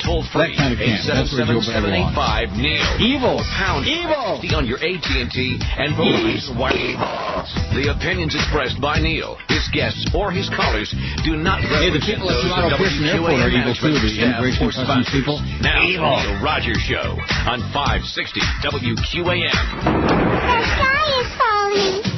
toll free. That kind of camp. That's where Joe Better belongs. 877-785-NEIL. Evil. Pound Evil. on your AT&T and Verizon wireless. The opinions expressed by Neil, his guests, or his callers do not Hey, the people at Toronto Pearson Airport are evil too, the immigration customs people. Now, evil. The Rogers Show on 560 WQAM. The sky is falling.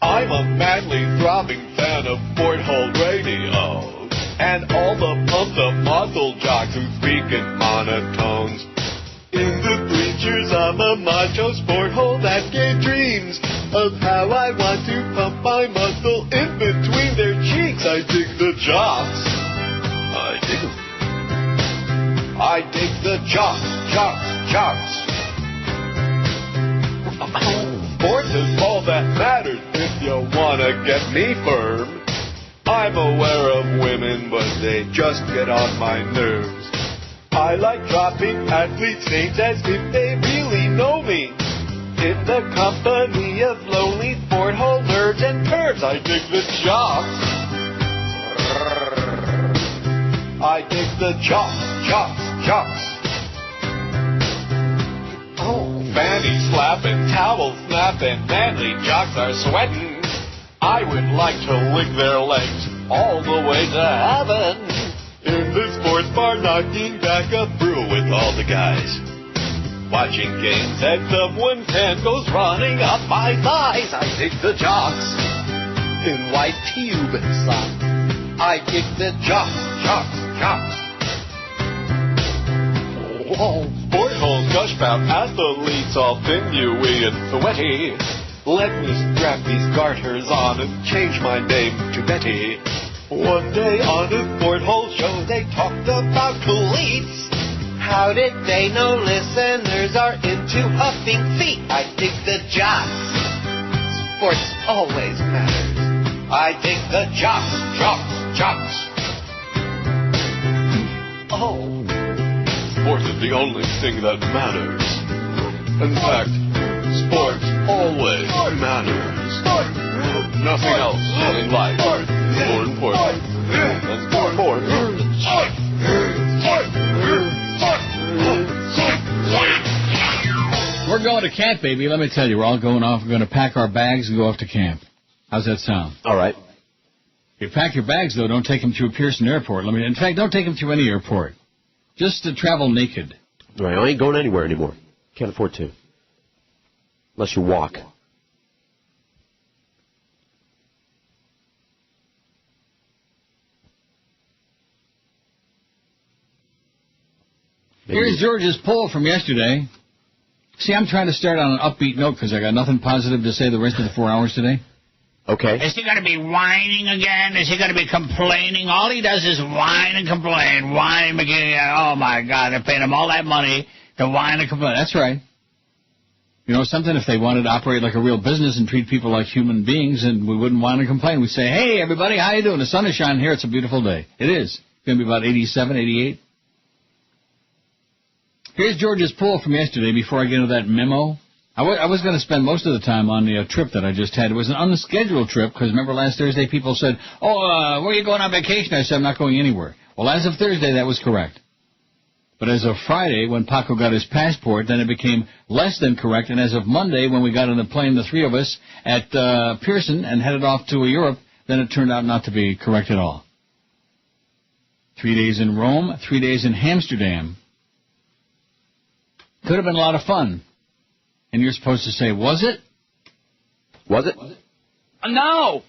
I'm a madly throbbing fan of Fort Hall Radio and all the pumped-up muscle jocks who speak in monotones. In the bleachers, I'm a macho sport hole that gave dreams of how I want to pump my muscle in between their cheeks. I dig the jocks. I dig them. I dig the jocks. Sports is all that matters if you want to get me firm. I'm aware of women, but they just get on my nerves. I like dropping athletes' names as if they really know me. In the company of lonely Fort Hall nerds and pervs, I dig the jocks. I dig the jocks. Oh, fanny slapping, towel snapping, manly jocks are sweating. I would like to lick their legs all the way to heaven. In the sports bar, knocking back a brew with all the guys. Watching games and someone's hand goes running up my thighs. I dig the jocks in white tube socks. I dig the jocks. Oh, sport holes gush about athletes all sinewy and sweaty. Let me strap these garters on and change my name to Betty. One day on a sport hole show they talked about cleats. How did they know listeners are into huffing feet? I dig the jocks. Sports always matters. I dig the jocks. Oh, sports is the only thing that matters. In fact, sports always matters. Nothing else in life is more important than sport. We're going to camp, baby. Let me tell you, we're all going off. We're going to pack our bags and go off to camp. How's that sound? All right. You pack your bags, though. Don't take them through Pearson Airport. In fact, don't take them through any airport. Just to travel naked. All right, I ain't going anywhere anymore. Can't afford to. Unless you walk. Here's George's poll from yesterday. See, I'm trying to start on an upbeat note because I got nothing positive to say the rest of the 4 hours today. Okay. Is he going to be whining again? Is he going to be complaining? All he does is whine and complain. Whine, oh, my God, they're paying him all that money to whine and complain. That's right. You know something? If they wanted to operate like a real business and treat people like human beings, and we wouldn't whine and complain. We'd say, hey, everybody, how you doing? The sun is shining here. It's a beautiful day. It is. It's going to be about 87, 88. Here's George's poll from yesterday before I get into that memo. I was going to spend most of the time on the trip that I just had. It was an unscheduled trip because, remember, last Thursday people said, where are you going on vacation? I said, I'm not going anywhere. Well, as of Thursday, that was correct. But as of Friday, when Paco got his passport, then it became less than correct. And as of Monday, when we got on the plane, the three of us, at Pearson and headed off to Europe, then it turned out not to be correct at all. 3 days in Rome, 3 days in Amsterdam. Could have been a lot of fun. And you're supposed to say, was it? Was it? No!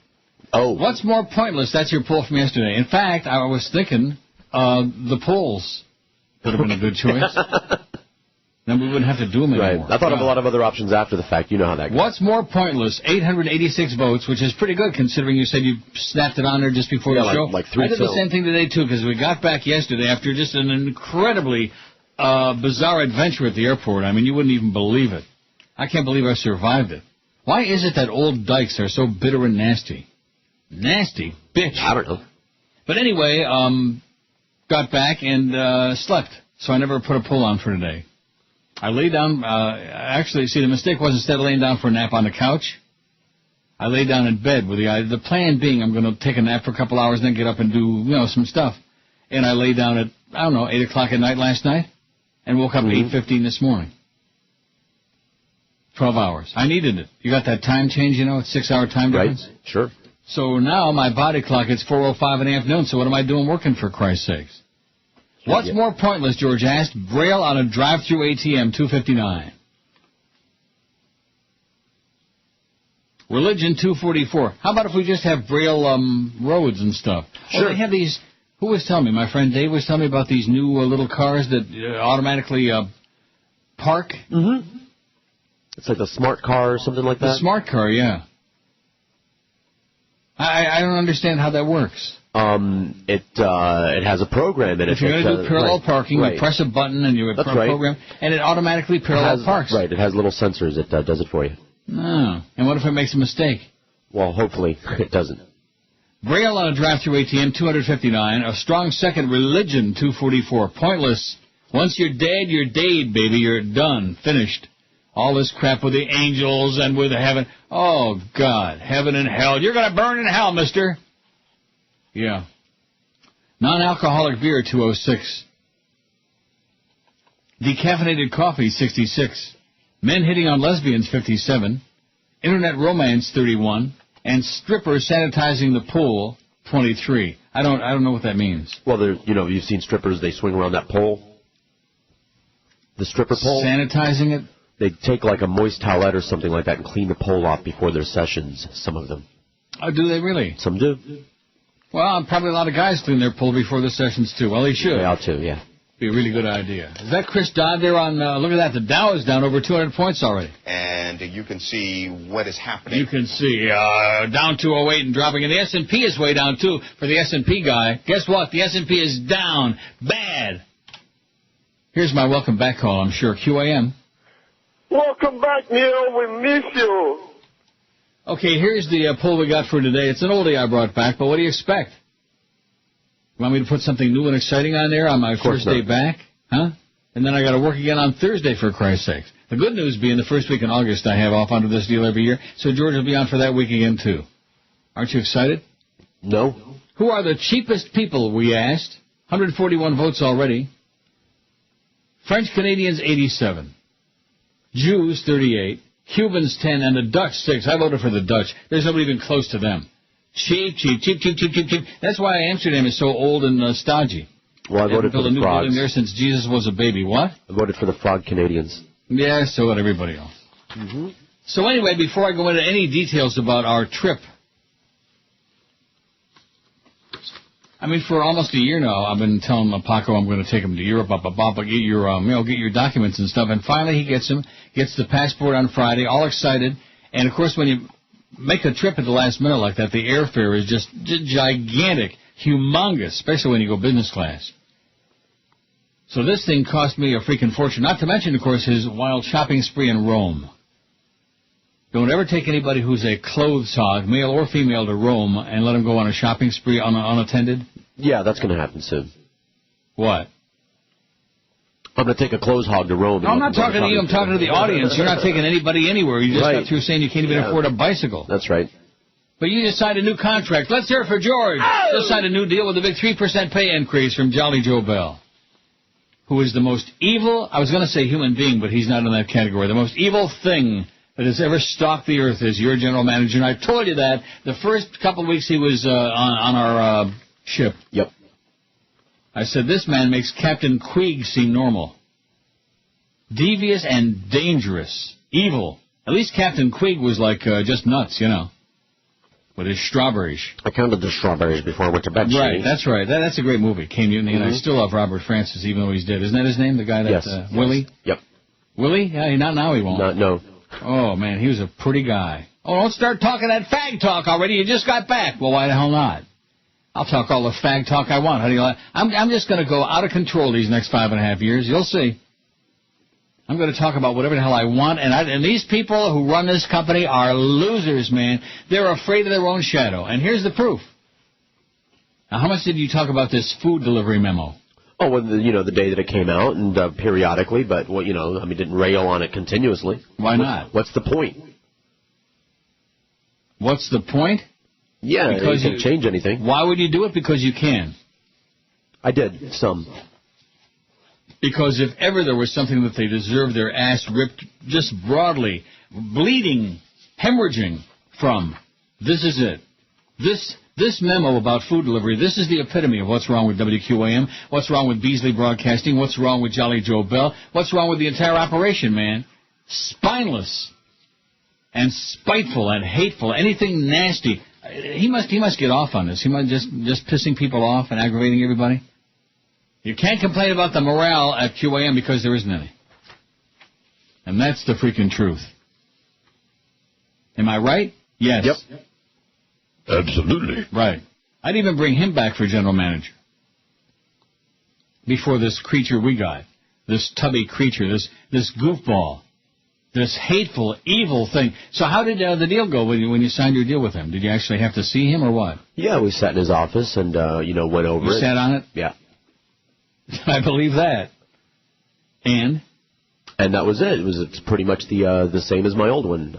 Oh. What's more pointless? That's your poll from yesterday. In fact, I was thinking the polls would have been a good choice. Then we wouldn't have to do them anymore. Right. I thought of a lot of other options after the fact. You know how that goes. What's more pointless? 886 votes, which is pretty good considering you said you snapped it on there just before the show. Like 3 I did the same thing today, too, because we got back yesterday after just an incredibly bizarre adventure at the airport. I mean, you wouldn't even believe it. I can't believe I survived it. Why is it that old dykes are so bitter and nasty? Nasty bitch. I don't know. But anyway, got back and slept, so I never put a poll on for today. I lay down, actually, see, the mistake was instead of laying down for a nap on the couch, I lay down in bed with the plan being I'm going to take a nap for a couple hours and then get up and do, some stuff. And I lay down at, 8 o'clock at night last night and woke up at 8:15 this morning. 12 hours. I needed it. You got that time change, it's 6-hour time difference? Right, sure. So now my body clock, it's 4:05 in the afternoon, so what am I doing working, for Christ's sakes? What's more pointless, George asked? Braille on a drive-through ATM, 259. Religion, 244. How about if we just have Braille roads and stuff? Sure. Oh, they have these, who was telling me? My friend Dave was telling me about these new little cars that automatically park. Mm-hmm. It's like a smart car or something like that? The smart car, yeah. I don't understand how that works. It has a program in it. If you're going to do parallel parking, you press a button and you program, and it automatically parallel parks. Right, it has little sensors that does it for you. No. And what if it makes a mistake? Well, hopefully it doesn't. Braille on a drive-through ATM, 259. A strong second, religion, 244. Pointless. Once you're dead, baby. You're done. Finished. All this crap with the angels and with heaven. Oh, God. Heaven and hell. You're going to burn in hell, mister. Yeah. Non-alcoholic beer, 206. Decaffeinated coffee, 66. Men hitting on lesbians, 57. Internet romance, 31. And strippers sanitizing the pool, 23. I don't know what that means. Well, you've seen strippers, they swing around that pole. The stripper pole. Sanitizing it? They take like a moist towelette or something like that and clean the pole off before their sessions, some of them. Oh, do they really? Some do. Well, probably a lot of guys clean their pole before the sessions, too. Well, they should. They ought to, yeah. Be a really good idea. Is that Chris Dodd there on, look at that, the Dow is down over 200 points already. And you can see what is happening. You can see, down 208 and dropping, and the S&P is way down, too, for the S&P guy. Guess what? The S&P is down. Bad. Here's my welcome back call, I'm sure. QAM. Welcome back, Neil. We miss you. Okay, here's the poll we got for today. It's an oldie I brought back, but what do you expect? You want me to put something new and exciting on there on my first day back? Huh? And then I got to work again on Thursday, for Christ's sakes. The good news being the first week in August I have off under this deal every year, so George will be on for that week again, too. Aren't you excited? No. Who are the cheapest people, we asked? 141 votes already. French Canadians, 87. Jews, 38. Cubans, 10. And the Dutch, 6. I voted for the Dutch. There's nobody even close to them. Cheap. That's why Amsterdam is so old and stodgy. Well, I voted for the new frogs. Building there since Jesus was a baby. What? I voted for the frog Canadians. Yeah, so did everybody else. Mm-hmm. So anyway, before I go into any details about our trip, I mean, for almost a year now, I've been telling Paco I'm going to take him to Europe, get your documents and stuff. And finally, he gets the passport on Friday, all excited. And of course, when you make a trip at the last minute like that, the airfare is just gigantic, humongous, especially when you go business class. So this thing cost me a freaking fortune. Not to mention, of course, his wild shopping spree in Rome. Don't ever take anybody who's a clothes hog, male or female, to Rome and let him go on a shopping spree unattended. Yeah, that's going to happen soon. What? I'm going to take a clothes hog to Rome. No, I'm not talking to you. I'm talking to the audience. You're not taking anybody anywhere. You just got through saying you can't even afford a bicycle. That's right. But you just signed a new contract. Let's hear it for George. Just signed a new deal with a big 3% pay increase from Jolly Joe Bell, who is the most evil, I was going to say human being, but he's not in that category. The most evil thing that has ever stalked the earth is your general manager. And I told you that the first couple of weeks he was on our ship. Yep. I said, this man makes Captain Queeg seem normal. Devious and dangerous. Evil. At least Captain Queeg was like just nuts, with his strawberries. I counted the strawberries before I went to bed. Right, that's right. That's a great movie, Cane Mutiny, and I still love Robert Francis, even though he's dead. Isn't that his name, the guy that... Yes. Willie? Yep. Willie? Yeah, not now he won't. No. Oh, man, he was a pretty guy. Oh, don't start talking that fag talk already. You just got back. Well, why the hell not? I'll talk all the fag talk I want. How do you like? I'm just going to go out of control these next 5.5 years. You'll see. I'm going to talk about whatever the hell I want. And these people who run this company are losers, man. They're afraid of their own shadow. And here's the proof. Now, how much did you talk about this food delivery memo? Oh, well, the day that it came out and periodically, but, didn't rail on it continuously. Why not? What's the point? What's the point? Yeah, because you can't change anything. Why would you do it? Because you can. I did, some. Because if ever there was something that they deserved their ass ripped just broadly, bleeding, hemorrhaging from, this is it. This memo about food delivery, this is the epitome of what's wrong with WQAM, what's wrong with Beasley Broadcasting, what's wrong with Jolly Joe Bell, what's wrong with the entire operation, man. Spineless and spiteful and hateful, anything nasty. He must get off on this. He must just pissing people off and aggravating everybody. You can't complain about the morale at QAM because there isn't any. And that's the freaking truth. Am I right? Yes. Yep. Absolutely. Right. I'd even bring him back for general manager. Before this creature we got. This tubby creature, this goofball. This hateful, evil thing. So how did the deal go when you signed your deal with him? Did you actually have to see him or what? Yeah, we sat in his office and, went over it. You sat on it? Yeah. I believe that. And that was it. It's pretty much the same as my old one.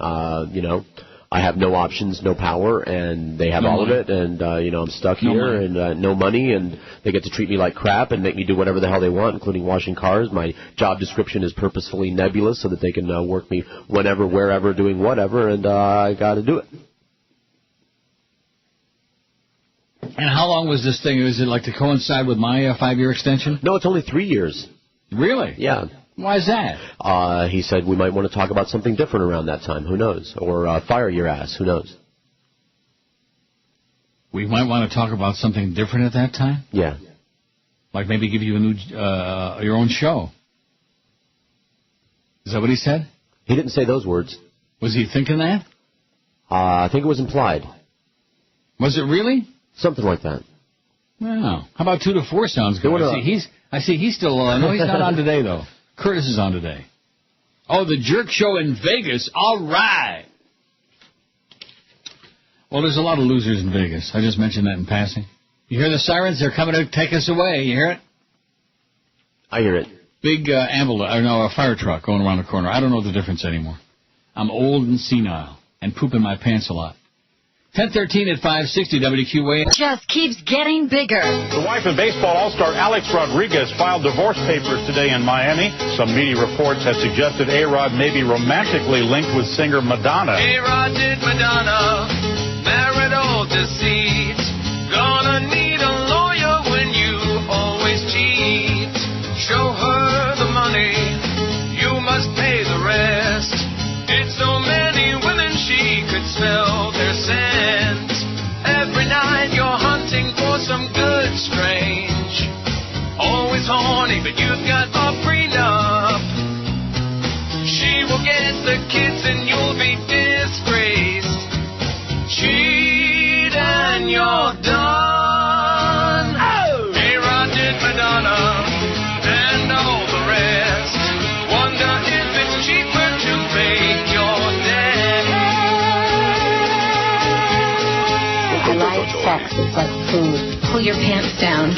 I have no options, no power, and they have all of it, and, I'm stuck here, and no money, and they get to treat me like crap and make me do whatever the hell they want, including washing cars. My job description is purposefully nebulous so that they can work me whenever, wherever, doing whatever, and I got to do it. And how long was this thing? Was it like to coincide with my 5-year extension? No, it's only 3 years. Really? Yeah. Why is that? He said we might want to talk about something different around that time. Who knows? Or fire your ass. Who knows? We might want to talk about something different at that time? Yeah. Like maybe give you a new your own show. Is that what he said? He didn't say those words. Was he thinking that? I think it was implied. Was it really? Something like that. Wow. How about 2 to 4 sounds good? I see he's still I know he's not on today, though. Curtis is on today. Oh, the Jerk Show in Vegas. All right. Well, there's a lot of losers in Vegas. I just mentioned that in passing. You hear the sirens? They're coming to take us away. You hear it? I hear it. Big a fire truck going around the corner. I don't know the difference anymore. I'm old and senile and pooping my pants a lot. 10:13 at 560 WQAM. Just keeps getting bigger. The wife of baseball all-star Alex Rodriguez filed divorce papers today in Miami. Some media reports have suggested A-Rod may be romantically linked with singer Madonna. A-Rod did Madonna, marital deceit. Gonna need a lawyer when you always cheat. Show her the money, you must pay the rest. It's so many women she could smell their scent. Every night you're hunting for some good strange. Always horny, but you've got a prenup. She will get the kids and you'll be disgraced. Cheat and you're done. Oh! A-Rod did Madonna and all the rest. Wonder if it's cheaper to make your debt. I like sex. It's like food. Pull your pants down.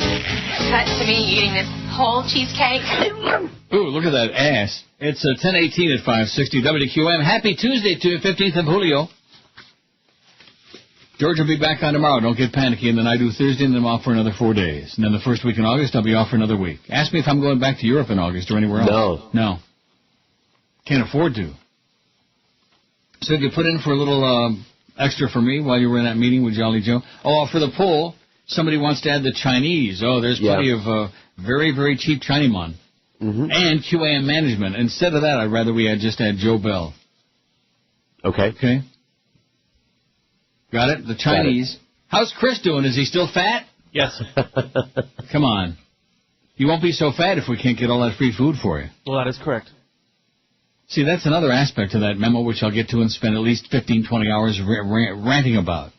Cut to me eating this whole cheesecake. Ooh, look at that ass. It's 10:18 at 560 WQAM. Happy Tuesday to you, 15th of Julio. George will be back on tomorrow. Don't get panicky. And then I do Thursday, and then I'm off for another 4 days. And then the first week in August, I'll be off for another week. Ask me if I'm going back to Europe in August or anywhere else. No. Can't afford to. So you put in for a little extra for me while you were in that meeting with Jolly Joe. Oh, for the poll, somebody wants to add the Chinese. Oh, there's plenty of very, very cheap Chinese and QAM management. Instead of that, I'd rather we had just had Joe Bell. Okay. Got it? The Chinese. How's Chris doing? Is he still fat? Yes. Come on. You won't be so fat if we can't get all that free food for you. Well, that is correct. See, that's another aspect of that memo, which I'll get to and spend at least 15, 20 hours ranting about.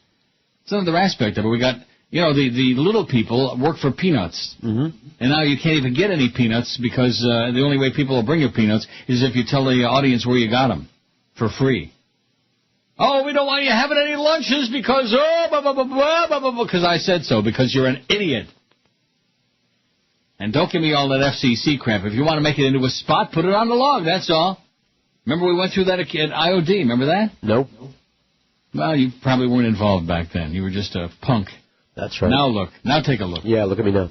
It's another aspect of it. We got, the little people work for peanuts. And now you can't even get any peanuts because the only way people will bring you peanuts is if you tell the audience where you got them for free. Oh, we don't want you having any lunches because, because I said so, because you're an idiot. And don't give me all that FCC crap. If you want to make it into a spot, put it on the log, that's all. Remember we went through that at IOD, remember that? Nope. Well, you probably weren't involved back then. You were just a punk. That's right. Now look. Now take a look. Yeah, look at me now.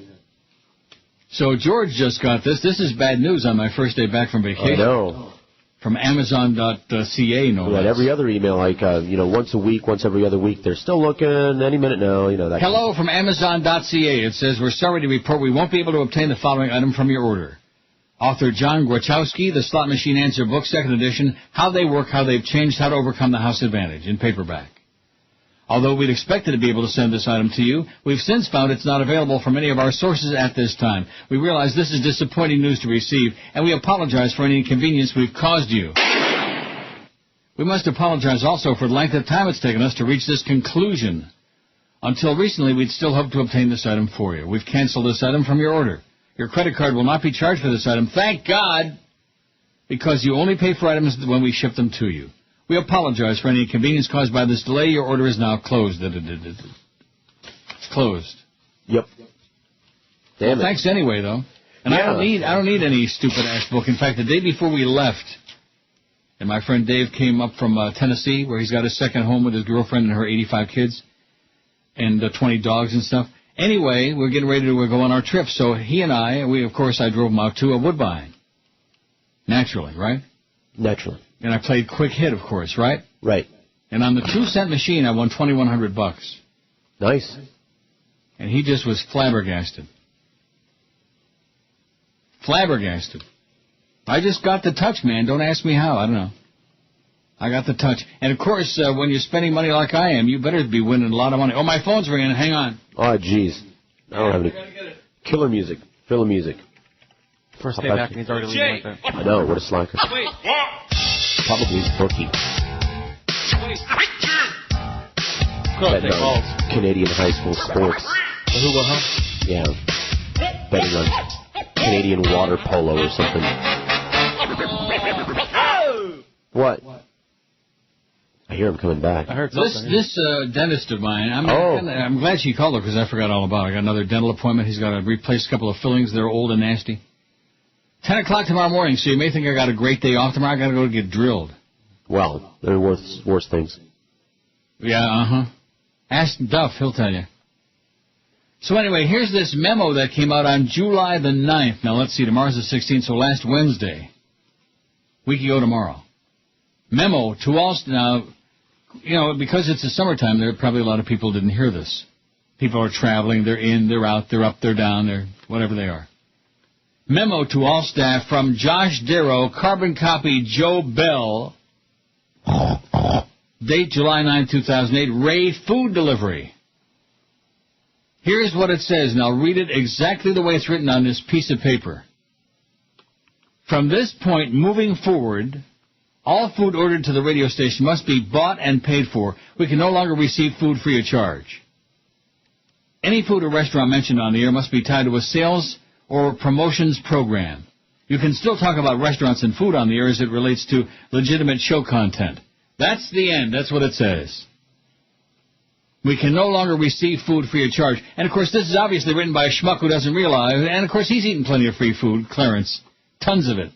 So George just got this. This is bad news on my first day back from vacation. No. From Amazon.ca, no less. Every other email, like, once a week, once every other week, they're still looking, any minute now, that. Hello from Amazon.ca. It says, we're sorry to report we won't be able to obtain the following item from your order. Author John Grachowski, The Slot Machine Answer Book, 2nd edition, How They Work, How They've Changed, How to Overcome the House Advantage, in paperback. Although we'd expected to be able to send this item to you, we've since found it's not available from any of our sources at this time. We realize this is disappointing news to receive, and we apologize for any inconvenience we've caused you. We must apologize also for the length of time it's taken us to reach this conclusion. Until recently, we'd still hoped to obtain this item for you. We've canceled this item from your order. Your credit card will not be charged for this item, thank God, because you only pay for items when we ship them to you. We apologize for any inconvenience caused by this delay. Your order is now closed. It's closed. Yep. Damn it. Thanks anyway, though. And yeah. I don't need any stupid-ass book. In fact, the day before we left, and my friend Dave came up from Tennessee, where he's got his second home with his girlfriend and her 85 kids and 20 dogs and stuff. Anyway, we're getting ready to go on our trip. So he and I drove him out to a Woodbine. Naturally, right? Naturally. And I played Quick Hit, of course, right? Right. And on the 2-cent machine, I won $2,100. Nice. And he just was flabbergasted. Flabbergasted. I just got the touch, man. Don't ask me how. I don't know. I got the touch. And, of course, when you're spending money like I am, you better be winning a lot of money. Oh, my phone's ringing. Hang on. Oh, jeez. I don't have any. Killer music. Filler music. First day back and he's already leaving like that. I know. What a slacker. Wait. Probably bookie. Wait. Canadian high school sports. Yeah. Betting on Canadian water polo or something. What? I hear him coming back. I heard something. This dentist of mine, I'm glad she called her because I forgot all about it. I got another dental appointment. He's got to replace a couple of fillings. They're old and nasty. 10 o'clock tomorrow morning, so you may think I got a great day off tomorrow. I got to go get drilled. Well, there are worse things. Yeah, Ask Duff, he'll tell you. So anyway, here's this memo that came out on July the 9th. Now, let's see, tomorrow's the 16th, so last Wednesday. Week ago tomorrow. Memo to all... Now, because it's the summertime, there are probably a lot of people didn't hear this. People are traveling, they're in, they're out, they're up, they're down, they're whatever they are. Memo to all staff from Josh Darrow, carbon copy Joe Bell, date July 9, 2008, Ray Food Delivery. Here's what it says, and I'll read it exactly the way it's written on this piece of paper. From this point moving forward, all food ordered to the radio station must be bought and paid for. We can no longer receive food free of charge. Any food or restaurant mentioned on the air must be tied to a sales or promotions program. You can still talk about restaurants and food on the air as it relates to legitimate show content. That's the end. That's what it says. We can no longer receive food free of charge. And, of course, this is obviously written by a schmuck who doesn't realize. And, of course, he's eating plenty of free food, Clarence. Tons of it.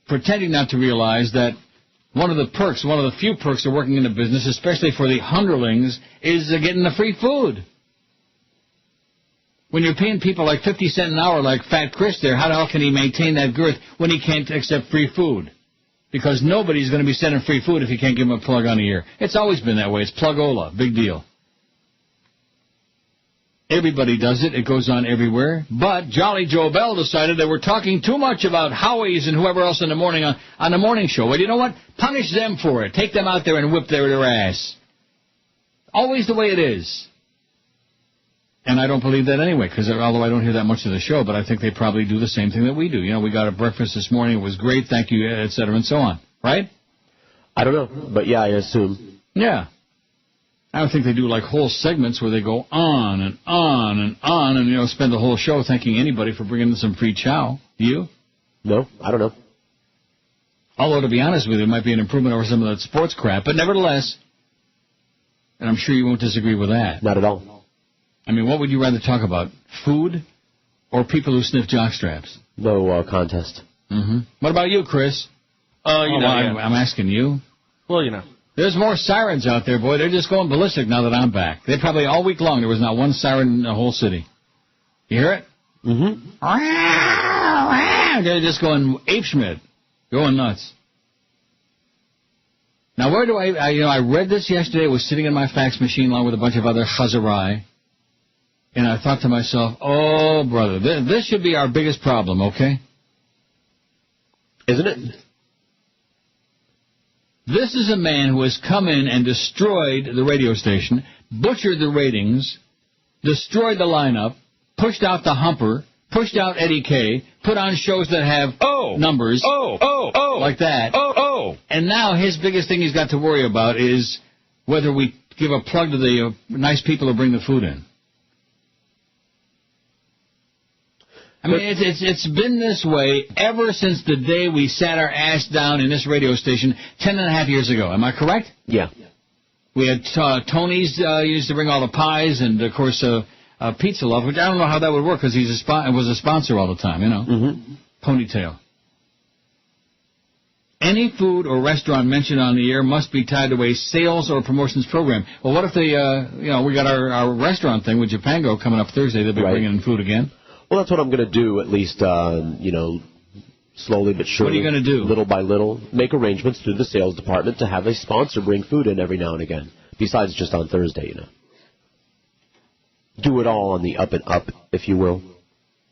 Pretending not to realize that one of the few perks of working in the business, especially for the hungerlings, is getting the free food. When you're paying people like 50 cents an hour like Fat Chris there, how the hell can he maintain that girth when he can't accept free food? Because nobody's going to be sending free food if you can't give him a plug on the ear. It's always been that way. It's plug-ola. Big deal. Everybody does it. It goes on everywhere. But Jolly Joe Bell decided that we're talking too much about Howie's and whoever else in the morning on the morning show. Well, you know what? Punish them for it. Take them out there and whip their ass. Always the way it is. And I don't believe that anyway, because although I don't hear that much of the show, but I think they probably do the same thing that we do. We got a breakfast this morning. It was great. Thank you, et cetera, and so on. Right? I don't know, but yeah, I assume. Yeah. I don't think they do like whole segments where they go on and on and on and, spend the whole show thanking anybody for bringing them some free chow. Do you? No, I don't know. Although, to be honest with you, it might be an improvement over some of that sports crap. But nevertheless, and I'm sure you won't disagree with that. Not at all. I mean, what would you rather talk about? Food or people who sniff jockstraps? No contest. Mm-hmm. What about you, Chris? I'm asking you. Well, you know. There's more sirens out there, boy. They're just going ballistic now that I'm back. They probably all week long there was not one siren in the whole city. You hear it? Mm-hmm. They're just going ape-schmidt, going nuts. Now, where do I read this yesterday. It was sitting in my fax machine along with a bunch of other chazarai. And I thought to myself, oh, brother, this should be our biggest problem, okay? Isn't it? This is a man who has come in and destroyed the radio station, butchered the ratings, destroyed the lineup, pushed out the Humper, pushed out Eddie K, put on shows that have numbers like that. And now his biggest thing he's got to worry about is whether we give a plug to the nice people who bring the food in. I mean, it's been this way ever since the day we sat our ass down in this radio station 10.5 years ago. Am I correct? Yeah. We had Tony's used to bring all the pies and, of course, Pizza Love, which I don't know how that would work because he was a sponsor all the time, you know. Mm-hmm. Ponytail. Any food or restaurant mentioned on the air must be tied to a sales or promotions program. Well, what if we got our restaurant thing with Japango coming up Thursday. They'll be bringing in food again. Well, that's what I'm going to do, at least, slowly but surely. What are you going to do? Little by little, make arrangements through the sales department to have a sponsor bring food in every now and again, besides just on Thursday, you know. Do it all on the up and up, if you will.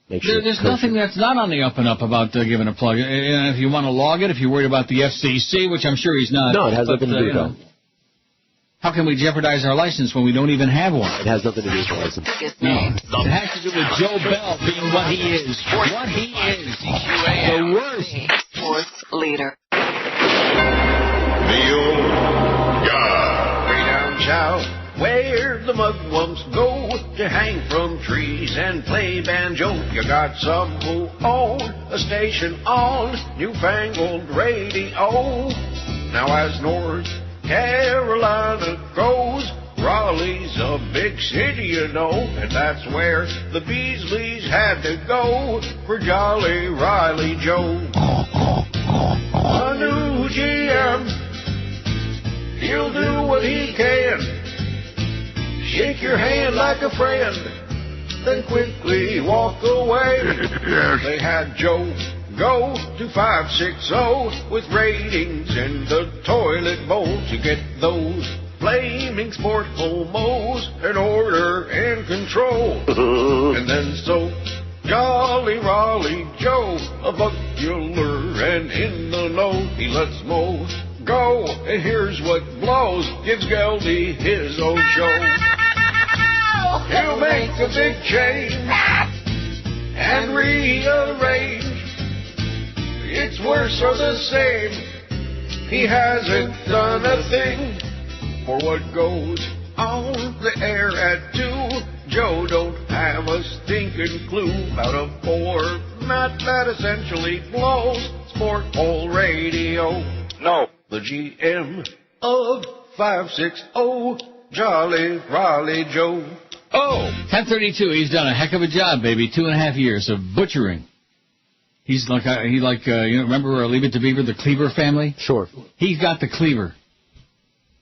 Make sure There's nothing that's not on the up and up about giving a plug. If you want to log it, if you're worried about the FCC, which I'm sure he's not. No, it has nothing to do, though. How can we jeopardize our license when we don't even have one? It has nothing to do with the license. No. It has to do with Joe Bell being what he is. What he is. The worst. Sports leader. The old guy. Way down south, where the mugwumps go to hang from trees and play banjo. You got some who own a station on newfangled radio. Now as North Carolina goes, Raleigh's a big city, you know, and that's where the Beasleys had to go for Jolly Riley Joe. A new GM, he'll do what he can, shake your hand like a friend, then quickly walk away. They had Joe go to 560 with ratings in the toilet bowl to get those flaming sportful moles in order and control. And then so Jolly Raleigh Joe, a buckular and in the know, he lets Mo go, and here's what blows, gives Geldy his own show. He'll make a big change and rearrange. It's worse or the same. He hasn't done a thing for what goes on the air at 2. Joe don't have a stinking clue about a format that essentially blows sport hole radio. No. The GM of 560, Jolly Raleigh Joe. 1032. He's done a heck of a job, baby. 2.5 years of butchering. He's like, remember Leave It to Beaver, the Cleaver family? Sure. He's got the cleaver.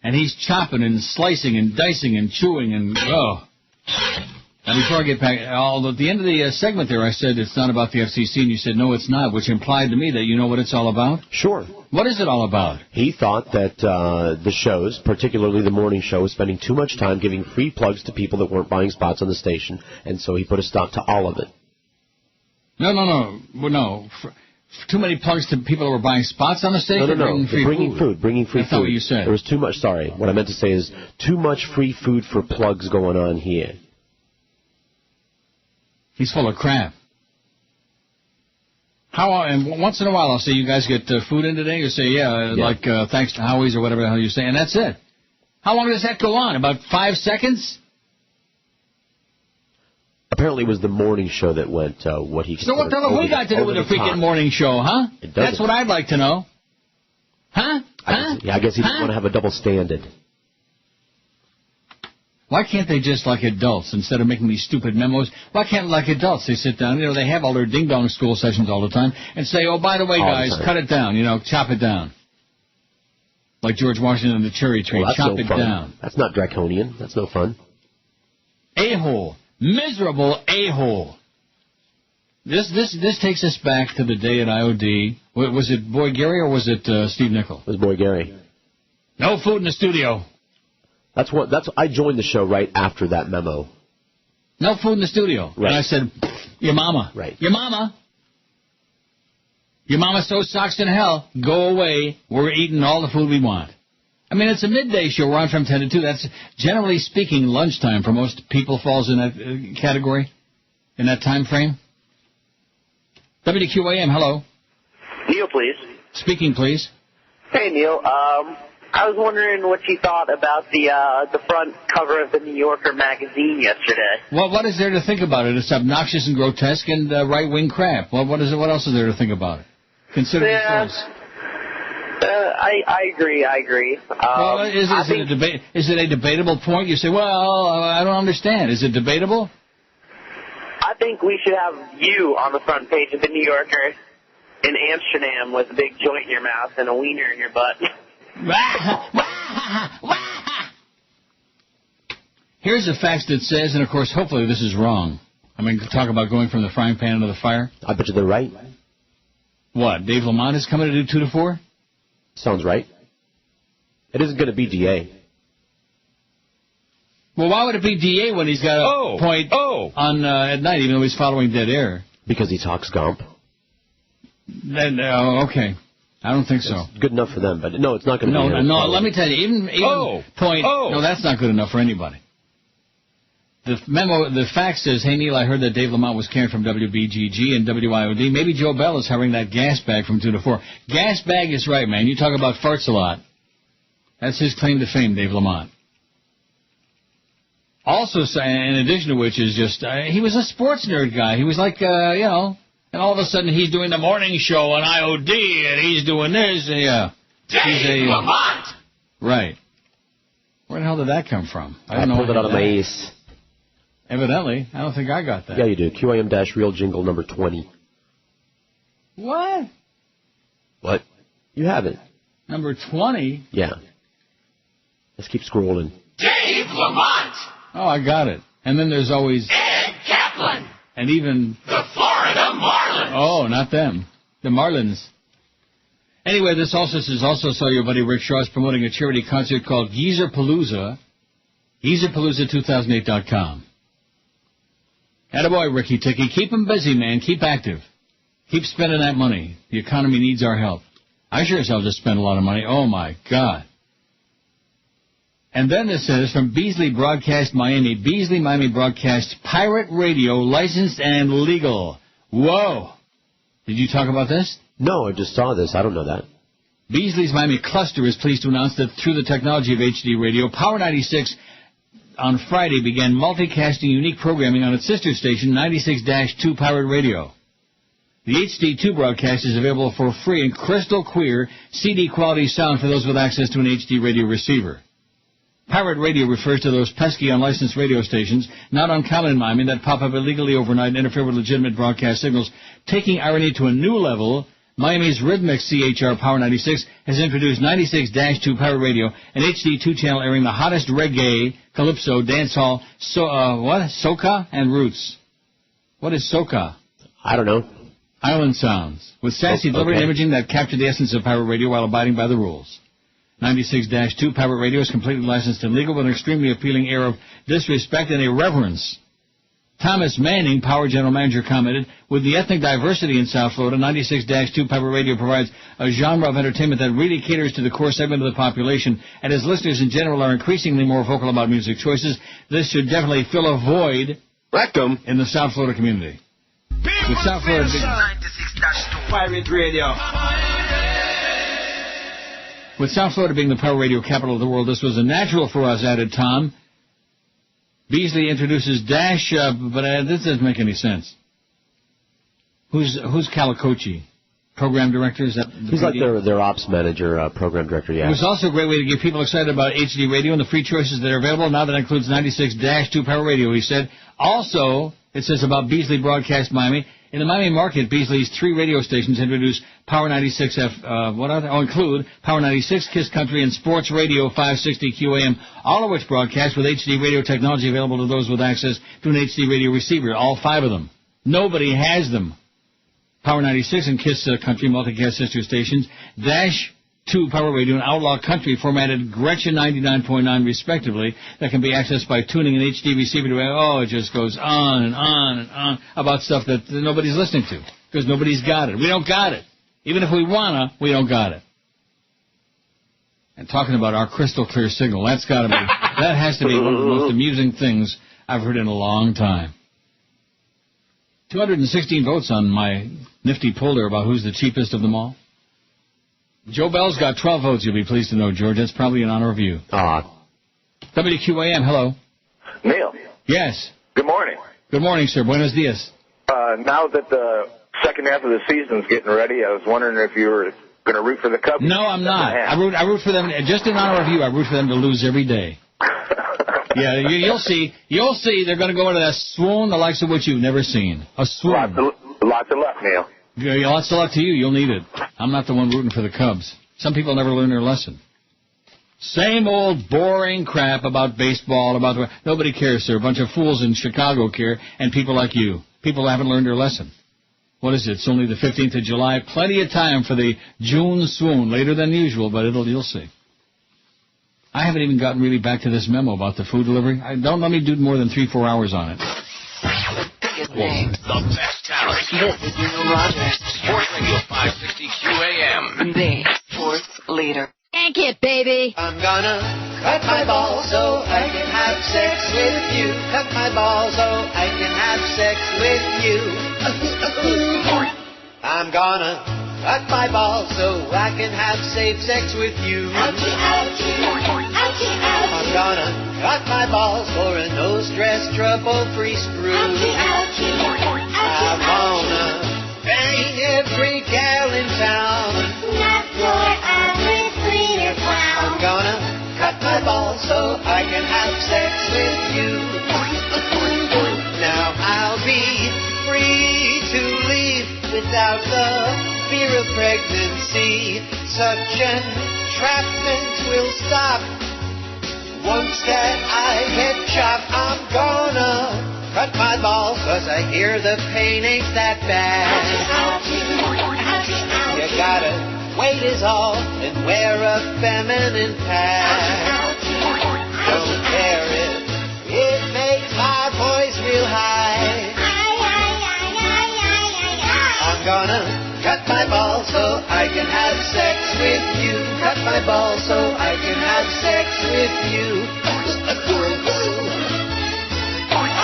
And he's chopping and slicing and dicing and chewing and, Now, before I get back, at the end of the segment there, I said it's not about the FCC, and you said, no, it's not, which implied to me that you know what it's all about? Sure. What is it all about? He thought that the shows, particularly the morning show, was spending too much time giving free plugs to people that weren't buying spots on the station, and so he put a stop to all of it. No. Too many plugs to people who were buying spots on the station? No. Bringing free food. Bringing free That's food. not what you said. There was too much, sorry. What I meant to say is too much free food for plugs going on here. He's full of crap. And once in a while I'll say, you guys get food in today? You say, thanks to Howie's or whatever the hell you say, and that's it. How long does that go on? About 5 seconds? Apparently it was the morning show that went what he... So what the hell have we got to do with the freaking morning show, huh? That's what I'd like to know. Huh? I guess he didn't want to have a double standard. Why can't they just, like adults, instead of making these stupid memos, why can't, like adults, they sit down, they have all their ding-dong school sessions all the time, and say, oh, by the way, guys, cut it down, chop it down. Like George Washington and the cherry tree, chop it down. That's not draconian. That's no fun. A-hole. Miserable a-hole. This takes us back to the day at IOD. Was it Boy Gary or was it Steve Nickel? It was Boy Gary. No food in the studio. I joined the show right after that memo. No food in the studio. Right. And I said, your mama. Right. Your mama. Your mama sews socks in hell. Go away. We're eating all the food we want. I mean, it's a midday show. We're on from 10 to 2. That's, generally speaking, lunchtime for most people falls in that category, in that time frame. WQAM, hello. Neil, please. Speaking, please. Hey, Neil. I was wondering what you thought about the front cover of the New Yorker magazine yesterday. Well, what is there to think about it? It's obnoxious and grotesque and right-wing crap. Well, what else is there to think about it? Consider the choice. I agree. Well, is it a debatable point? You say, well, I don't understand. Is it debatable? I think we should have you on the front page of the New Yorker in Amsterdam with a big joint in your mouth and a wiener in your butt. Here's a fact that says, and of course, hopefully this is wrong. I mean, talk about going from the frying pan into the fire. I bet you they're right. What, Dave LaMon is coming to do 2 to 4? Sounds right. It isn't going to be DA. Well, why would it be DA when he's got a point on at night, even though he's following dead air? Because he talks Gump. Then, okay. I don't think so. It's good enough for them, but no, it's not going to be. No, let me tell you, even point, no, that's not good enough for anybody. The fax says, hey, Neil, I heard that Dave LaMon was canned from WBGG and WIOD. Maybe Joe Bell is hiring that gas bag from 2 to 4. Gas bag is right, man. You talk about farts a lot. That's his claim to fame, Dave LaMon. Also, in addition to which is just, he was a sports nerd guy. He was like, and all of a sudden he's doing the morning show on IOD, and he's doing this, and Dave LaMon! Right. Where the hell did that come from? I pulled it out of my ace. Evidently. I don't think I got that. Yeah, you do. QAM-real jingle number 20. What? What? You have it. Number 20? Yeah. Let's keep scrolling. Dave LaMon! Oh, I got it. And then there's always Ed Kaplan. And even the Florida Marlins. Oh, not them. The Marlins. Anyway, this also says, saw your buddy Rick Shaw is promoting a charity concert called Geezerpalooza. Geezerpalooza2008.com. Attaboy, Ricky Ticky. Keep him busy, man. Keep active. Keep spending that money. The economy needs our help. I sure as hell just spent a lot of money. Oh, my God. And then it says, from Beasley Broadcast Miami, Beasley Miami broadcasts pirate radio, licensed and legal. Whoa. Did you talk about this? No, I just saw this. I don't know that. Beasley's Miami cluster is pleased to announce that through the technology of HD radio, Power 96 on Friday began multicasting unique programming on its sister station, 96-2 Pirate Radio. The HD2 broadcast is available for free in crystal clear CD-quality sound for those with access to an HD radio receiver. Pirate radio refers to those pesky unlicensed radio stations, not uncommon in Miami, that pop up illegally overnight and interfere with legitimate broadcast signals. Taking irony to a new level, Miami's Rhythmic CHR Power 96 has introduced 96-2 Pirate Radio, an HD2 channel airing the hottest reggae, calypso, dancehall, soca, and roots. What is soca? I don't know. Island sounds, with sassy delivery and imaging that capture the essence of pirate radio while abiding by the rules. 96-2 Pirate Radio is completely licensed and legal with an extremely appealing air of disrespect and irreverence. Thomas Manning, Power General Manager, commented, with the ethnic diversity in South Florida, 96-2 Pirate Radio provides a genre of entertainment that really caters to the core segment of the population, and as listeners in general are increasingly more vocal about music choices, this should definitely fill a void in the South Florida community. With South Florida, 96-2 Pirate Radio. With South Florida being the power radio capital of the world, this was a natural for us, added Tom. Beasley introduces Dash, but this doesn't make any sense. Who's Calicochi? Program director? Is that He's like their ops manager, program director, yeah. It was also a great way to get people excited about HD radio and the free choices that are available. Now that includes 96-2 Power Radio, he said. Also, it says about Beasley Broadcast Miami. In the Miami market, Beasley's 3 radio stations introduce Power 96 include Power 96, Kiss Country, and Sports Radio 560 QAM, all of which broadcast with HD radio technology available to those with access to an HD radio receiver, all 5 of them. Nobody has them. Power 96 and Kiss Country multicast sister stations, Dash 2 Power Radio and Outlaw Country formatted Gretchen 99.9 respectively that can be accessed by tuning an HD receiver to, it just goes on and on and on about stuff that nobody's listening to because nobody's got it. We don't got it. Even if we wanna, we don't got it. And talking about our crystal clear signal, that has to be one of the most amusing things I've heard in a long time. 216 votes on my nifty poll there about who's the cheapest of them all. Joe Bell's got 12 votes, you'll be pleased to know, George. That's probably in honor of you. WQAM, hello. Neil. Yes. Good morning. Good morning, sir. Buenos dias. Now that the second half of the season's getting ready, I was wondering if you were going to root for the Cubs. No, I'm not. I root for them, just in honor of you, I root for them to lose every day. Yeah, you'll see. They're going to go into that swoon, the likes of which you've never seen. A swoon. Lots of luck, Neil. Yeah, lots of luck to you. You'll need it. I'm not the one rooting for the Cubs. Some people never learn their lesson. Same old boring crap about baseball, nobody cares, sir. A bunch of fools in Chicago care, and people like you. People haven't learned their lesson. What is it? It's only the 15th of July. Plenty of time for the June swoon, later than usual, but you'll see. I haven't even gotten really back to this memo about the food delivery. Don't let me do more than 3-4 hours on it. The best talent. This is Neil Rogers. Sports Radio 560 QAM. The sports leader. Thank you, baby. I'm gonna cut my balls so I can have sex with you. Cut my balls so I can have sex with you. I'm gonna cut my balls so I can have safe sex with you. Ouchie, ouchie, ouchie, ouchie. I'm gonna cut my balls for a no-stress, trouble-free sprue. Ouchie, ouchie, ouchie. I wanna bang every gal in town. Not your average sweeter clown. I'm gonna cut my balls so I can have sex with you. Now I'll be free to leave without the fear of pregnancy. Such entrapment will stop. Once that I get chopped, I'm gonna cut my balls, 'cause I hear the pain ain't that bad. You gotta wait is all and wear a feminine pad. Don't care if it makes my voice real high. I'm gonna cut my balls so I can have sex with you. Cut my balls so I can have sex with you.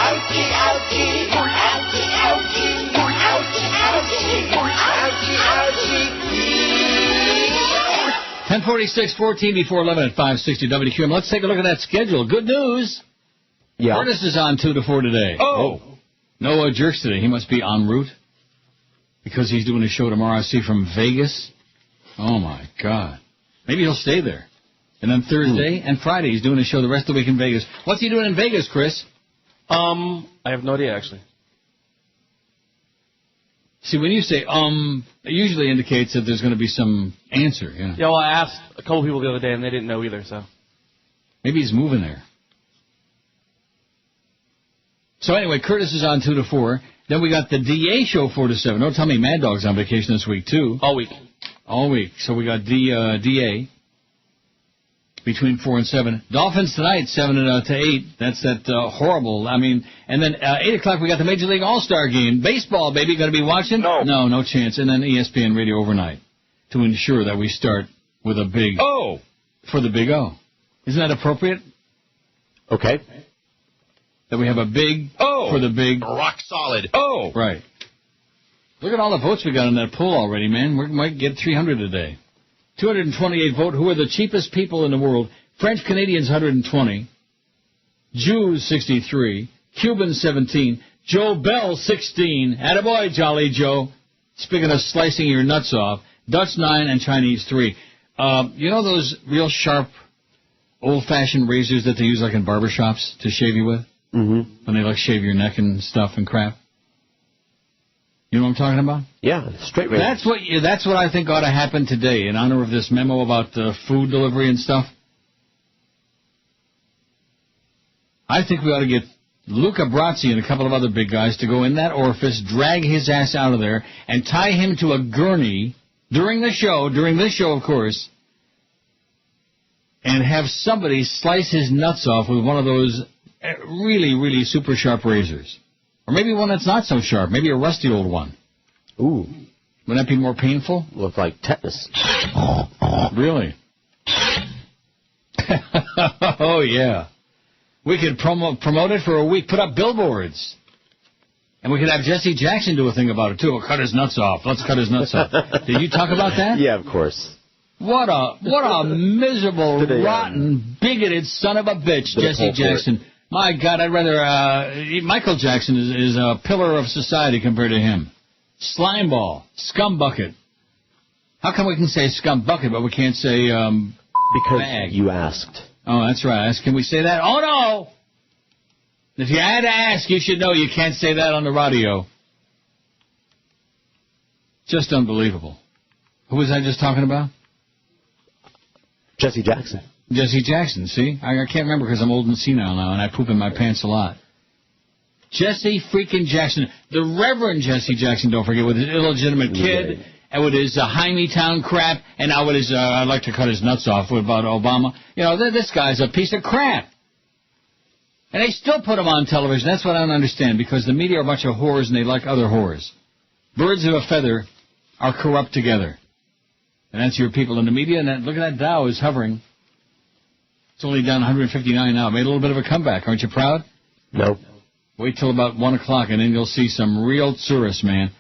Ouchie, ouchie, ouchie, ouchie, ouchie, ouchie, ouchie, ouchie. 10:46, 14 before 11 at 560 WQAM. Let's take a look at that schedule. Good news. Yeah. Curtis is on 2 to 4 today. Oh. No jerks today. He must be en route because he's doing a show tomorrow, I see, from Vegas. Oh, my God. Maybe he'll stay there. And then Thursday and Friday, he's doing a show the rest of the week in Vegas. What's he doing in Vegas, Chris? I have no idea, actually. See, when you say it usually indicates that there's going to be some answer. You know? Yeah, well, I asked a couple people the other day, and they didn't know either, so. Maybe he's moving there. So anyway, Curtis is on 2 to 4. Then we got the DA show 4 to 7. Don't tell me Mad Dog's on vacation this week, too. All week. All week. So we got DA between 4 and 7. Dolphins tonight, 7 to 8. That's that horrible. I mean, and then 8 o'clock we got the Major League All-Star game. Baseball, baby. Going to be watching? No. No chance. And then ESPN Radio overnight to ensure that we start with a big O for the big O. Isn't that appropriate? Okay. That we have a big O for the big Rock solid. O. Right. Look at all the votes we got in that poll already, man. We might get 300 today. 228 vote. Who are the cheapest people in the world? French Canadians, 120. Jews, 63. Cubans, 17. Joe Bell, 16. Attaboy, Jolly Joe. Speaking of slicing your nuts off, Dutch 9, and Chinese 3. You know those real sharp, old-fashioned razors that they use like in barbershops to shave you with? Mm-hmm. When they like shave your neck and stuff and crap? You know what I'm talking about? Yeah, straight razor. That's what I think ought to happen today in honor of this memo about food delivery and stuff. I think we ought to get Luca Brazzi and a couple of other big guys to go in that orifice, drag his ass out of there, and tie him to a gurney during this show, of course, and have somebody slice his nuts off with one of those really, really super sharp razors. Or maybe one that's not so sharp, maybe a rusty old one. Ooh. Wouldn't that be more painful? Look like tetanus. Really? Oh, yeah. We could promote it for a week, put up billboards. And we could have Jesse Jackson do a thing about it, too. We'll cut his nuts off. Let's cut his nuts off. Did you talk about that? Yeah, of course. What a miserable, rotten, bigoted son of a bitch, Jesse Jackson. My God, I'd rather... Michael Jackson is a pillar of society compared to him. Slimeball. Scumbucket. How come we can say scumbucket, but we can't say because bag? You asked. Oh, that's right. Can we say that? Oh, no! If you had to ask, you should know you can't say that on the radio. Just unbelievable. Who was I just talking about? Jesse Jackson. Jesse Jackson, see? I can't remember because I'm old and senile now, and I poop in my pants a lot. Jesse freaking Jackson. The Reverend Jesse Jackson, don't forget, with his illegitimate kid, and with his Jaime Town crap, and now with his, I'd like to cut his nuts off about Obama. You know, this guy's a piece of crap. And they still put him on television. That's what I don't understand, because the media are a bunch of whores, and they like other whores. Birds of a feather are corrupt together. And that's your people in the media, and look at that Dow is hovering. It's only down 159 now. Made a little bit of a comeback. Aren't you proud? No. Wait till about 1 o'clock, and then you'll see some real tourists, man.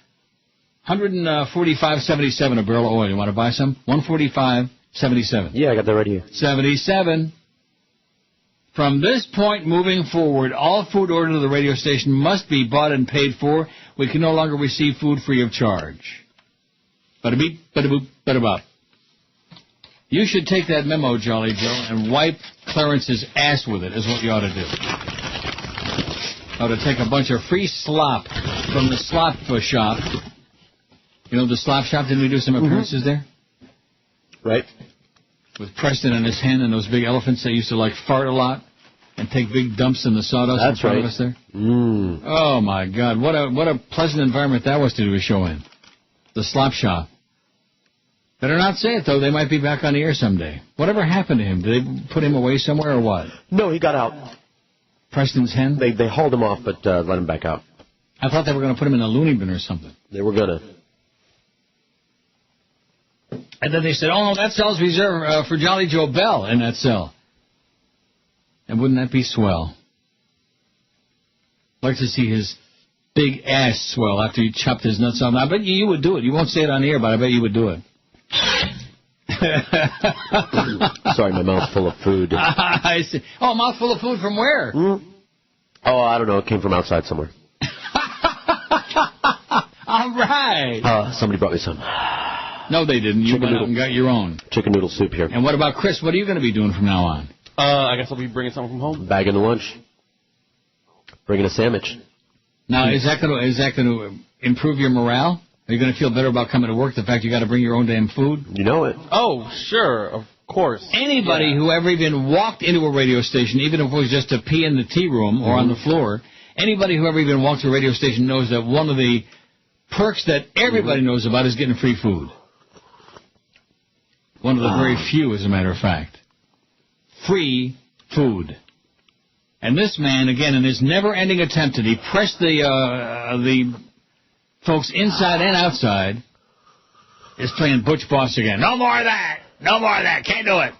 145.77 a barrel of oil. You want to buy some? 145.77. Yeah, I got that right here. 77. From this point moving forward, all food ordered to the radio station must be bought and paid for. We can no longer receive food free of charge. Bada beep, bada boop, bada bop. You should take that memo, Jolly Joe, and wipe Clarence's ass with it, is what you ought to do. Ought to take a bunch of free slop from the slop shop. You know the slop shop? Didn't we do some appearances there? Right. With Preston and his hen and those big elephants that used to, like, fart a lot and take big dumps in the sawdust in front of us there. Mm. Oh, my God. What a pleasant environment that was to do a show in. The slop shop. Better not say it, though. They might be back on the air someday. Whatever happened to him? Did they put him away somewhere or what? No, he got out. Preston's hen? They hauled him off, but let him back out. I thought they were going to put him in a loony bin or something. They were going to. And then they said, oh, no, that cell's reserved for Jolly Joe Bell in that cell. And wouldn't that be swell? I'd like to see his big ass swell after he chopped his nuts off. Now, I bet you would do it. You won't say it on the air, but I bet you would do it. Sorry, my mouth's full of food. I see. Oh, a mouthful of food from where? Mm-hmm. Oh, I don't know. It came from outside somewhere. All right. Somebody brought me some. No, they didn't. You went out and got your own. Chicken noodle soup here. And what about Chris? What are you going to be doing from now on? I guess I'll be bringing something from home. Bagging the lunch. Bringing a sandwich. Now, is that going to improve your morale? Are you going to feel better about coming to work, the fact you got to bring your own damn food? You know it. Oh, sure, of course. Anybody who ever even walked into a radio station, even if it was just to pee in the tea room or on the floor, anybody who ever even walked to a radio station knows that one of the perks that everybody knows about is getting free food. One of the very few, as a matter of fact. Free food. And this man, again, in his never-ending attempt to depress the folks inside and outside, is playing Butch Boss again. No more of that! No more of that! Can't do it!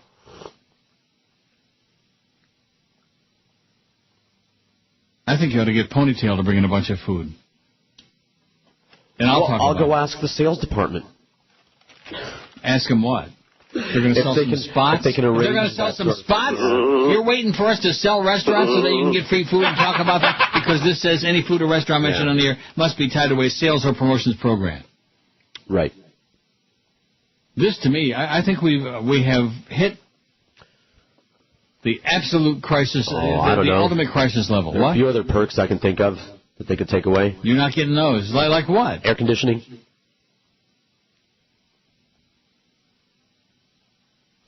I think you ought to get Ponytail to bring in a bunch of food. And I'll go ask the sales department. Ask them what? They're going to sell some spots? They're going to sell some spots? You're waiting for us to sell restaurants so that you can get free food and talk about that? Because this says any food or restaurant mentioned on the air must be tied to a sales or promotions program. Right. This, to me, I think we have hit the absolute crisis, the ultimate crisis level. There are a few other perks I can think of that they could take away. You're not getting those. Like what? Air conditioning.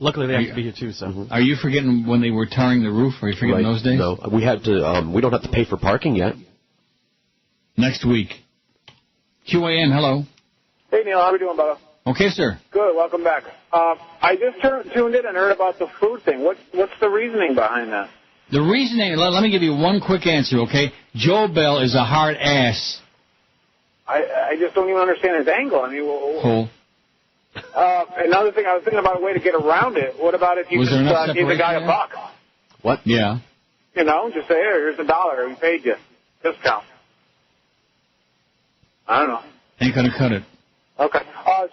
Luckily, they have to be here, too, so. Mm-hmm. Are you forgetting when they were tarring the roof? Are you forgetting those days? No, we had to. We don't have to pay for parking yet. Next week. QAM, hello. Hey, Neil, how are we doing, brother? Okay, sir. Good, welcome back. I just tuned in and heard about the food thing. What's the reasoning behind that? The reasoning, let me give you one quick answer, okay? Joe Bell is a hard ass. I just don't even understand his angle. I mean, Cool. Another thing, I was thinking about a way to get around it. What about if you just gave the guy $1? What? Yeah. You know, just say, here's $1. We paid you. Discount. I don't know. Ain't gonna cut it. Okay.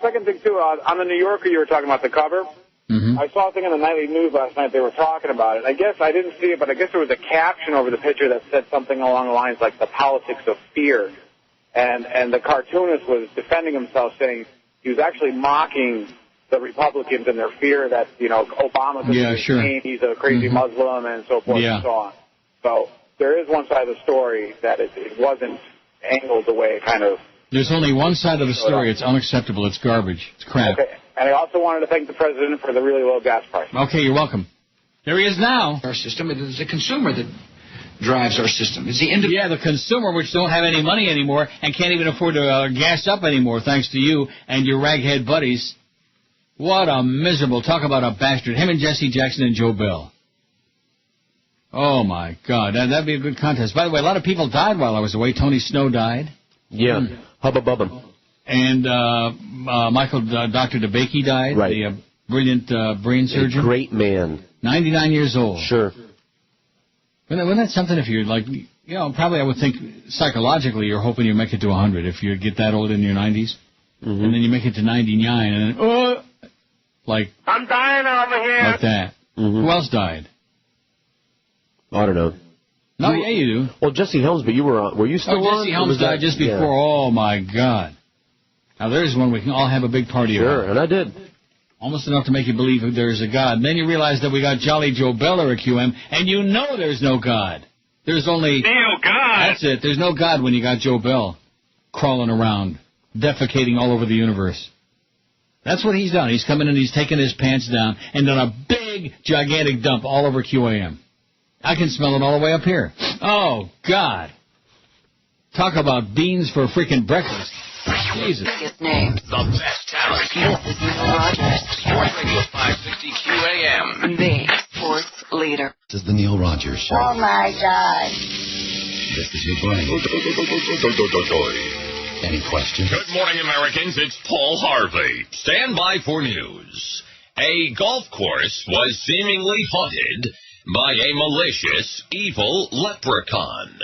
Second thing, too, on the New Yorker, you were talking about the cover. Mm-hmm. I saw a thing in the nightly news last night. They were talking about it. I guess I didn't see it, but I guess there was a caption over the picture that said something along the lines like the politics of fear. And the cartoonist was defending himself, saying he was actually mocking the Republicans and their fear that, you know, Obama's he's a crazy Muslim and so forth and so on. So there is one side of the story that it wasn't angled the way it kind of... There's only one side of the story. It's unacceptable. It's garbage. It's crap. Okay. And I also wanted to thank the president for the really low gas price. Okay, you're welcome. There he is now. Our system, it is the consumer that drives our system. It's the the consumer, which don't have any money anymore and can't even afford to gas up anymore, thanks to you and your raghead buddies. What a miserable, talk about a bastard. Him and Jesse Jackson and Joe Bell. Oh, my God. That'd be a good contest. By the way, a lot of people died while I was away. Tony Snow died. Yeah. Hubba bubba. And Michael Dr. DeBakey died. Right. The brilliant brain surgeon. A great man. 99 years old. Sure. Wasn't that something if you're like, you know, probably I would think psychologically you're hoping you make it to 100 if you get that old in your 90s. Mm-hmm. And then you make it to 99 and then, like. I'm dying over here. Like that. Mm-hmm. Who else died? I don't know. No, yeah, you do. Well, Jesse Helms, but you were on. Were you still on? Jesse Helms died just before. Yeah. Oh, my God. Now, there's one we can all have a big party about. Sure, and I did. Almost enough to make you believe there's a God. And then you realize that we got Jolly Joe Beller at QM, and you know there's no God. There's only... No God! That's it. There's no God when you got Joe Bell crawling around, defecating all over the universe. That's what he's done. He's come in and he's taken his pants down and done a big, gigantic dump all over QAM. I can smell it all the way up here. Oh, God. Talk about beans for freaking breakfast. Jesus. Name. The best talent. This is Neil Rogers. Sports Radio 560 QAM. The sports leader. This is the Neil Rogers Show. Oh, my God. This is your brain. Any questions? Good morning, Americans. It's Paul Harvey. Stand by for news. A golf course was seemingly haunted by a malicious, evil leprechaun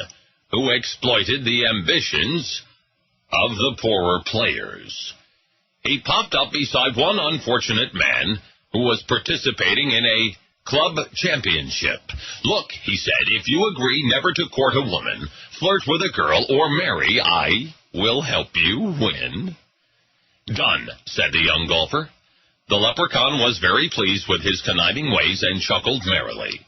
who exploited the ambitions of the poorer players. He popped up beside one unfortunate man who was participating in a club championship. Look, he said, if you agree never to court a woman, flirt with a girl, or marry, I will help you win. Done, said the young golfer. The leprechaun was very pleased with his conniving ways and chuckled merrily.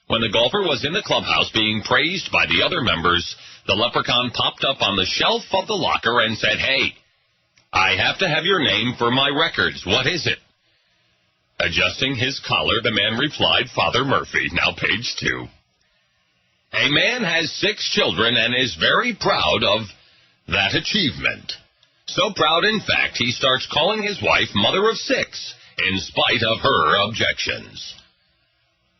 When the golfer was in the clubhouse being praised by the other members, the leprechaun popped up on the shelf of the locker and said, "Hey, I have to have your name for my records. What is it?" Adjusting his collar, the man replied, "Father Murphy." Now page 2. A man has 6 children and is very proud of that achievement. So proud, in fact, he starts calling his wife Mother of 6, in spite of her objections.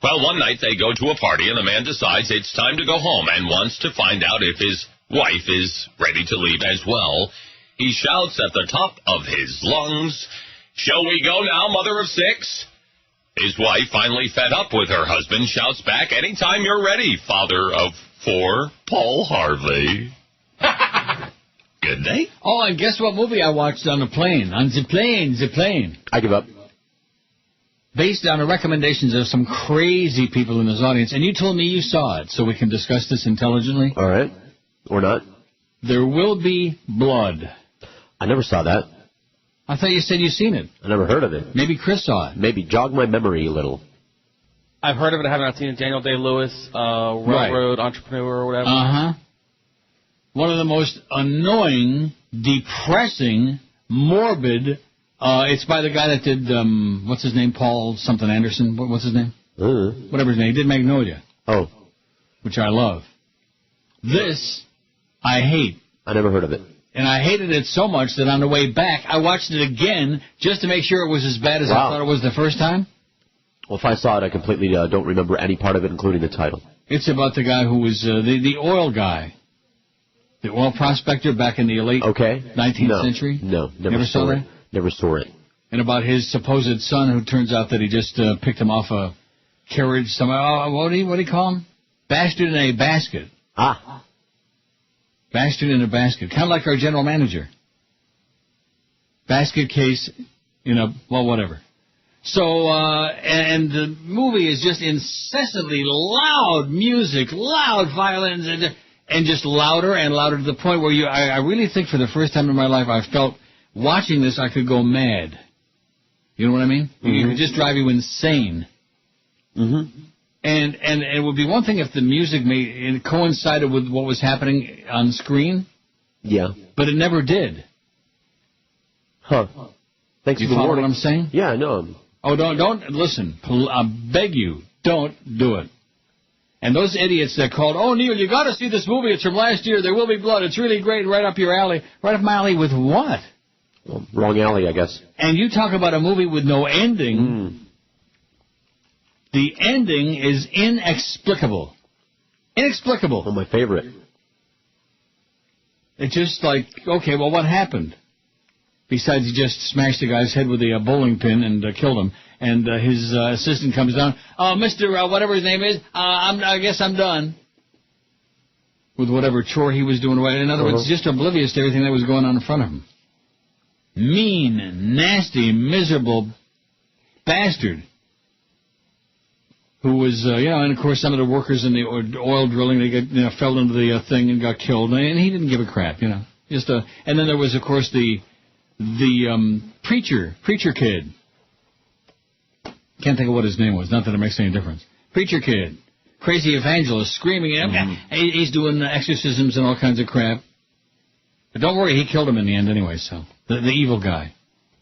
Well, one night they go to a party and the man decides it's time to go home and wants to find out if his wife is ready to leave as well. He shouts at the top of his lungs, "Shall we go now, Mother of 6? His wife, finally fed up with her husband, shouts back, "Anytime you're ready, Father of 4, Paul Harvey." Good day. Oh, and guess what movie I watched on the plane? On the plane. I give up. Based on the recommendations of some crazy people in this audience, and you told me you saw it, so we can discuss this intelligently. All right. Or not. There Will Be Blood. I never saw that. I thought you said you'd seen it. I never heard of it. Maybe Chris saw it. Maybe jog my memory a little. I've heard of it. I haven't seen it. Daniel Day-Lewis, railroad entrepreneur or whatever. Uh-huh. One of the most annoying, depressing, morbid... it's by the guy that did, what's his name, Paul something Anderson? What's his name? Whatever his name. He did Magnolia. Oh. Which I love. This, I hate. I never heard of it. And I hated it so much that on the way back, I watched it again just to make sure it was as bad as I thought it was the first time. Well, if I saw it, I completely don't remember any part of it, including the title. It's about the guy who was the oil guy. The oil prospector back in the late 19th century. No, never saw that? Never saw it. And about his supposed son, who turns out that he just picked him off a carriage somewhere. What do you call him? Bastard in a basket. Bastard in a basket. Kind of like our general manager. Basket case, whatever. So, and the movie is just incessantly loud music, loud violins, and just louder and louder to the point where I really think for the first time in my life I felt watching this I could go mad. You know what I mean? It could just drive you insane. Mm-hmm. And it would be one thing if the music coincided with what was happening on screen. Yeah. But it never did. Huh. Thanks for the warning. You follow what I'm saying? Yeah, I know. Oh, don't listen. I beg you, don't do it. And those idiots that called, oh, Neil, you got to see this movie. It's from last year. There will be blood. It's really great. Right up your alley. Right up my alley with what? Well, wrong alley, I guess. And you talk about a movie with no ending. The ending is inexplicable. Inexplicable. Oh, my favorite. It's just like, okay, well, what happened? Besides, he just smashed the guy's head with a bowling pin and killed him. And his assistant comes down. Oh, Mr. whatever his name is, I guess I'm done. With whatever chore he was doing. In other words, just oblivious to everything that was going on in front of him. Mean, nasty, miserable bastard. Who was, and of course some of the workers in the oil drilling, they fell into the thing and got killed. And he didn't give a crap, Just and then there was, of course, the preacher kid. Can't think of what his name was. Not that it makes any difference. Preacher kid. Crazy evangelist screaming at him. He's doing exorcisms and all kinds of crap. But don't worry, he killed him in the end anyway, so. The evil guy.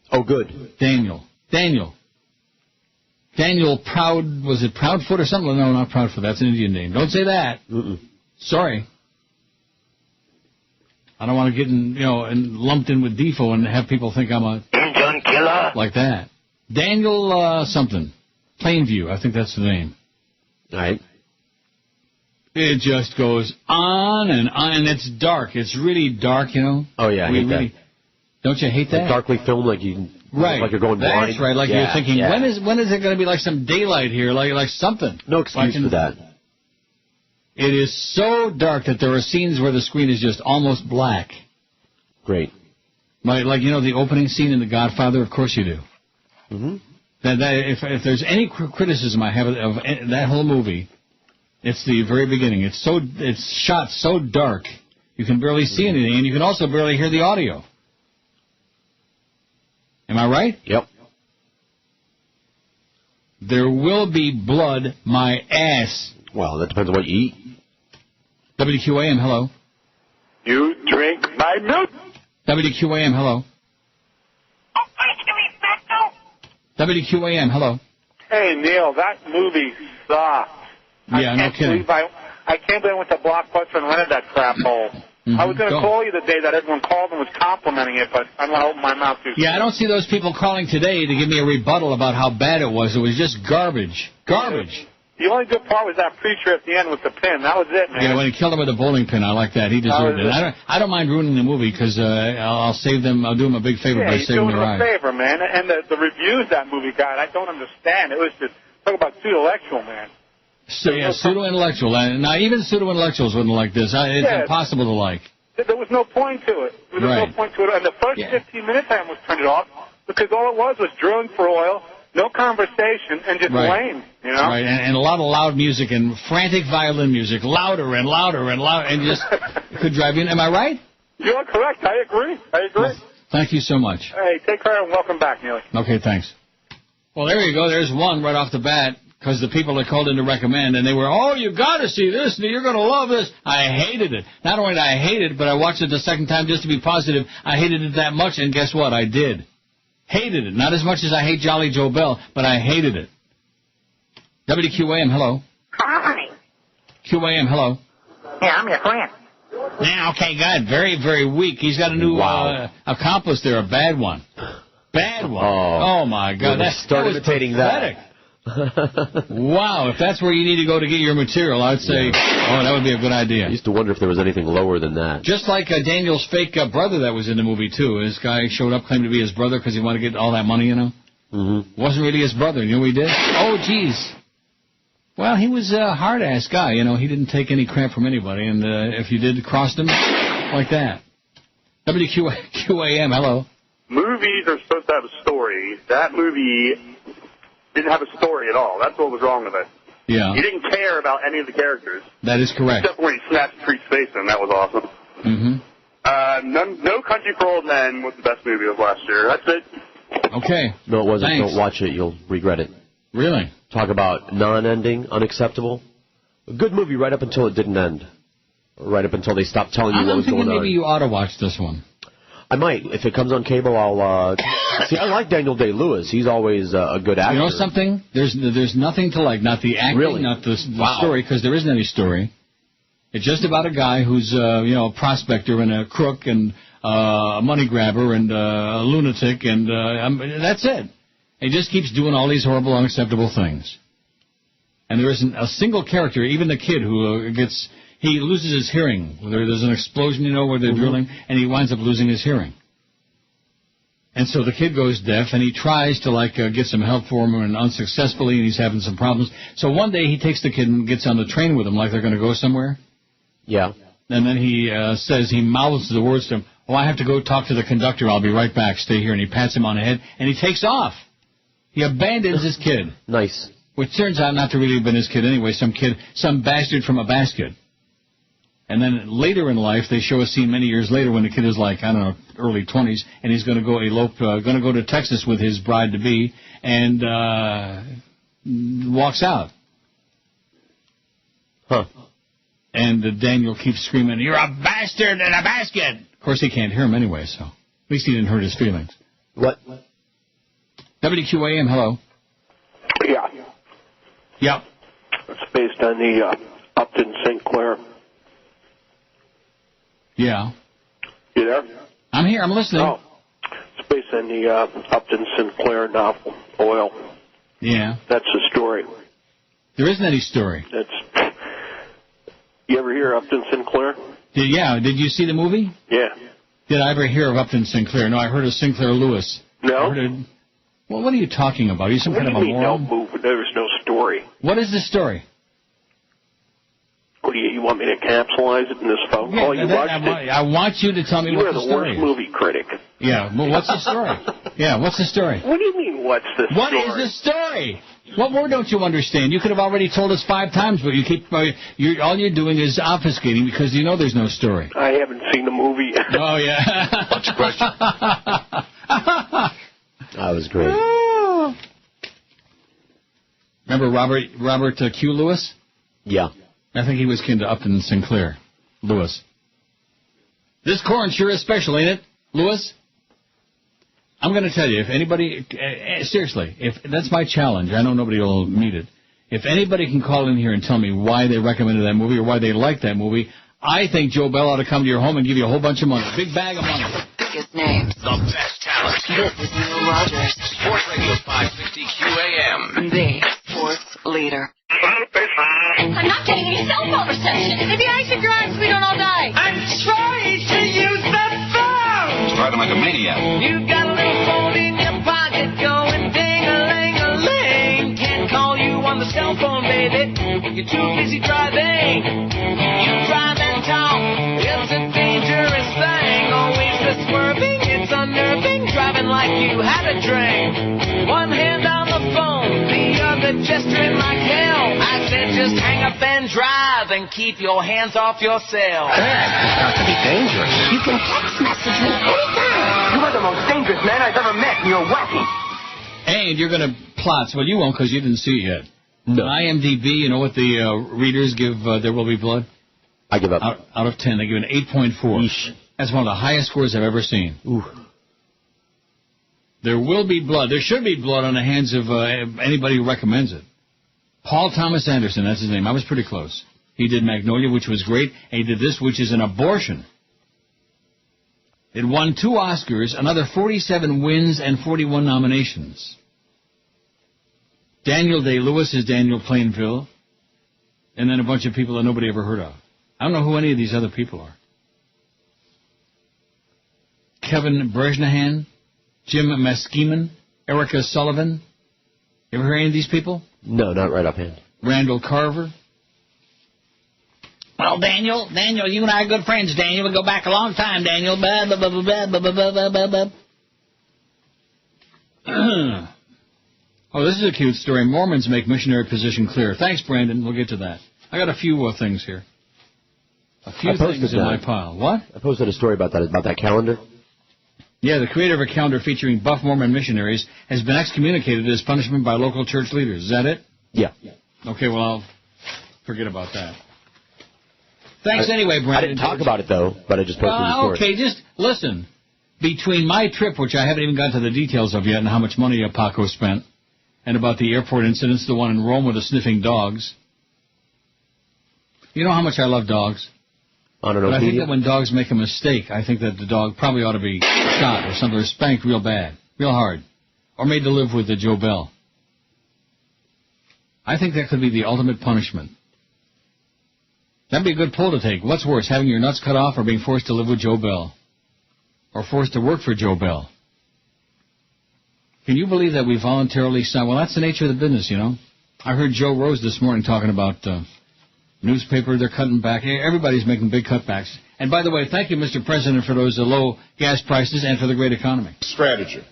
Oh, good. Daniel was it Proudfoot or something? No, not Proudfoot. That's an Indian name. Don't say that. Sorry. I don't want to get and lumped in with Defoe and have people think I'm a Indian killer. Like that. Daniel something. Plainview, I think that's the name. All right. It just goes on, and it's dark. It's really dark, Oh, yeah, I hate that. Don't you hate that? Like darkly filmed, like you... Right. Like you're going blind. That's right, like you're thinking, when is it going to be like some daylight here, like something? No excuse for that. It is so dark that there are scenes where the screen is just almost black. Great. Like the opening scene in The Godfather, of course you do. Mm-hmm. If there's any criticism I have of that whole movie, it's the very beginning. It's shot so dark, you can barely see anything, and you can also barely hear the audio. Am I right? Yep. There will be blood, my ass. Well, that depends on what you eat. WQAM, hello. You drink my milk. WQAM, hello. WQAM, hello. Hey, Neil, that movie sucks. Yeah, no kidding. I can't believe I went to Blockbuster and rented that crap hole. I was going to call you the day that everyone called and was complimenting it, but I'm going to open my mouth too soon. Yeah, I don't see those people calling today to give me a rebuttal about how bad it was. It was just garbage. Garbage. The only good part was that preacher at the end with the pin. That was it, man. Yeah, when he killed him with a bowling pin, I like that. He deserved it. I don't mind ruining the movie because I'll save them. I'll do them a big favor by saving their eyes. Yeah, he's doing them a favor, man. And the reviews that movie got, I don't understand. It was just talk about pseudo-intellectual, man. So, yeah, pseudo-intellectual. Now, even pseudo-intellectuals wouldn't like this. It's impossible to like. There was no point to it. There was no point to it. And the first 15 minutes, I almost turned it off because all it was drilling for oil, no conversation, and just lame, Right, and a lot of loud music and frantic violin music, louder and louder and louder, and just could drive you in. Am I right? You're correct. I agree. Thank you so much. Hey, take care and welcome back, Neely. Okay, thanks. Well, there you go. There's one right off the bat, because the people that called in to recommend, and they were, oh, you got to see this, you're going to love this. I hated it. Not only did I hate it, but I watched it the second time just to be positive. I hated it that much, and guess what? I did. Hated it. Not as much as I hate Jolly Joe Bell, but I hated it. WQAM, hello. Hi. QAM, hello. Yeah, I'm your friend. Yeah, okay, good. Very, very weak. He's got a new accomplice there, a bad one. Bad one. Oh my God. Start imitating that. Wow, if that's where you need to go to get your material, I'd say, that would be a good idea. I used to wonder if there was anything lower than that. Just like Daniel's fake brother that was in the movie, too. This guy showed up, claimed to be his brother because he wanted to get all that money, you know? Mm-hmm. Wasn't really his brother. You know what he did? Oh, geez. Well, he was a hard-ass guy, you know. He didn't take any crap from anybody, and if you did, crossed him like that. WQAM, hello. Movies are supposed to have a story. That movie didn't have a story at all. That's what was wrong with it. Yeah. You didn't care about any of the characters. That is correct. Except when he snatched Treat's face in. That was awesome. Mm-hmm. No Country for Old Men was the best movie of last year. That's it. Okay. No, it wasn't. Thanks. Don't watch it. You'll regret it. Really? Talk about non-ending, unacceptable. A good movie right up until it didn't end. Right up until they stopped telling you what was going on. Maybe you ought to watch this one. I might. If it comes on cable, I'll... See, I like Daniel Day-Lewis. He's always a good actor. You know something? There's nothing to like. Not the acting, really? Not the story, because there isn't any story. It's just about a guy who's, a prospector and a crook and a money grabber and a lunatic, and that's it. He just keeps doing all these horrible, unacceptable things. And there isn't a single character, even the kid who he loses his hearing. There's an explosion, where they're drilling, and he winds up losing his hearing. And so the kid goes deaf, and he tries to, get some help for him, and unsuccessfully, and he's having some problems. So one day he takes the kid and gets on the train with him like they're going to go somewhere. Yeah. And then he he mouths the words to him, I have to go talk to the conductor. I'll be right back. Stay here. And he pats him on the head, and he takes off. He abandons his kid. Nice. Which turns out not to really have been his kid anyway, some bastard from a basket. And then later in life, they show a scene many years later when the kid is early 20s, and he's going to go going to go to Texas with his bride-to-be, and walks out. Huh. And Daniel keeps screaming, "You're a bastard in a basket!" Of course, he can't hear him anyway, so at least he didn't hurt his feelings. What? WQAM, hello. Yeah. Yep. It's based on the Upton Sinclair. Yeah. You there? I'm here. I'm listening. Oh. It's based on the Upton Sinclair novel, Oil. Yeah. That's the story. There isn't any story. You ever hear Upton Sinclair? Yeah. Did you see the movie? Yeah. Did I ever hear of Upton Sinclair? No, I heard of Sinclair Lewis. No? Well, what are you talking about? Are you some kind of a moron? No, there's no story. What is the story? What do you want me to capsulize it in this phone call? You watched it? I want you to tell me what the story is. You are the worst movie critic. Yeah, well, what's the story? Yeah, what's the story? What do you mean, what's the story? What is the story? What more don't you understand? You could have already told us 5 times, but you keep all you're doing is obfuscating because you know there's no story. I haven't seen the movie. Oh, yeah. What's your question? That was great. Remember Robert Q. Lewis? Yeah. I think he was kin to Upton Sinclair. Lewis. This corn sure is special, ain't it, Lewis? I'm going to tell you, if anybody, seriously, if that's my challenge, I know nobody will meet it. If anybody can call in here and tell me why they recommended that movie or why they like that movie, I think Joe Bell ought to come to your home and give you a whole bunch of money, a big bag of money. Biggest names. The best talent. This is Neil Rogers. Sports Radio 560 QAM. The sports leader. I'm not getting any cell phone reception. Maybe I should drive so we don't all die. I'm trying to use the phone. Starting like a maniac. You got a little phone in your pocket going ding-a-ling-a-ling. Can't call you on the cell phone, baby. You're too busy driving. You drive and talk. It's a dangerous thing. Always the swerving. It's unnerving. Driving like you had a drink. One hand on the phone, the other gesturing like hell. I said just hang up and drive and keep your hands off your cell. It's got to be dangerous. You can text message me anytime. You are You're the most dangerous man I've ever met, and you're wacky. And you're going to plots. Well, you won't because you didn't see it yet. No. IMDb, you know what the readers give There Will Be Blood? I give up. Out of 10, they give it an 8.4. That's one of the highest scores I've ever seen. Ooh. There will be blood. There should be blood on the hands of anybody who recommends it. Paul Thomas Anderson, that's his name. I was pretty close. He did Magnolia, which was great, and he did this, which is an abortion. It won 2 Oscars, another 47 wins, and 41 nominations. Daniel Day-Lewis is Daniel Plainville, and then a bunch of people that nobody ever heard of. I don't know who any of these other people are. Kevin Bresnahan, Jim Meskimen, Erica Sullivan. You ever heard any of these people? No, not right offhand. Randall Carver. Well, Daniel, you and I are good friends, Daniel. We go back a long time, Daniel. Oh, this is a cute story. Mormons make missionary position clear. Thanks, Brandon. We'll get to that. I got a few things here. A few things in my pile. What? I posted a story about that calendar. Yeah, the creator of a calendar featuring buff Mormon missionaries has been excommunicated as punishment by local church leaders. Is that it? Yeah. Okay, well, I'll forget about that. Thanks anyway, Brandon. I didn't talk about it, though, but I just posted the story. Okay, just listen. Between my trip, which I haven't even got to the details of yet, and how much money Paco spent, and about the airport incidents, the one in Rome with the sniffing dogs. You know how much I love dogs? But I think that when dogs make a mistake, I think that the dog probably ought to be shot or something, or spanked real bad, real hard, or made to live with Joe Bell. I think that could be the ultimate punishment. That'd be a good poll to take. What's worse, having your nuts cut off or being forced to live with Joe Bell? Or forced to work for Joe Bell? Can you believe that we voluntarily signed? Well, that's the nature of the business, you know. I heard Joe Rose this morning talking about newspaper, they're cutting back. Everybody's making big cutbacks. And by the way, thank you, Mr. President, for those low gas prices and for the great economy. Strategy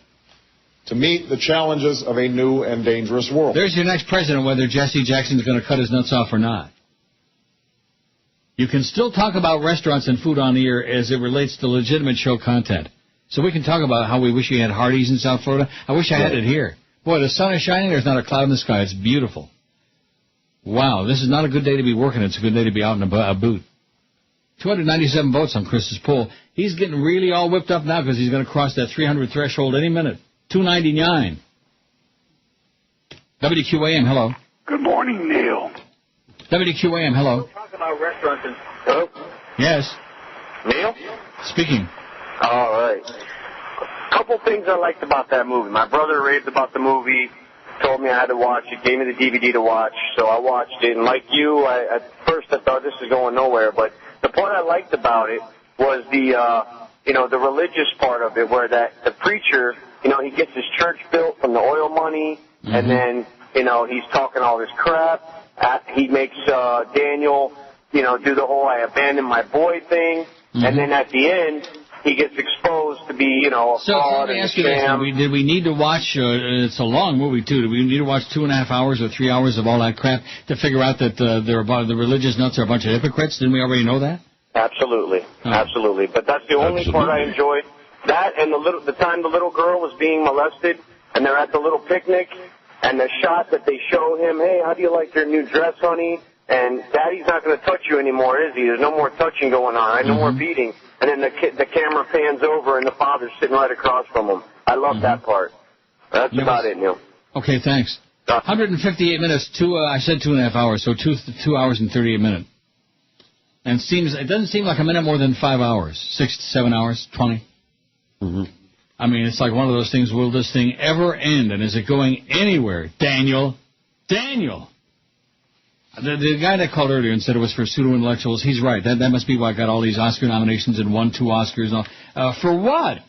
to meet the challenges of a new and dangerous world. There's your next president, whether Jesse Jackson's going to cut his nuts off or not. You can still talk about restaurants and food on the air as it relates to legitimate show content. So we can talk about how we wish we had Hardee's in South Florida. I wish I had it here. Boy, the sun is shining. There's not a cloud in the sky. It's beautiful. Wow, this is not a good day to be working. It's a good day to be out in a boot. 297 votes on Chris's poll. He's getting really all whipped up now because he's going to cross that 300 threshold any minute. 299. WQAM, hello. Good morning, Neil. WQAM, hello. Talking about restaurants and... Hello? Yes. Neil? Speaking. All right. Couple things I liked about that movie. My brother raved about the movie, told me I had to watch it, gave me the DVD to watch, so I watched it. And like you, at first I thought this is going nowhere, but the part I liked about it was the religious part of it, where the preacher, he gets his church built from the oil money, and then, he's talking all this crap. He makes Daniel, do the whole I abandoned my boy thing, and then at the end, he gets exposed to be, a fraud and a scam. Did we need to watch, it's a long movie, too, did we need to watch 2.5 hours or 3 hours of all that crap to figure out that the religious nuts are a bunch of hypocrites? Didn't we already know that? Absolutely. Absolutely. But that's the only part I enjoyed. That and the time the little girl was being molested, and they're at the little picnic, and the shot that they show him, hey, how do you like your new dress, honey? And Daddy's not going to touch you anymore, is he? There's no more touching going on, right? No more beating. And then the camera pans over, and the father's sitting right across from him. I love that part. That's about it, Neil. Okay, thanks. 158 minutes. I said 2.5 hours, so 2 hours and 38 minutes. And it doesn't seem like a minute more than 5 hours. 6 to 7 hours, 20. I mean, it's like one of those things, will this thing ever end? And is it going anywhere? Daniel. The guy that called earlier and said it was for pseudo-intellectuals, he's right. That must be why I got all these Oscar nominations and won 2 Oscars and all. For what?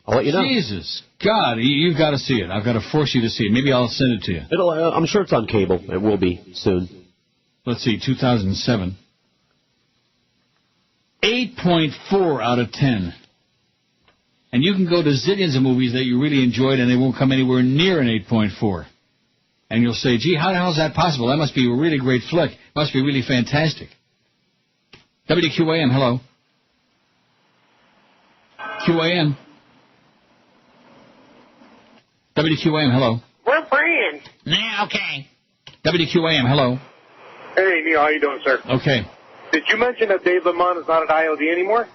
I'll let you know. Jesus. God, you've got to see it. I've got to force you to see it. Maybe I'll send it to you. I'm sure it's on cable. It will be soon. Let's see, 2007. 8.4 out of 10. And you can go to zillions of movies that you really enjoyed and they won't come anywhere near an 8.4. And you'll say, gee, how the hell is that possible? That must be a really great flick. Must be really fantastic. WQAM, hello. QAM. WQAM, hello. We're friends. Nah, okay. WQAM, hello. Hey, Neil, how you doing, sir? Okay. Did you mention that Dave LaMon is not at IOD anymore?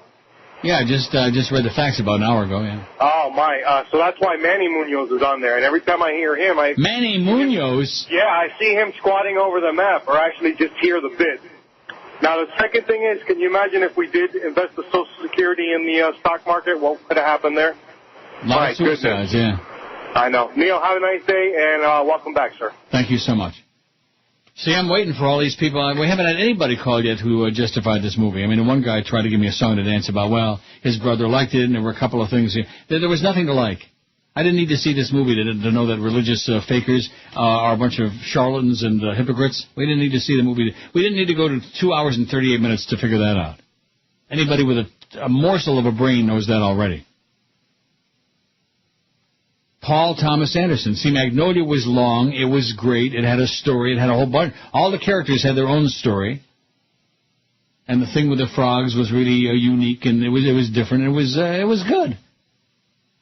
Yeah, I just read the facts about an hour ago, yeah. Oh, my. So that's why Manny Munoz is on there. And every time I hear him, Manny Munoz? Yeah, I see him squatting over the map, or actually just hear the bit. Now, the second thing is, can you imagine if we did invest the Social Security in the stock market? What could have happened there? A lot of suicides, yeah. I know. Neil, have a nice day, and welcome back, sir. Thank you so much. See, I'm waiting for all these people. We haven't had anybody call yet who justified this movie. I mean, one guy tried to give me a song to dance about, well, his brother liked it, and there were a couple of things. There was nothing to like. I didn't need to see this movie to know that religious fakers are a bunch of charlatans and hypocrites. We didn't need to see the movie. We didn't need to go to 2 hours and 38 minutes to figure that out. Anybody with a morsel of a brain knows that already. Paul Thomas Anderson. See, Magnolia was long. It was great. It had a story. It had a whole bunch. All the characters had their own story. And the thing with the frogs was really unique, and it was different. It was good.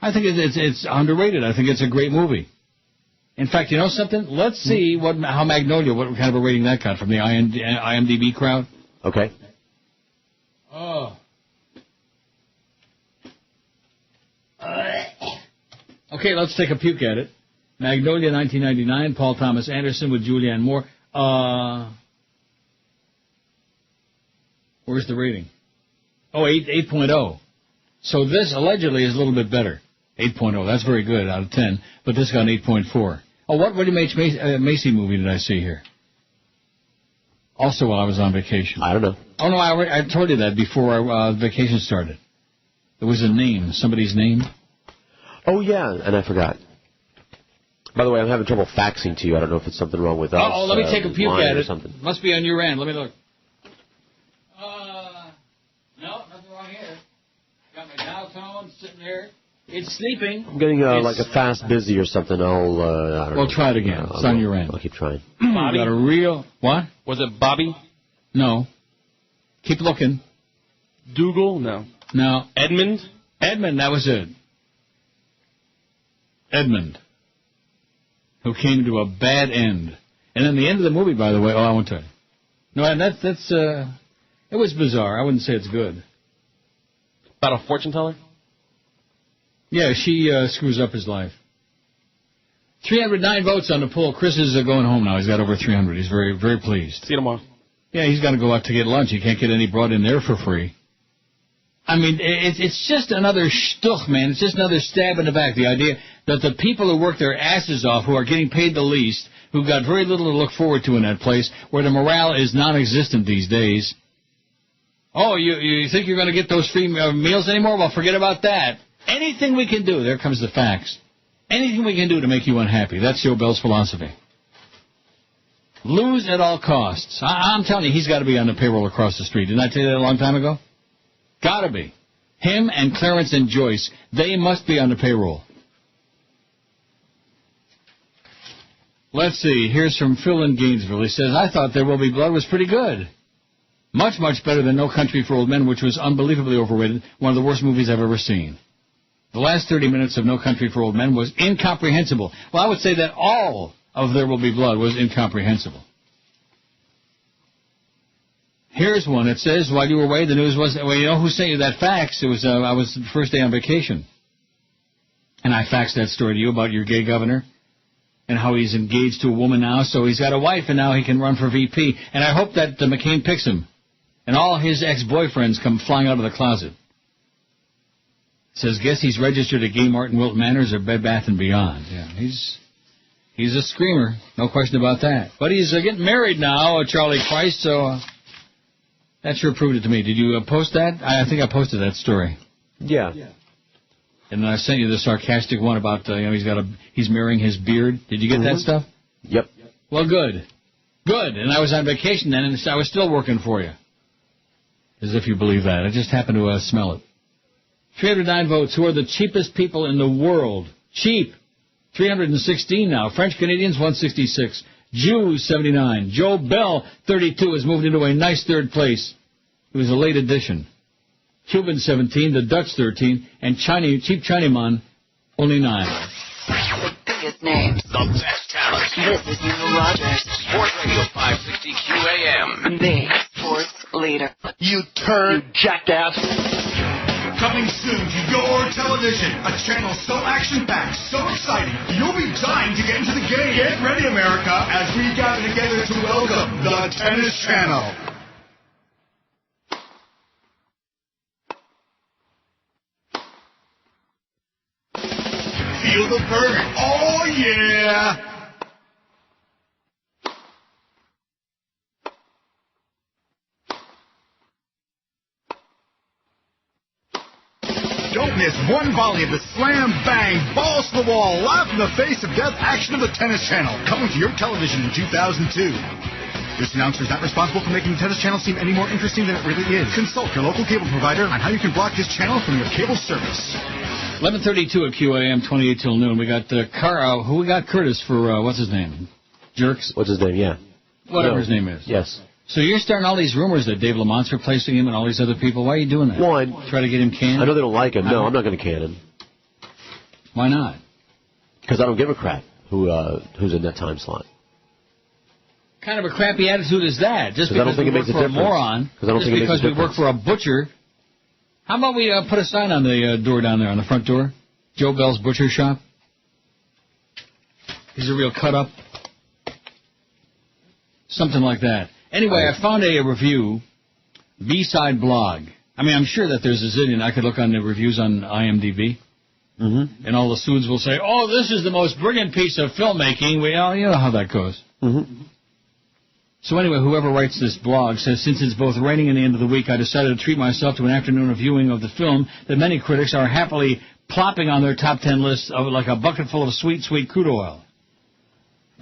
I think it's underrated. I think it's a great movie. In fact, you know something? Let's see how Magnolia, what kind of a rating that got from the IMDb crowd. Okay. Oh. Okay, let's take a puke at it. Magnolia, 1999, Paul Thomas Anderson with Julianne Moore. Where's the rating? Oh, 8.0. So this allegedly is a little bit better. 8.0. That's very good out of 10. But this got an 8.4. Oh, what William H. Macy movie did I see here? Also while I was on vacation. I don't know. Oh, no, I told you that before our vacation started. There was a name, somebody's name. Oh, yeah, and I forgot. By the way, I'm having trouble faxing to you. I don't know if it's something wrong with us. Oh, let me take a puke at it. Something. Must be on your end. Let me look. No, nothing wrong here. Got my dial tone sitting there. It's sleeping. I'm getting like a fast busy or something. I don't know. We'll try it again. It's on your end. I'll keep trying. Bobby? Got a real... What? Was it Bobby? No. Keep looking. Dougal? No. No. Edmund? Edmund, that was it. Edmund, who came to a bad end. And then the end of the movie, by the way, I won't tell you. No, and that's it was bizarre. I wouldn't say it's good. About a fortune teller? Yeah, she screws up his life. 309 votes on the poll. Chris is going home now. He's got over 300. He's very, very pleased. See you tomorrow. Yeah, he's got to go out to get lunch. He can't get any brought in there for free. I mean, it's just another shtuch, man. It's just another stab in the back. The idea that the people who work their asses off, who are getting paid the least, who've got very little to look forward to in that place, where the morale is non-existent these days. Oh, you think you're going to get those free meals anymore? Well, forget about that. Anything we can do, there comes the facts. Anything we can do to make you unhappy. That's Joe Bell's philosophy. Lose at all costs. I'm telling you, he's got to be on the payroll across the street. Didn't I tell you that a long time ago? Gotta be. Him and Clarence and Joyce, they must be on the payroll. Let's see. Here's from Phil in Gainesville. He says, I thought There Will Be Blood was pretty good. Much, much better than No Country for Old Men, which was unbelievably overrated. One of the worst movies I've ever seen. The last 30 minutes of No Country for Old Men was incomprehensible. Well, I would say that all of There Will Be Blood was incomprehensible. Here's one. It says, while you were away, the news was, well, you know who sent you that fax? It was, I was the first day on vacation. And I faxed that story to you about your gay governor and how he's engaged to a woman now, so he's got a wife and now he can run for VP. And I hope that McCain picks him and all his ex-boyfriends come flying out of the closet. It says, guess he's registered at Gay Mart in Wilton Manors or Bed Bath & Beyond. Yeah, he's a screamer, no question about that. But he's getting married now, Charlie Christ, so... that sure proved it to me. Did you post that? I think I posted that story. Yeah. And then I sent you the sarcastic one about he's marrying his beard. Did you get that stuff? Yep. Well, good. Good. And I was on vacation then, and I was still working for you. As if you believe that. I just happened to smell it. 309 votes. Who are the cheapest people in the world? Cheap. 316 now. French Canadians, 166. Jews, 79. Joe Bell, 32, has moved into a nice third place. It was a late addition. Cuban 17, the Dutch 13, and cheap Chinaman only 9. Biggest names. The best talent. This is Neil Rogers. Sports Radio 560 QAM. The sports leader. You turd, jackass. Coming soon to your television. A channel so action-packed, so exciting, you'll be dying to get into the game. Get ready, America, as we gather together to welcome the Tennis Channel. Feel the burn. Oh, yeah. Don't miss one volley of the slam, bang, balls to the wall, laugh in the face of death action of the Tennis Channel, coming to your television in 2002. This announcer is not responsible for making the Tennis Channel seem any more interesting than it really is. Consult your local cable provider on how you can block this channel from your cable service. 11:32 at QAM, 28 till noon. We got who we got? Curtis for what's his name? Jerks. What's his name? Yeah. Whatever his name is. Yes. So you're starting all these rumors that Dave LaMon's replacing him and all these other people. Why are you doing that? Why? Try to get him canned? I know they don't like him. No, I'm not going to can him. Why not? Because I don't give a crap who's in that time slot. Kind of a crappy attitude is that? Just because we work for a moron, just because we work for a butcher. How about we put a sign on the door down there, on the front door? Joe Bell's Butcher Shop. He's a real cut-up. Something like that. Anyway, I found a review, B-side blog. I mean, I'm sure that there's a zillion. I could look on the reviews on IMDb, and all the suits will say, "Oh, this is the most brilliant piece of filmmaking." You know how that goes. So anyway, whoever writes this blog says, since it's both raining and the end of the week, I decided to treat myself to an afternoon of viewing of the film that many critics are happily plopping on their top 10 lists of like a bucket full of sweet, sweet crude oil.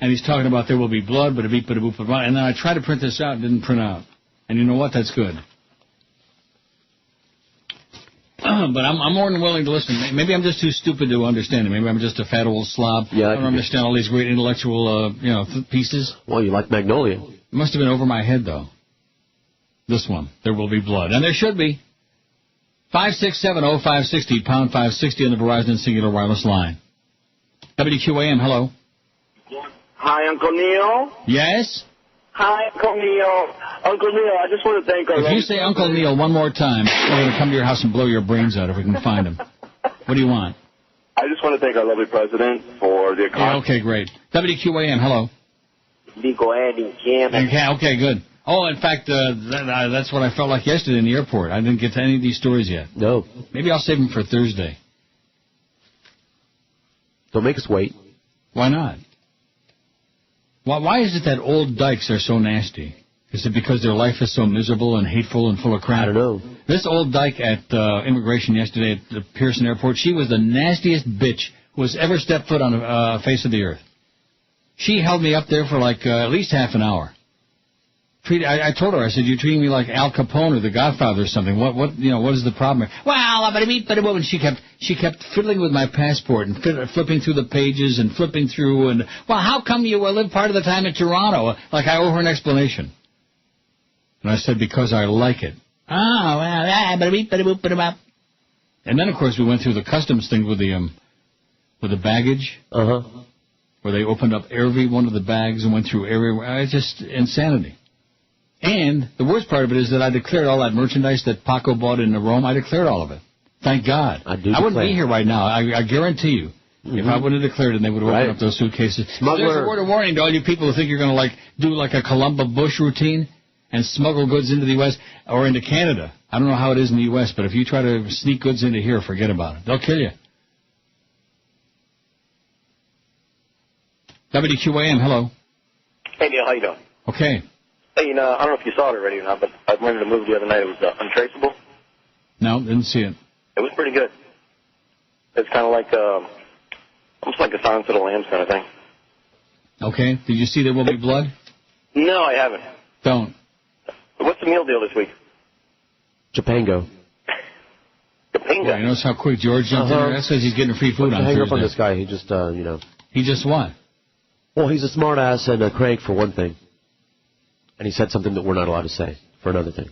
And he's talking about there will be blood, but a beep, but a boop, but and then I tried to print this out, it didn't print out. And you know what? That's good. But I'm more than willing to listen. Maybe I'm just too stupid to understand it. Maybe I'm just a fat old slob. Yeah, I don't understand all these great intellectual, pieces. Well, you like Magnolia. It must have been over my head, though. This one. There will be blood. And there should be. 5670560, pound 560 on the Verizon Singular Wireless line. WQAM, hello. Hi, Uncle Neil. Yes? Hi, Uncle Neil. Uncle Neil, I just want to thank our... If you say Uncle Neil one more time, we're going to come to your house and blow your brains out if we can find him. What do you want? I just want to thank our lovely president for the... Yeah, okay, great. WQAM, hello. Okay, good. Oh, in fact, that's what I felt like yesterday in the airport. I didn't get to any of these stories yet. No. Maybe I'll save them for Thursday. Don't make us wait. Why not? Why is it that old dykes are so nasty? Is it because their life is so miserable and hateful and full of crap? I don't know. This old dyke at immigration yesterday at the Pearson Airport, she was the nastiest bitch who has ever stepped foot on the face of the earth. She held me up there for like at least half an hour. I told her, I said, you're treating me like Al Capone or the Godfather or something. What is the problem? Well, and she kept fiddling with my passport and flipping through the pages and flipping through and, well, how come you live part of the time in Toronto? Like I owe her an explanation. And I said, because I like it. Oh, well, and then, of course, we went through the customs thing with the baggage. Where they opened up every one of the bags and went through everywhere. It's just insanity. And the worst part of it is that I declared all that merchandise that Paco bought in Rome. I declared all of it. Thank God. I wouldn't be here right now. I guarantee you. If I wouldn't have declared it, they would have opened up those suitcases. Smuggler. There's a word of warning to all you people who think you're going to do like a Columba Bush routine and smuggle goods into the U.S. or into Canada. I don't know how it is in the U.S., but if you try to sneak goods into here, forget about it. They'll kill you. WQAM, hello. Hey, Neil, how you doing? Okay. Hey, I don't know if you saw it already or not, but I rented a movie the other night. It was Untraceable. No, didn't see it. It was pretty good. It's kind of like, almost like a Silence of the Lambs kind of thing. Okay. Did you see There Will Be Blood? No, I haven't. Don't. What's the meal deal this week? Japango. Japango? Well, you notice how quick George jumped in there? That says he's getting free food on Thursday. Hang up on this guy. He just, He just what? Well, he's a smart ass and a crank for one thing. And he said something that we're not allowed to say for another thing.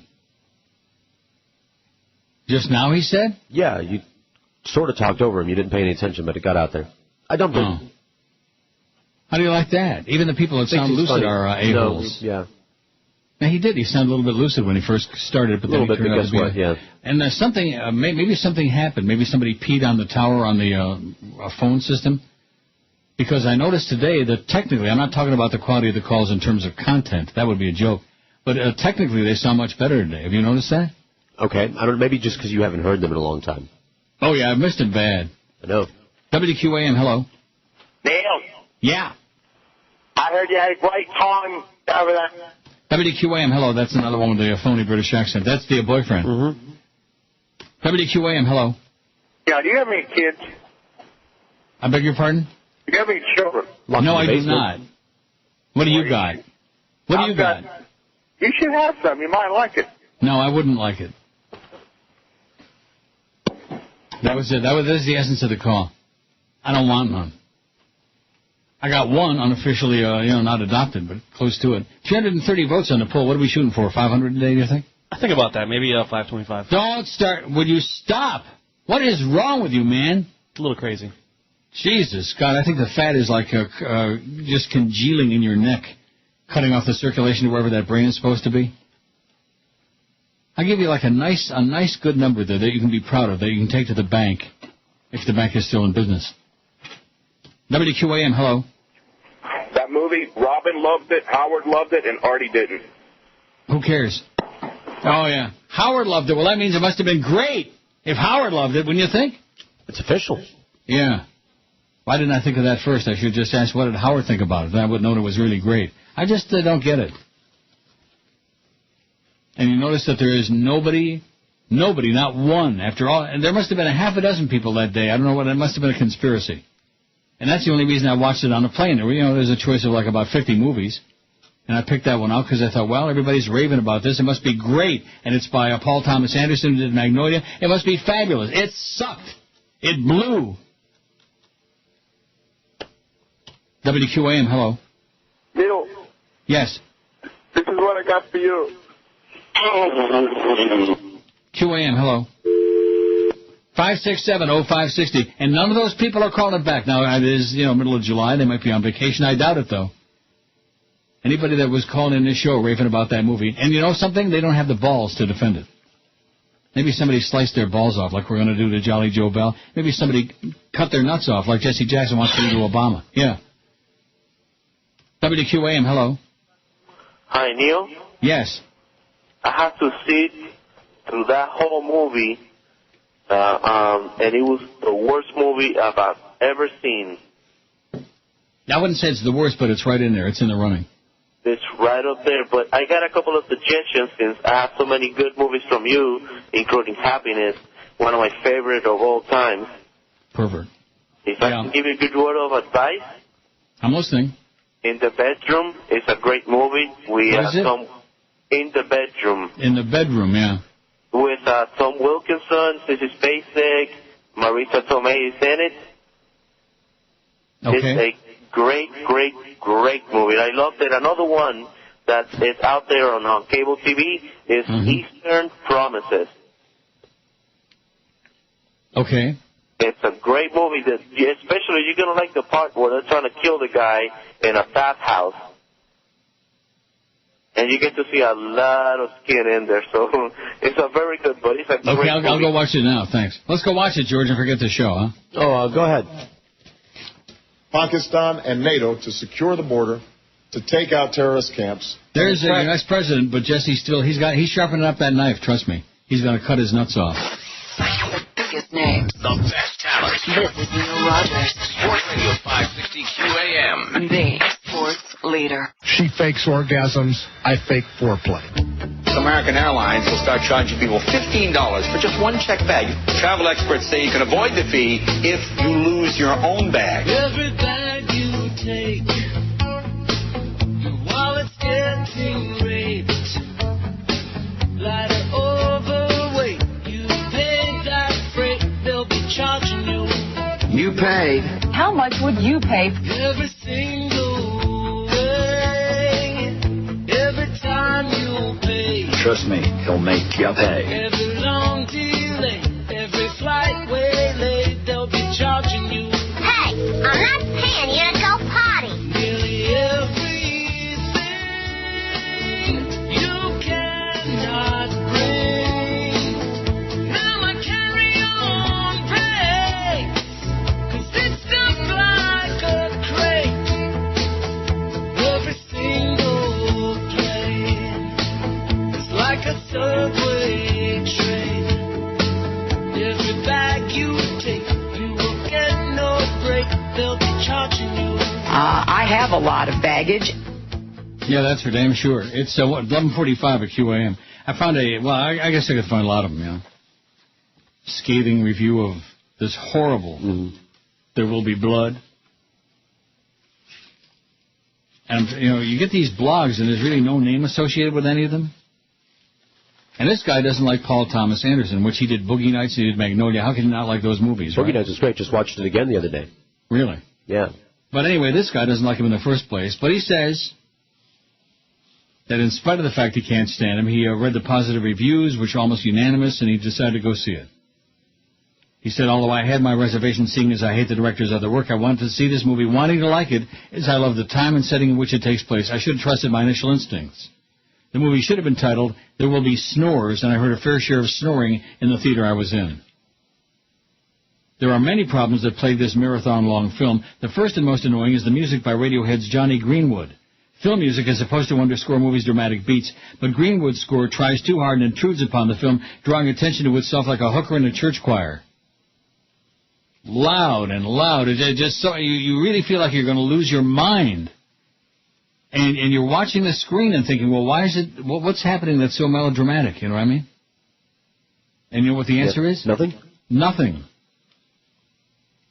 Just now, he said? Yeah, you sort of talked over him. You didn't pay any attention, but it got out there. I dumped it. How do you like that? Even the people that sound lucid are a-holes. No, yeah. Now, he did. He sounded a little bit lucid when he first started, but then he turned out to be yeah. And something, maybe something happened. Maybe somebody peed on the tower on the phone system. Because I noticed today that technically, I'm not talking about the quality of the calls in terms of content. That would be a joke. But technically, they sound much better today. Have you noticed that? Okay. I don't know. Maybe just because you haven't heard them in a long time. Oh, yeah. I've missed it bad. I know. WQAM, hello. Neil. Yeah. I heard you had a great time over there. WQAM, hello. That's another one with the phony British accent. That's the boyfriend. Mm-hmm. WQAM, hello. Yeah, do you have any kids? I beg your pardon? Do you have any children? No, I do not. What do you got? What do you got? You should have some. You might like it. No, I wouldn't like it. That was it. That was the essence of the call. I don't want none. I got one unofficially, not adopted, but close to it. 330 votes on the poll. What are we shooting for? 500 today, do you think? I think about that. Maybe 525. Don't start. Would you stop? What is wrong with you, man? It's a little crazy. Jesus, God, I think the fat is like just congealing in your neck, cutting off the circulation to wherever that brain is supposed to be. I'll give you like a nice good number there that you can be proud of, that you can take to the bank, if the bank is still in business. WQAM, hello. That movie, Robin loved it, Howard loved it, and Artie didn't. Who cares? Oh, yeah. Howard loved it. Well, that means it must have been great. If Howard loved it, wouldn't you think? It's official. Yeah. Why didn't I think of that first? I should just ask, what did Howard think about it? Then I would have known it was really great. I just don't get it. And you notice that there is nobody, not one, after all. And there must have been a half a dozen people that day. I don't know what, it must have been a conspiracy. And that's the only reason I watched it on the plane. There's a choice of like about 50 movies. And I picked that one out because I thought, well, everybody's raving about this. It must be great. And it's by Paul Thomas Anderson who did Magnolia. It must be fabulous. It sucked. It blew. WQAM, hello. Neil. Yes. This is what I got for you. QAM, hello. 567-0560. And none of those people are calling back. Now, it is, middle of July. They might be on vacation. I doubt it, though. Anybody that was calling in this show raving about that movie. And you know something? They don't have the balls to defend it. Maybe somebody sliced their balls off like we're going to do to Jolly Joe Bell. Maybe somebody cut their nuts off like Jesse Jackson wants to do to Obama. Yeah. WQAM, hello. Hi, Neil. Yes. I have to sit through that whole movie, and it was the worst movie I've ever seen. I wouldn't say it's the worst, but it's right in there. It's in the running. It's right up there, but I got a couple of suggestions since I have so many good movies from you, including Happiness, one of my favorite of all time. Pervert. If I can give you a good word of advice. I'm listening. In the Bedroom is a great movie. We What is it? In the Bedroom. In the bedroom, yeah. With Tom Wilkinson, Sissy Spacek, Marisa Tomei is in it. Okay. It's a great movie. I loved it. Another one that is out there on cable TV is Eastern Promises. Okay. It's a great movie, that especially you're going to like the part where they're trying to kill the guy in a bathhouse. And you get to see a lot of skin in there, so it's a very good, but it's a great Okay, I'll movie. go watch it now, thanks. Let's go watch it, George, and forget the show, huh? Oh, go ahead. Pakistan and NATO to secure the border, to take out terrorist camps. There's your next president, but Jesse's he's sharpening up that knife, trust me. He's going to cut his nuts off. The biggest names. The best talent. This is Neil Rogers. Sports Radio 560 QAM. The sports leader. She fakes orgasms. I fake foreplay. American Airlines will start charging people $15 for just one check bag. Travel experts say you can avoid the fee if you lose your own bag. Every bag you take, your wallet's getting raped. Like an overweight, you paid that freight, they'll be charging you. You paid. How much would you pay? Every single way, every time you pay. Trust me, he'll make you pay. Every long delay. late. Every flight way late, they'll be charging you. Hey, I'm not paying you to go potty. Nearly everything you cannot bring. Now my carry-on breaks, 'cause it's stuck like a crate. Every single plane is like a subway train. Every bag you take, you will get no break. They'll be charging you. I have a lot of baggage. Yeah, that's for damn sure. It's 11:45 at QAM. I found I guess I could find a lot of them, you know. Scathing review of this horrible There Will Be Blood. And, you know, you get these blogs and there's really no name associated with any of them. And this guy doesn't like Paul Thomas Anderson, which he did Boogie Nights and he did Magnolia. How can he not like those movies, Boogie right? Nights is great. Just watched it again the other day. Really? Yeah. But anyway, this guy doesn't like him in the first place. But he says that in spite of the fact he can't stand him, he read the positive reviews, which are almost unanimous, and he decided to go see it. He said, although I had my reservations, seeing as I hate the director's other work, I wanted to see this movie wanting to like it, as I love the time and setting in which it takes place. I should have trusted my initial instincts. The movie should have been titled, There Will Be Snores, and I heard a fair share of snoring in the theater I was in. There are many problems that plague this marathon-long film. The first and most annoying is the music by Radiohead's Johnny Greenwood. Film music is supposed to underscore movies' dramatic beats, but Greenwood's score tries too hard and intrudes upon the film, drawing attention to itself like a hooker in a church choir. Loud and loud. It's just so you really feel like you're going to lose your mind. And you're watching the screen and thinking, well, why is it? What's happening that's so melodramatic? You know what I mean? And you know what the answer is? Nothing. Nothing.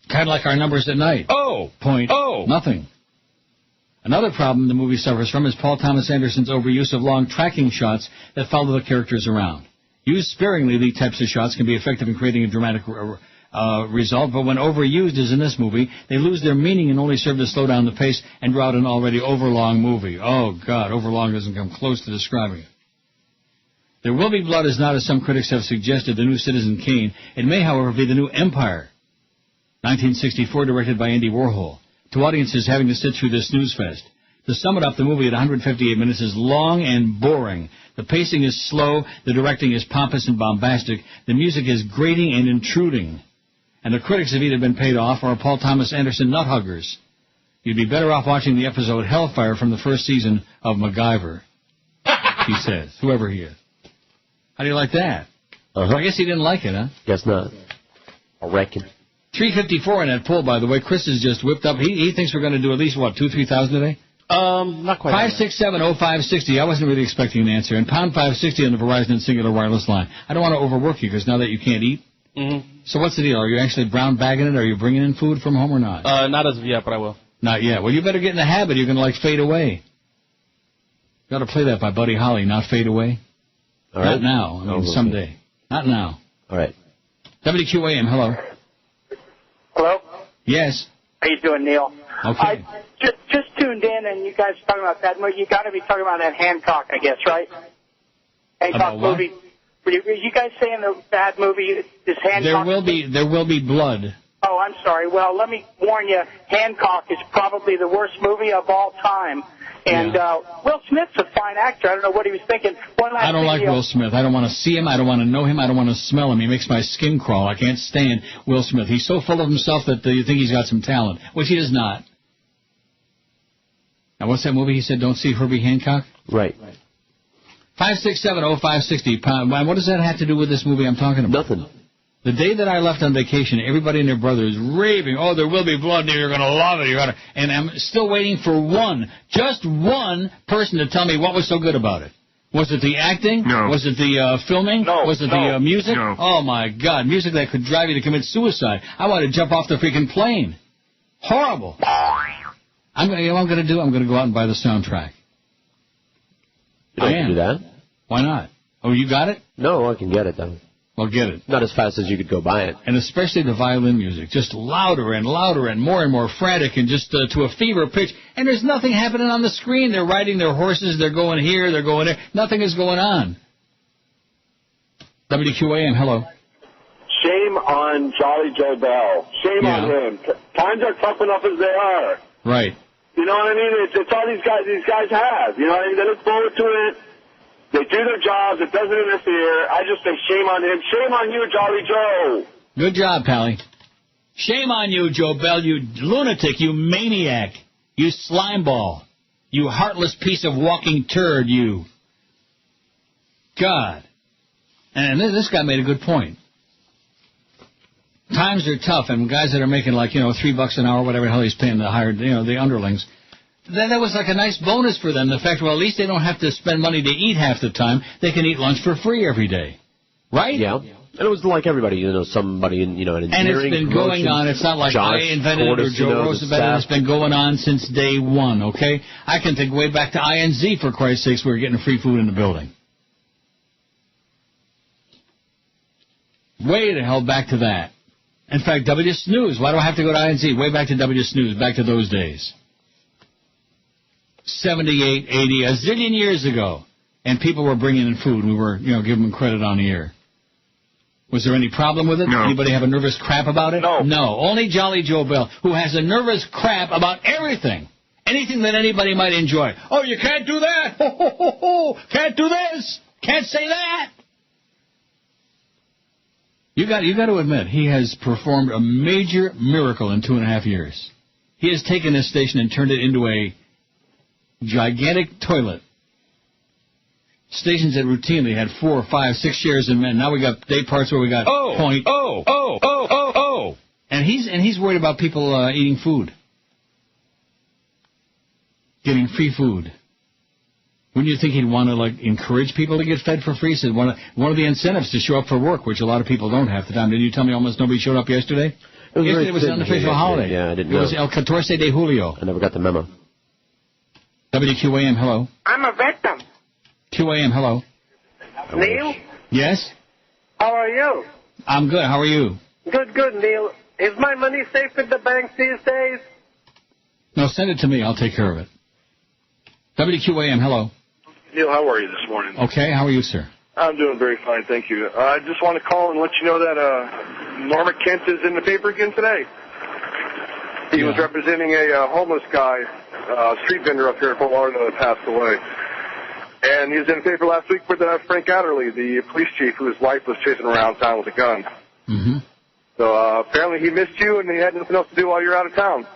Kind of like our numbers at night. Nothing. Another problem the movie suffers from is Paul Thomas Anderson's overuse of long tracking shots that follow the characters around. Used sparingly, these types of shots can be effective in creating a dramatic result, but when overused, as in this movie, they lose their meaning and only serve to slow down the pace and draw out an already overlong movie. Oh, God, overlong doesn't come close to describing it. There Will Be Blood is not, as some critics have suggested, the new Citizen Kane. It may, however, be the new Empire. 1964, directed by Andy Warhol. To audiences having to sit through this snooze fest. To sum it up, the movie at 158 minutes is long and boring. The pacing is slow, the directing is pompous and bombastic, the music is grating and intruding. And the critics have either been paid off or are Paul Thomas Anderson nut huggers. You'd be better off watching the episode Hellfire from the first season of MacGyver, he says, whoever he is. How do you like that? I guess he didn't like it, huh? Guess not. I reckon. 354 in that poll, by the way. Chris has just whipped up. He thinks we're going to do at least, 2,000-3,000 a day? Not quite. 5670560. I wasn't really expecting an answer. And pound 560 on the Verizon and Singular wireless line. I don't want to overwork you because now that you can't eat. So what's the deal? Are you actually brown bagging it? Are you bringing in food from home or not? Not as of yet, but I will. Not yet. Well, you better get in the habit. You're going to, fade away. Got to play that by Buddy Holly, not fade away. All right. Not now. I mean, someday. Not now. All right. WQAM, hello. Hello? Yes. How you doing, Neil? Okay. I just tuned in, and you guys talking about that movie. You got to be talking about that Hancock, I guess, right? Hancock movie. Were you guys saying the bad movie is Hancock? There will be blood. Oh, I'm sorry. Well, let me warn you, Hancock is probably the worst movie of all time. And Will Smith's a fine actor. I don't know what he was thinking. I don't like Will Smith. I don't want to see him. I don't want to know him. I don't want to smell him. He makes my skin crawl. I can't stand Will Smith. He's so full of himself that you think he's got some talent, which he does not. Now, what's that movie he said, don't see Herbie Hancock? Right. 5670560. What does that have to do with this movie I'm talking about? Nothing. The day that I left on vacation, everybody and their brother is raving, oh, there will be blood, you're going to love it. And I'm still waiting for just one person to tell me what was so good about it. Was it the acting? No. Was it the filming? No. Was it the music? No. Oh, my God, music that could drive you to commit suicide. I want to jump off the freaking plane. Horrible. You know what I'm going to do? I'm going to go out and buy the soundtrack. You don't do that. Why not? Oh, you got it? No, I can get it, though. Well, get it. Not as fast as you could go buy it. And especially the violin music. Just louder and louder and more frantic and just to a fever pitch. And there's nothing happening on the screen. They're riding their horses. They're going here. They're going there. Nothing is going on. WQAM, hello. on Jolly Joe Bell. Shame on him. Times are tough enough as they are. Right. You know what I mean? It's all these guys have. You know what I mean? They look forward to it. They do their jobs. It doesn't interfere. I just say shame on him. Shame on you, Jolly Joe. Good job, Pally. Shame on you, Joe Bell, you lunatic, you maniac, you slimeball, you heartless piece of walking turd, you. God. And this guy made a good point. Times are tough, and guys that are making like, $3 an hour, whatever the hell he's paying the hired, the underlings, that was like a nice bonus for them. The fact, well, at least they don't have to spend money to eat half the time. They can eat lunch for free every day. Right? Yeah. And it was like everybody, somebody in, an engineering. And it's been going on. It's not like I invented it or Joe Rosa invented it. It's been going on since day one, okay? I can think way back to INZ, for Christ's sakes, we were getting free food in the building. Way the hell back to that. In fact, W Snooze. Why do I have to go to INZ? Way back to W Snooze, back to those days. 78, 80, a zillion years ago. And people were bringing in food. We were, giving them credit on the air. Was there any problem with it? No. Anybody have a nervous crap about it? No. No. Only Jolly Joe Bell, who has a nervous crap about everything. Anything that anybody might enjoy. Oh, you can't do that. Ho, ho, ho, ho. Can't do this. Can't say that. You got to admit, he has performed a major miracle in 2.5 years. He has taken this station and turned it into a gigantic toilet. Stations that routinely had 4, 5, 6 shares in men. Now we got day parts where we got point. And he's worried about people eating food, getting free food. Wouldn't you think he'd want to encourage people to get fed for free? He said one of the incentives to show up for work, which a lot of people don't half the time. Didn't you tell me almost nobody showed up yesterday? Yesterday was an unofficial holiday. Yeah, I didn't know. It was El 14 de Julio. I never got the memo. WQAM, hello. I'm a victim. QAM, hello. Neil? Yes? How are you? I'm good. How are you? Good, Neil. Is my money safe at the bank these days? No, send it to me. I'll take care of it. WQAM, hello. Neil, how are you this morning? Okay, how are you, sir? I'm doing very fine, thank you. I just want to call and let you know that Norma Kent is in the paper again today. He was representing a homeless guy, street vendor up here in Fort Lauderdale that passed away. And he was in the paper last week with Frank Adderley, the police chief whose wife was chasing around town with a gun. Mm-hmm. So apparently he missed you and he had nothing else to do while you were out of town.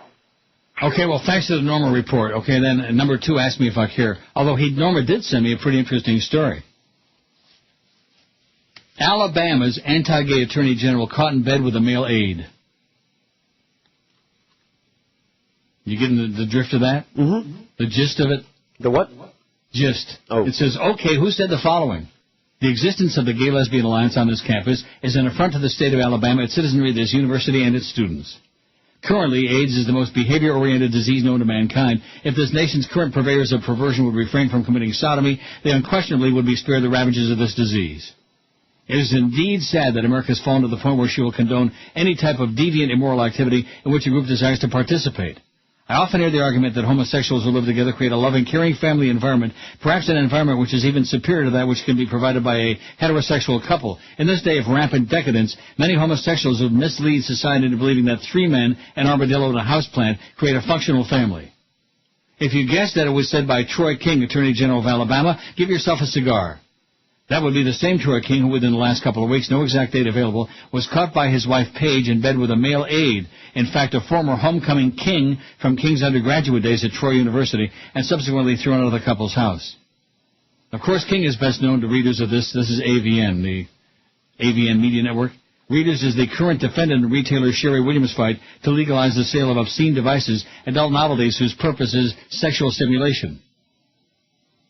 Okay, well, thanks to the Norma report. Okay, then number 2 asked me if I care. Although Norma did send me a pretty interesting story. Alabama's anti-gay attorney general caught in bed with a male aide. You getting the drift of that? Mm-hmm. The gist of it? The what? Gist. Oh. It says, okay, who said the following? The existence of the Gay-Lesbian Alliance on this campus is an affront to the state of Alabama, its citizenry, this university, and its students. Currently, AIDS is the most behavior-oriented disease known to mankind. If this nation's current purveyors of perversion would refrain from committing sodomy, they unquestionably would be spared the ravages of this disease. It is indeed sad that America has fallen to the point where she will condone any type of deviant, immoral activity in which a group desires to participate. I often hear the argument that homosexuals who live together create a loving, caring family environment, perhaps an environment which is even superior to that which can be provided by a heterosexual couple. In this day of rampant decadence, many homosexuals would mislead society into believing that 3 men, an armadillo, and a houseplant create a functional family. If you guessed that it was said by Troy King, Attorney General of Alabama, give yourself a cigar. That would be the same Troy King who, within the last couple of weeks, no exact date available, was caught by his wife Paige in bed with a male aide. In fact, a former homecoming king from King's undergraduate days at Troy University, and subsequently thrown out of the couple's house. Of course, King is best known to readers of this. This is AVN, the AVN Media Network. Readers is the current defendant in retailer Sherry Williams' fight to legalize the sale of obscene devices, adult novelties whose purpose is sexual stimulation.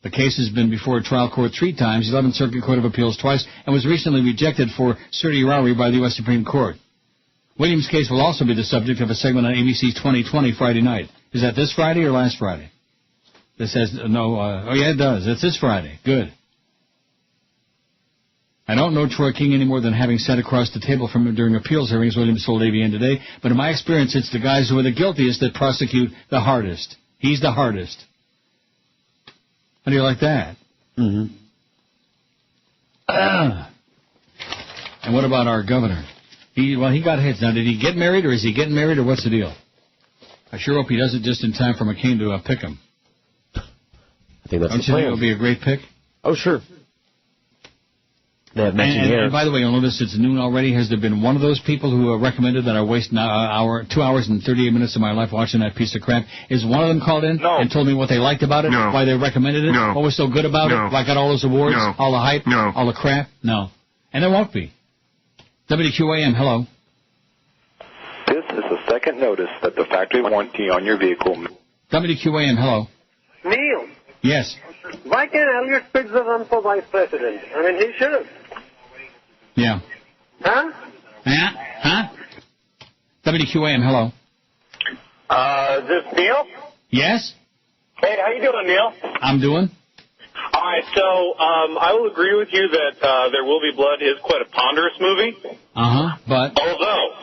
The case has been before a trial court 3 times, 11th Circuit Court of Appeals twice, and was recently rejected for certiorari by the U.S. Supreme Court. Williams' case will also be the subject of a segment on ABC's 2020 Friday night. Is that this Friday or last Friday? This has no, oh yeah, it does. It's this Friday. Good. I don't know Troy King any more than having sat across the table from him during appeals hearings, Williams told AVN today, but in my experience, it's the guys who are the guiltiest that prosecute the hardest. He's the hardest. How do you like that? Mm-hmm. And what about our governor? He got hits. Now, did he get married, or is he getting married, or what's the deal? I sure hope he does it just in time for McCain to pick him. I think that's Don't the you plan. think it'll be a great pick? Oh, sure. They have matching hair. And by the way, you'll notice it's noon already. Has there been one of those people who recommended that I waste 2 hours and 38 minutes of my life watching that piece of crap? Is one of them called in and told me what they liked about it, why they recommended it, what was so good about it, why I got all those awards, all the hype, all the crap? No. And there won't be. WQAM, hello. This is the second notice that the factory warranty on your vehicle. WQAM, hello. Neil, Yes. why can't Elliot Spitzer run for vice president? I mean, he should. Yeah. Huh? Yeah? Huh? WQAM, hello. Is this Neil? Yes? Hey, how you doing, Neil? I'm doing. All right, so I will agree with you that There Will Be Blood is quite a ponderous movie. But? Although,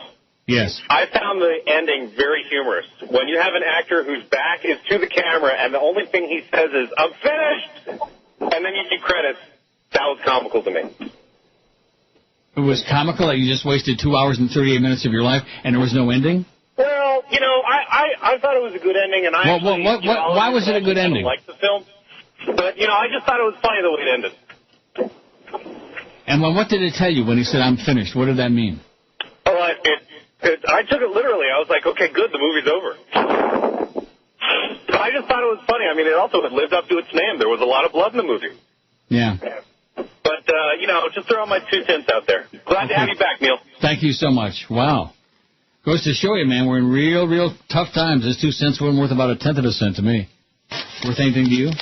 yes. I found the ending very humorous. When you have an actor whose back is to the camera and the only thing he says is, "I'm finished," and then you see credits, that was comical to me. It was comical that you just wasted 2 hours and 38 minutes of your life and there was no ending? Well, you know, I thought it was a good ending, and why was it a good ending? I liked the film, but, you know, I just thought it was funny the way it ended. And what did it tell you when he said, "I'm finished"? What did that mean? Oh, I took it literally. I was like, okay, good, the movie's over. But I just thought it was funny. I mean, it also had lived up to its name. There was a lot of blood in the movie. Yeah. But, you know, just throw my 2 cents out there. Glad to have you back, Neil. Thank you so much. Wow. Goes to show you, man, we're in real tough times. This 2 cents wasn't worth about 1/10 of a cent to me. Worth anything to you?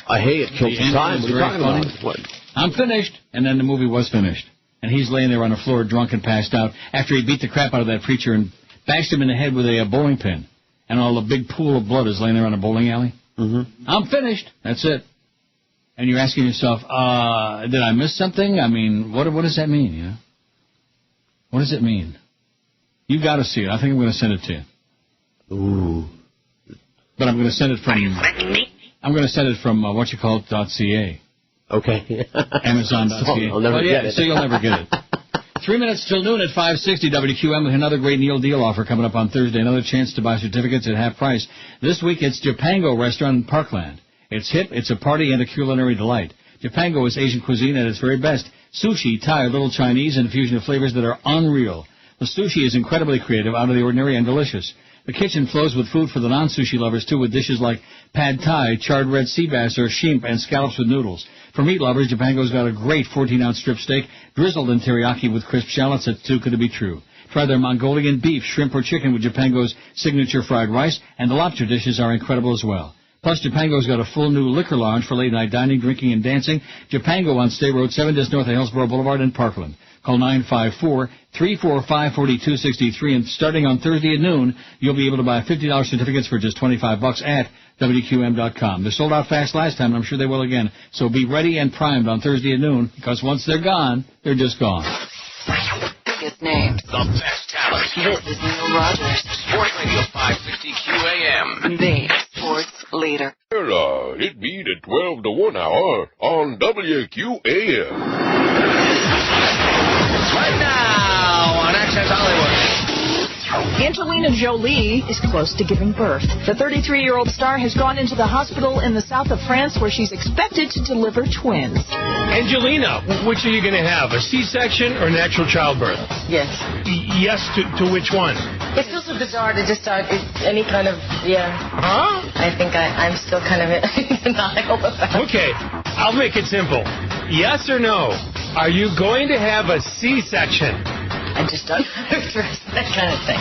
Hey, it killed some time. What are you talking about? What? I'm finished. And then the movie was finished. And he's laying there on the floor drunk and passed out after he beat the crap out of that preacher and bashed him in the head with a bowling pin. And all the big pool of blood is laying there on a bowling alley. I'm finished. That's it. And you're asking yourself, did I miss something? I mean, what does that mean, you know? What does it mean? You got to see it. I think I'm going to send it to you. Ooh. But I'm going to send it from... .ca. Okay. Amazon.ca. I'll never get it. So you'll never get it. 3 minutes till noon at 560 WQM with another great Neil deal offer coming up on Thursday. Another chance to buy certificates at half price. This week it's Japango Restaurant in Parkland. It's hip, it's a party, and a culinary delight. Japango is Asian cuisine at its very best. Sushi, Thai, little Chinese, and a fusion of flavors that are unreal. The sushi is incredibly creative, out of the ordinary, and delicious. The kitchen flows with food for the non-sushi lovers, too, with dishes like pad thai, charred red sea bass, or shrimp, and scallops with noodles. For meat lovers, Japango's got a great 14-ounce strip steak, drizzled in teriyaki with crisp shallots that's too good to be true. Try their Mongolian beef, shrimp, or chicken with Japango's signature fried rice, and the lobster dishes are incredible as well. Plus, Japango's got a full new liquor lounge for late-night dining, drinking, and dancing. Japango on State Road 7, just north of Hillsborough Boulevard in Parkland. Call 954-345-4263, and starting on Thursday at noon, you'll be able to buy $50 certificates for just $25 at WQM.com. They sold out fast last time, and I'm sure they will again. So be ready and primed on Thursday at noon, because once they're gone, they're just gone. The biggest names. The best talent. This is Neil Rogers. Sports Radio 560 QAM. The sports leader. Well, it beat at 12 to 1 hour on WQAM. Right now on Access Hollywood. Angelina Jolie is close to giving birth. The 33-year-old star has gone into the hospital in the south of France where she's expected to deliver twins. Angelina, which are you going to have, a C-section or natural childbirth? Yes. Yes to which one? It feels so bizarre to just start any kind of, Huh? I think I'm still kind of in denial about it. Okay, I'll make it simple. Yes or no? Are you going to have a C-section? I just don't trust that kind of thing.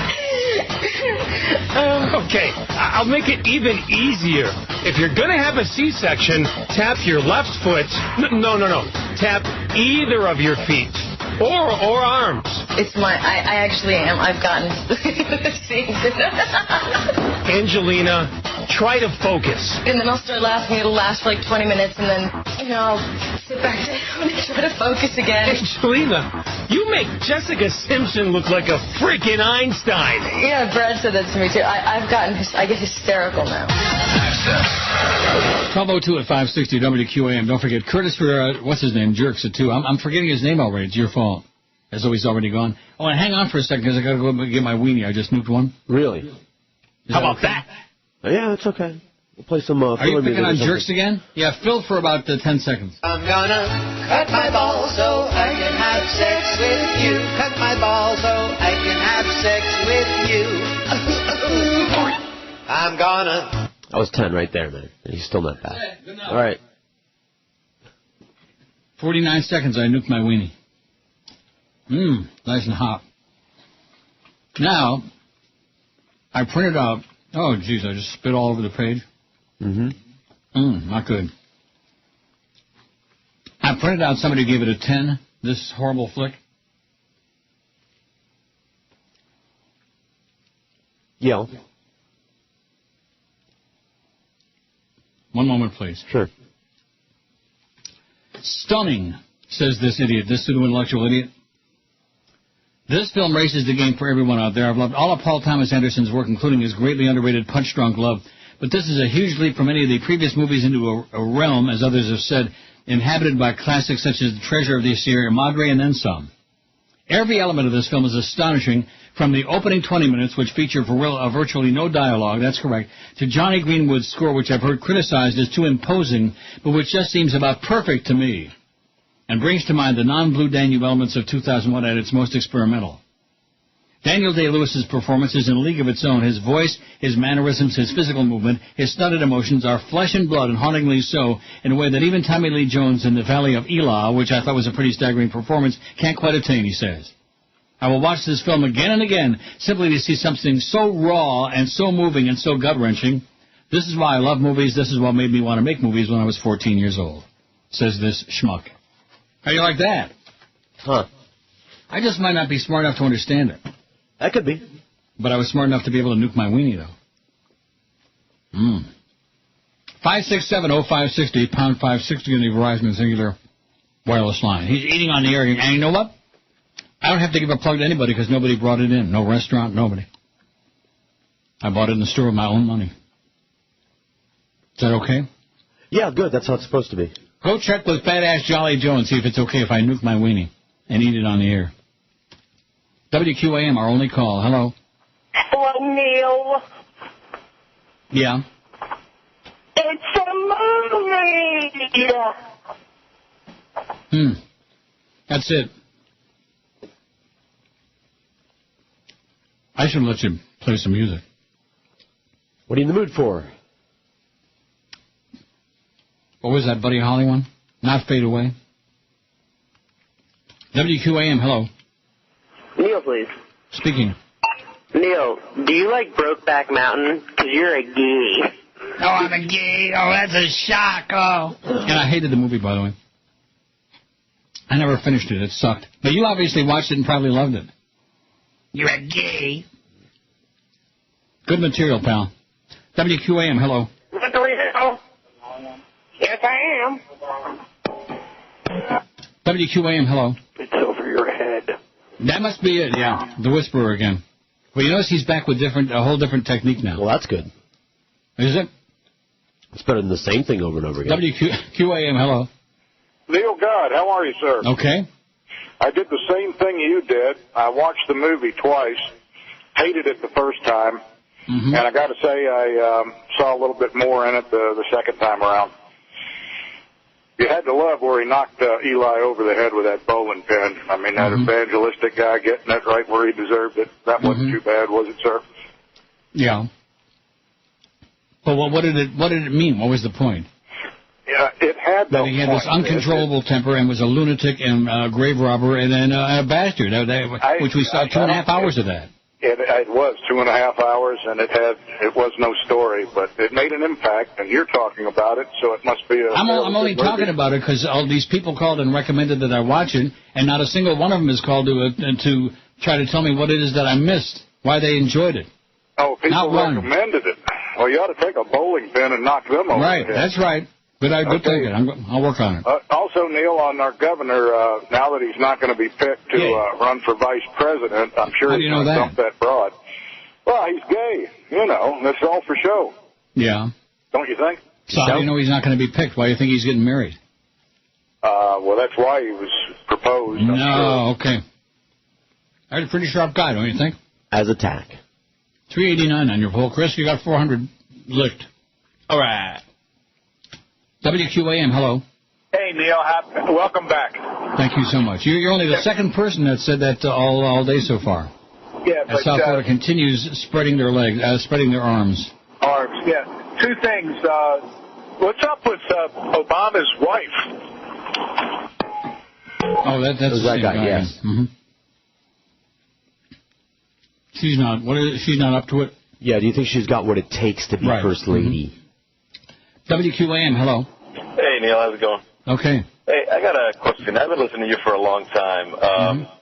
Okay, I'll make it even easier. If you're going to have a C-section, tap your left foot. No. Tap either of your feet or arms. It's I actually am. I've gotten Angelina, try to focus. And then I'll start laughing. It'll last for like 20 minutes, and then, I'll sit back down and try to focus again. Angelina, you make Jessica Simpson look like a freaking Einstein. Yeah, Brad said that to me, too. I get hysterical now. 12:02 at 560 WQAM. Don't forget, Curtis for, what's his name, Jerks at 2. I'm forgetting his name already. It's your fault. as though he's already gone. Oh, and hang on for a second, because I got to go get my weenie. I just nuked one. Really? How about that? Yeah, it's okay. We'll play some. Are you picking on jerks again? Yeah, Phil for about 10 seconds. I'm gonna cut my balls so I can have sex with you. Cut my balls so I can have sex with you. I'm gonna. That was 10 right there, man. He's still not bad. All right. 49 seconds, I nuked my weenie. Nice and hot. Now, I printed out... Oh, jeez, I just spit all over the page. Not good. I printed out somebody gave it a 10, this horrible flick. Yeah. One moment, please. Sure. Stunning, says this idiot, this pseudo-intellectual idiot. This film races the game for everyone out there. I've loved all of Paul Thomas Anderson's work, including his greatly underrated Punch-Drunk Love. But this is a huge leap from any of the previous movies into a realm, as others have said, inhabited by classics such as The Treasure of the Sierra Madre and then some. Every element of this film is astonishing, from the opening 20 minutes, which feature virtually no dialogue, that's correct, to Johnny Greenwood's score, which I've heard criticized as too imposing, but which just seems about perfect to me, and brings to mind the non-Blue Danube elements of 2001 at its most experimental. Daniel Day-Lewis's performance is in a league of its own. His voice, his mannerisms, his physical movement, his stunted emotions are flesh and blood, and hauntingly so, in a way that even Tommy Lee Jones in The Valley of Elah, which I thought was a pretty staggering performance, can't quite attain, he says. I will watch this film again and again, simply to see something so raw and so moving and so gut-wrenching. This is why I love movies. This is what made me want to make movies when I was 14 years old, says this schmuck. How do you like that? Huh. I just might not be smart enough to understand it. That could be. But I was smart enough to be able to nuke my weenie, though. 567-0560, pound 560 on the Verizon Singular wireless line. He's eating on the air. And you know what? I don't have to give a plug to anybody because nobody brought it in. No restaurant, nobody. I bought it in the store with my own money. Is that okay? Yeah, good. That's how it's supposed to be. Go check with Badass Jolly Joe and see if it's okay if I nuke my weenie and eat it on the air. WQAM, our only call. Hello. Hello, Neil. Yeah. It's a movie. That's it. I should let you play some music. What are you in the mood for? What was that Buddy Holly one? Not Fade Away. WQAM, hello. Neil, please. Speaking. Neil, do you like Brokeback Mountain? Because you're a gay. Oh, I'm a gay. Oh, that's a shock. Oh. And I hated the movie, by the way. I never finished it. It sucked. But you obviously watched it and probably loved it. You're a gay. Good material, pal. WQAM, hello. Yes, I am. WQAM, hello. It's over your head. That must be it, yeah. The Whisperer again. Well, you notice he's back with a whole different technique now. Well, that's good. Is it? It's better than the same thing over and over again. WQAM, hello. Neil God, how are you, sir? Okay. I did the same thing you did. I watched the movie twice, hated it the first time, and I got to say I saw a little bit more in it the second time around. You had to love where he knocked Eli over the head with that bowling pin. I mean, that evangelistic guy getting it right where he deserved it. That wasn't too bad, was it, sir? Yeah. But what did it mean? What was the point? Yeah, it had that he had this uncontrollable temper and was a lunatic and a grave robber and then a bastard, which we saw 2.5 hours of that. It was 2.5 hours, and it was no story, but it made an impact, and you're talking about it, so it must be a... I'm only talking about it because all these people called and recommended that I watch it, and not a single one of them has called to try to tell me what it is that I missed, why they enjoyed it. Oh, people recommended it. Well, you ought to take a bowling pin and knock them over. Right, that's right. Good thinking. I'll work on it. Also, Neil, on our governor, now that he's not going to be picked to run for vice president, I'm sure he's going to dump that broad. Well, he's gay. You know, that's all for show. Yeah. Don't you think? So how do you know he's not going to be picked? Why do you think he's getting married? Well, that's why he was proposed. No, okay. That's a pretty sharp guy, don't you think? As attack. 389 on your poll. Chris, you got 400 licked. All right. WQAM, hello. Hey, Neil. Welcome back. Thank you so much. You're only the second person that said that all day so far. Yeah, but South Florida continues spreading their legs, spreading their arms. Arms, yeah. Two things. What's up with Obama's wife? Oh, that's the that same guy. guy. Yes. Mm-hmm. She's not. She's not up to it. Yeah. Do you think she's got what it takes to be First Lady? WQAM, hello. Hey, Neil. How's it going? Okay. Hey, I got a question. I've been listening to you for a long time.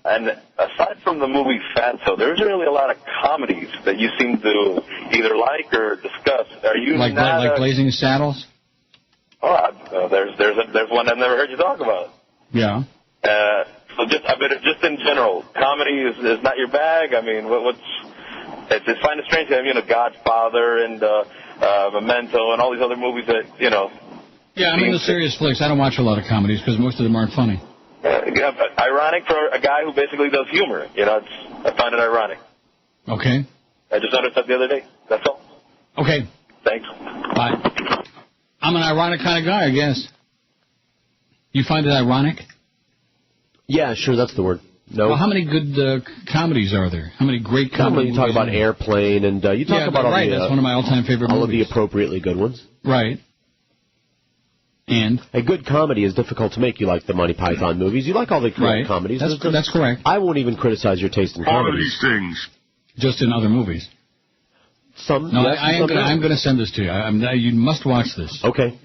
And aside from the movie Fatso, there's really a lot of comedies that you seem to either like or discuss. Are you like Blazing Saddles? Oh, there's one I've never heard you talk about. Yeah. So just in general, comedy is not your bag. I mean, it's kind of strange to have, Godfather and Memento and all these other movies that, Yeah, I'm into serious flicks. I don't watch a lot of comedies because most of them aren't funny. Ironic for a guy who basically does humor. I find it ironic. Okay. I just noticed that the other day. That's all. Okay. Thanks. Bye. I'm an ironic kind of guy, I guess. You find it ironic? Yeah, sure, that's the word. No. Well, how many good comedies are there? How many great comedies? You talk about Airplane, and you talk about all right. That's one of my all-time favorite movies. All of the appropriately good ones. Right. And? A good comedy is difficult to make. You like the Monty Python movies. You like all the correct comedies. That's correct. I won't even criticize your taste in comedies. All of these things. Just in other movies. Some. No, yes, I'm going to send this to you. You must watch this. Okay.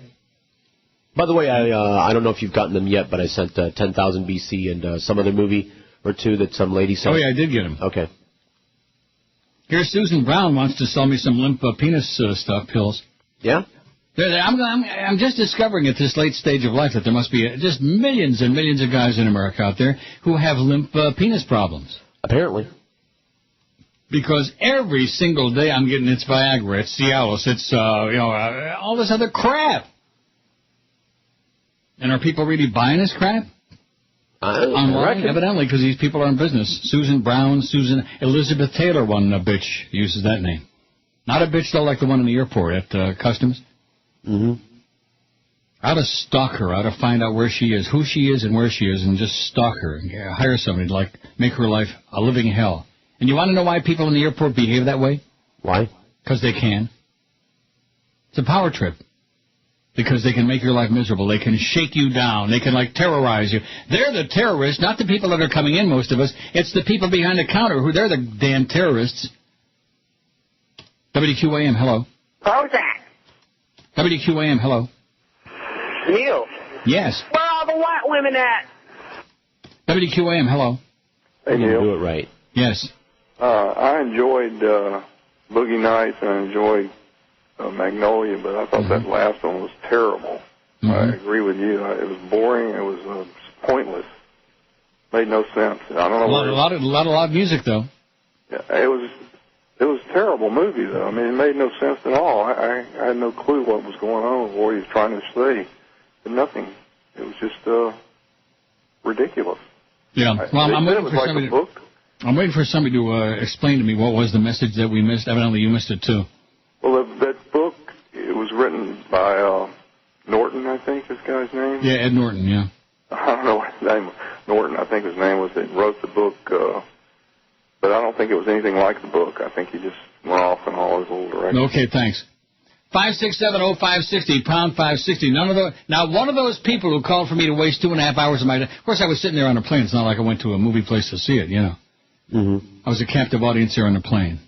By the way, I don't know if you've gotten them yet, but I sent 10,000 BC and some other movie or two that some lady sent. Oh, yeah, I did get them. Okay. Here, Susan Brown wants to sell me some limp penis stuff, pills. Yeah? I'm just discovering at this late stage of life that there must be just millions and millions of guys in America out there who have limp penis problems. Apparently. Because every single day I'm getting it's Viagra, it's Cialis, it's all this other crap. And are people really buying this crap? Online, evidently, because these people are in business. Susan Brown, Elizabeth Taylor, one bitch uses that name. Not a bitch though, like the one in the airport at Customs. Mm-hmm. I ought to stalk her. I ought to find out where she is, who she is, and where she is, and just stalk her and hire somebody to make her life a living hell. And you want to know why people in the airport behave that way? Why? Because they can. It's a power trip. Because they can make your life miserable. They can shake you down. They can, terrorize you. They're the terrorists, not the people that are coming in, most of us. It's the people behind the counter they're the damn terrorists. WQAM, hello. Who's that? WQAM, hello. Neil. Yes. Where are all the white women at? WQAM, hello. Hey, Neil. Do it right. Yes. I enjoyed Boogie Nights and I enjoyed Magnolia, but I thought that last one was terrible. Mm-hmm. I agree with you. It was boring. It was pointless. Made no sense. I don't know. A lot of music though. Yeah, it was a terrible movie though. I mean, it made no sense at all. I had no clue what was going on, what he was trying to say. But nothing. It was just ridiculous. Yeah. Well, I'm waiting for somebody. I'm waiting for somebody to explain to me what was the message that we missed. Evidently, you missed it too. Well, that book, it was written by Norton, I think this guy's name. Yeah, Ed Norton, yeah. I don't know his name. Norton, I think his name was, that wrote the book, but I don't think it was anything like the book. I think he just went off in all his little directions. Okay, thanks. 5670560, pound 560. None of those. Now, one of those people who called for me to waste 2.5 hours of my day. Of course, I was sitting there on a plane. It's not like I went to a movie place to see it, Mm-hmm. I was a captive audience here on the plane.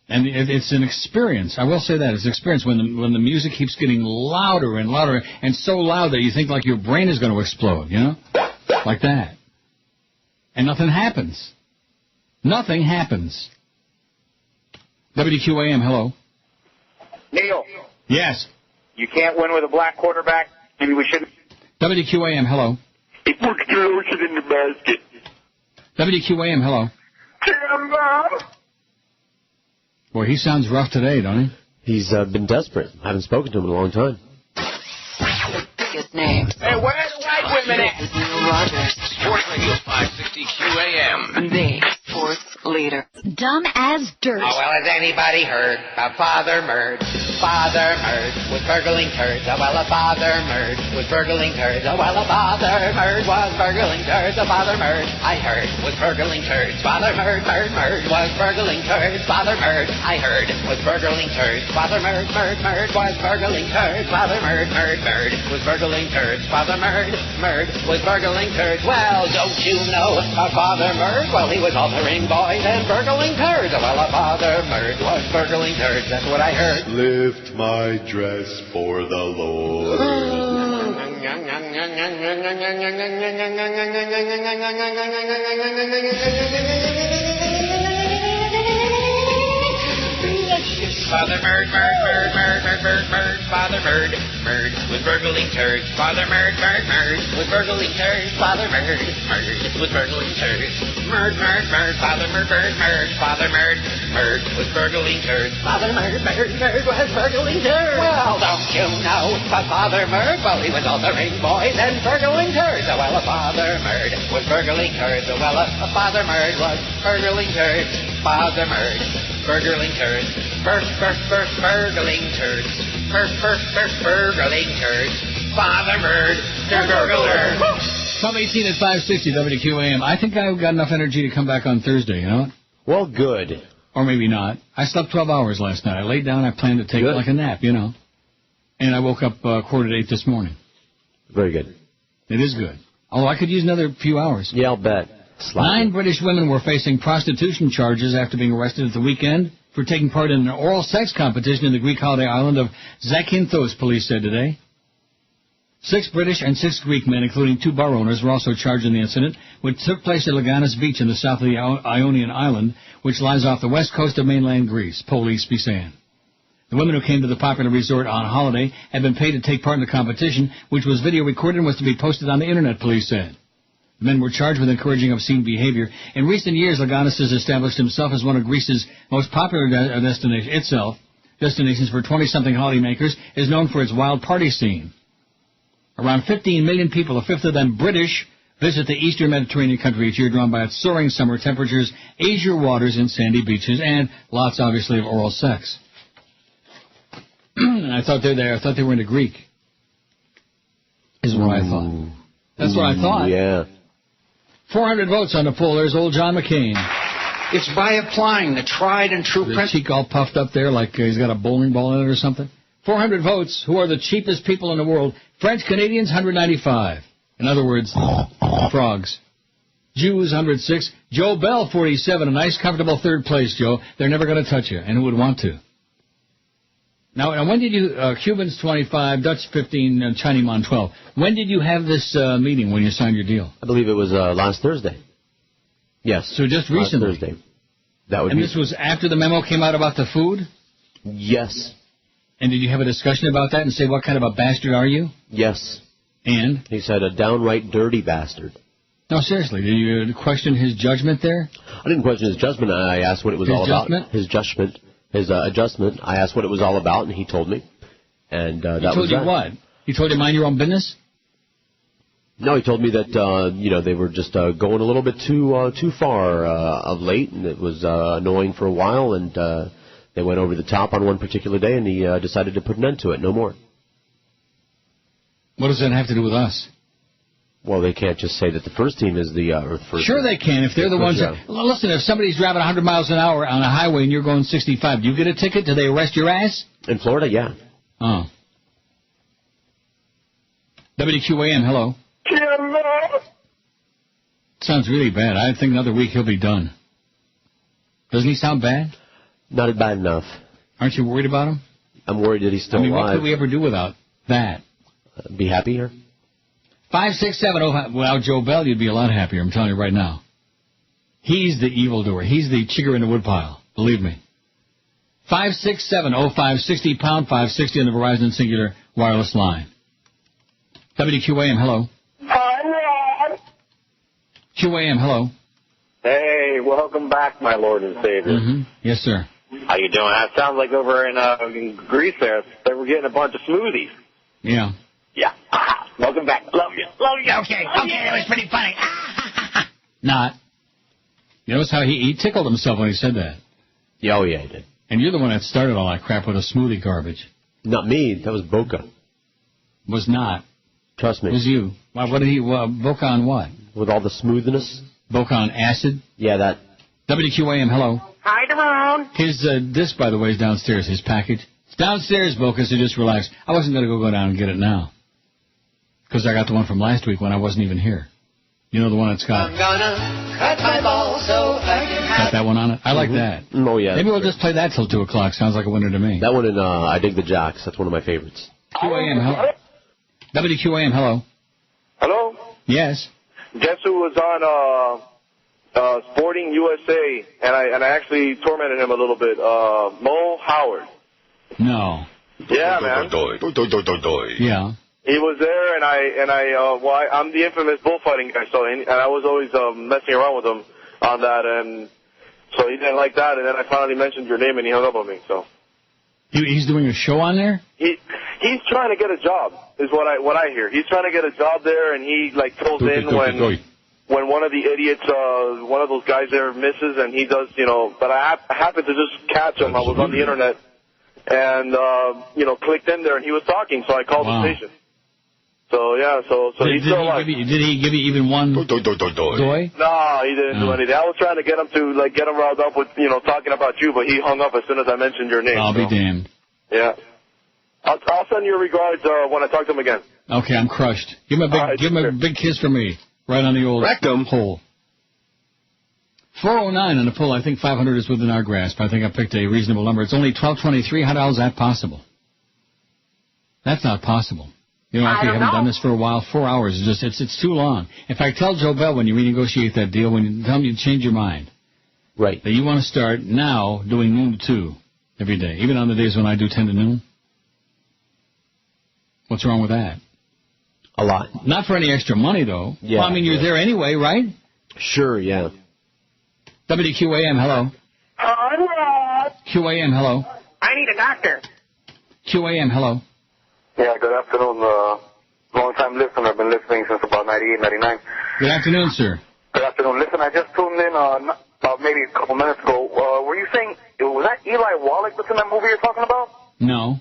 And it's an experience. I will say that. It's an experience when the music keeps getting louder and louder and so loud that you think like your brain is going to explode, Like that. And nothing happens. Nothing happens. WQAM, hello. Neil. Yes. You can't win with a black quarterback. Maybe we shouldn't. WQAM, hello. He put it in the basket. WQAM, hello. Boy, he sounds rough today, don't he? He's been desperate. I haven't spoken to him in a long time. The biggest names. Hey, where are the white women at? Neil Rogers. Sports Radio 560 QAM. The sports leader. Dumb as dirt. Oh, well, has anybody heard about Father Murd? Father Murd was burgling turds. Oh, well, a Father Murd was burgling turds. Oh, well, a Father Murd was burgling turds. A Father Murd, I heard, was burgling turds. Father Murd was burgling turds. Father Murd, I heard, was burgling turds. Father Murd was burgling turds. Father Murd was burgling turds. Father Murd was burgling turds. Well, don't you know about Father Murd? Well, he was altering boys and burgling turds. Well, a Father Murd was burgling turds. That's what I heard. Lift my dress for the Lord. Father Murd was burgling turds. Father Murd was burgling turds. Father Murd was burgling turds. Father Murd was burgling turds. Father Murd was burgling turds. Well, don't you know about Father Murd? Well, he was altering boys and burgling turds. Oh, well, a Father Murd was burgling turds. Oh, well, a Father Murd was burgling turds. Father Murd burgling turds. Burgling turds. Burgling turds. Father Murd, the burglar. 12:18 at 560 WQAM. I think I've got enough energy to come back on Thursday, you know? Well, good. Or maybe not. I slept 12 hours last night. I laid down. I planned to take like a nap, you know. And I woke up 7:45 this morning. Very good. It is good. Although I could use another few hours. Yeah, I'll bet. 9 British women were facing prostitution charges after being arrested at the weekend for taking part in an oral sex competition in the Greek holiday island of Zakynthos, police said today. 6 British and 6 Greek men, including 2 bar owners, were also charged in the incident, which took place at Leganis Beach in the south of the Ionian island, which lies off the west coast of mainland Greece, police be saying. The women who came to the popular resort on holiday had been paid to take part in the competition, which was video recorded and was to be posted on the internet, police said. The men were charged with encouraging obscene behavior. In recent years, Leganis has established himself as one of Greece's most popular destinations for 20-something holidaymakers, is known for its wild party scene. Around 15 million people, a fifth of them British, visit the eastern Mediterranean country each year, drawn by its soaring summer temperatures, azure waters, and sandy beaches, and lots, obviously, of oral sex. And I thought they were into Greek, is what I thought. That's what I thought. Yeah. 400 votes on the poll. There's old John McCain. It's by applying the tried and true principle. The cheek all puffed up there like he's got a bowling ball in it or something. 400 votes. Who are the cheapest people in the world? French Canadians, 195. In other words, frogs. Jews, 106. Joe Bell, 47. A nice, comfortable third place, Joe. They're never going to touch you, and who would want to? Now, when did you, Cubans 25, Dutch 15, Chinese 12. When did you have this meeting when you signed your deal? I believe it was last Thursday. Yes. So just recently? Last Thursday. That would and be... this was after the memo came out about the food? Yes. And did you have a discussion about that and say, what kind of a bastard are you? Yes. And? He said, a downright dirty bastard. No, seriously, did you question his judgment there? I didn't question his judgment. I asked what it was all about. His judgment? His adjustment. I asked what it was all about, and he told me. And that was that. He told you what? He told you mind your own business? No, he told me that they were just going a little bit too far of late, and it was annoying for a while, and they went over the top on one particular day, and he decided to put an end to it. No more. What does that have to do with us? Well, they can't just say that the first team is the first. Sure, they can if they're the ones that. Listen, if somebody's driving 100 miles an hour on a highway and you're going 65, do you get a ticket? Do they arrest your ass? In Florida, yeah. Oh. WQAM, hello. Sounds really bad. I think another week he'll be done. Doesn't he sound bad? Not bad enough. Aren't you worried about him? I'm worried that he's still alive. What could we ever do without that? Be happier. 56705. Well, Joe Bell, you'd be a lot happier, I'm telling you right now. He's the evildoer. He's the chigger in the woodpile. Believe me. 5670560 pound 560 on the Verizon Singular wireless line. WQAM, hello. QAM, hello. Hey, welcome back, my Lord and Savior. Mm-hmm. Yes, sir. How you doing? That sounds like over in Greece there, they were getting a bunch of smoothies. Yeah. Yeah. Welcome back. Love you. Love you. Okay, that was pretty funny. Not. You notice how he tickled himself when he said that? Yeah, oh, yeah, he did. And you're the one that started all that crap with the smoothie garbage. Not me. That was Boca. Was not. Trust me. It was you. What did he, Boca on what? With all the smoothness. Boca on acid? Yeah, that. WQAM, hello. Hi, Damone. His disc, by the way, is downstairs, his package. It's downstairs, Boca, so just relax. I wasn't going to go down and get it now. Because I got the one from last week when I wasn't even here. You know the one that's got... I'm gonna cut my balls so I can have... Got that one on it? I like that. Oh, yeah. Maybe we'll just play that till 2 o'clock. Sounds like a winner to me. That one in I Dig the Jacks. That's one of my favorites. QAM, hello. WQAM, hello. Hello? Yes. Guess who was on Sporting USA, and I actually tormented him a little bit. Mo Howard. No. Yeah, man. Yeah. He was there, and I'm the infamous bullfighting guy, so and I was always messing around with him on that, and so he didn't like that, and then I finally mentioned your name, and he hung up on me. So he's doing a show on there. He's trying to get a job, is what I hear. He's trying to get a job there, and he like fills in when one of the idiots, one of those guys there misses, and he does, But I happened to just catch him. I was on the internet, and clicked in there, and he was talking, so I called the station. So, yeah, so he's still alive. Did he give you even one doy? No, he didn't do anything. I was trying to get him to, get him riled up with, talking about you, but he hung up as soon as I mentioned your name. I'll be damned. Yeah. I'll send you regards when I talk to him again. Okay, I'm crushed. Give him a big kiss from me. Right on the old rectum hole. 409 on the poll. I think 500 is within our grasp. I think I picked a reasonable number. It's only 12:23. How the hell is that possible? That's not possible. After you haven't done this for a while, 4 hours is just, it's too long. In fact, tell Joe Bell when you renegotiate that deal, when you tell him you change your mind. Right. That you want to start now doing noon to 2 every day, even on the days when I do 10 to noon. What's wrong with that? A lot. Not for any extra money, though. Yeah. Well, I mean, you're there anyway, right? Sure, yeah. WQAM, hello. Hello. QAM, hello. I need a doctor. QAM, hello. Yeah, good afternoon. Long-time listener. I've been listening since about 98, 99. Good afternoon, sir. Good afternoon. Listen, I just tuned in about maybe a couple minutes ago. Were you saying, was that Eli Wallach that's in that movie you're talking about? No.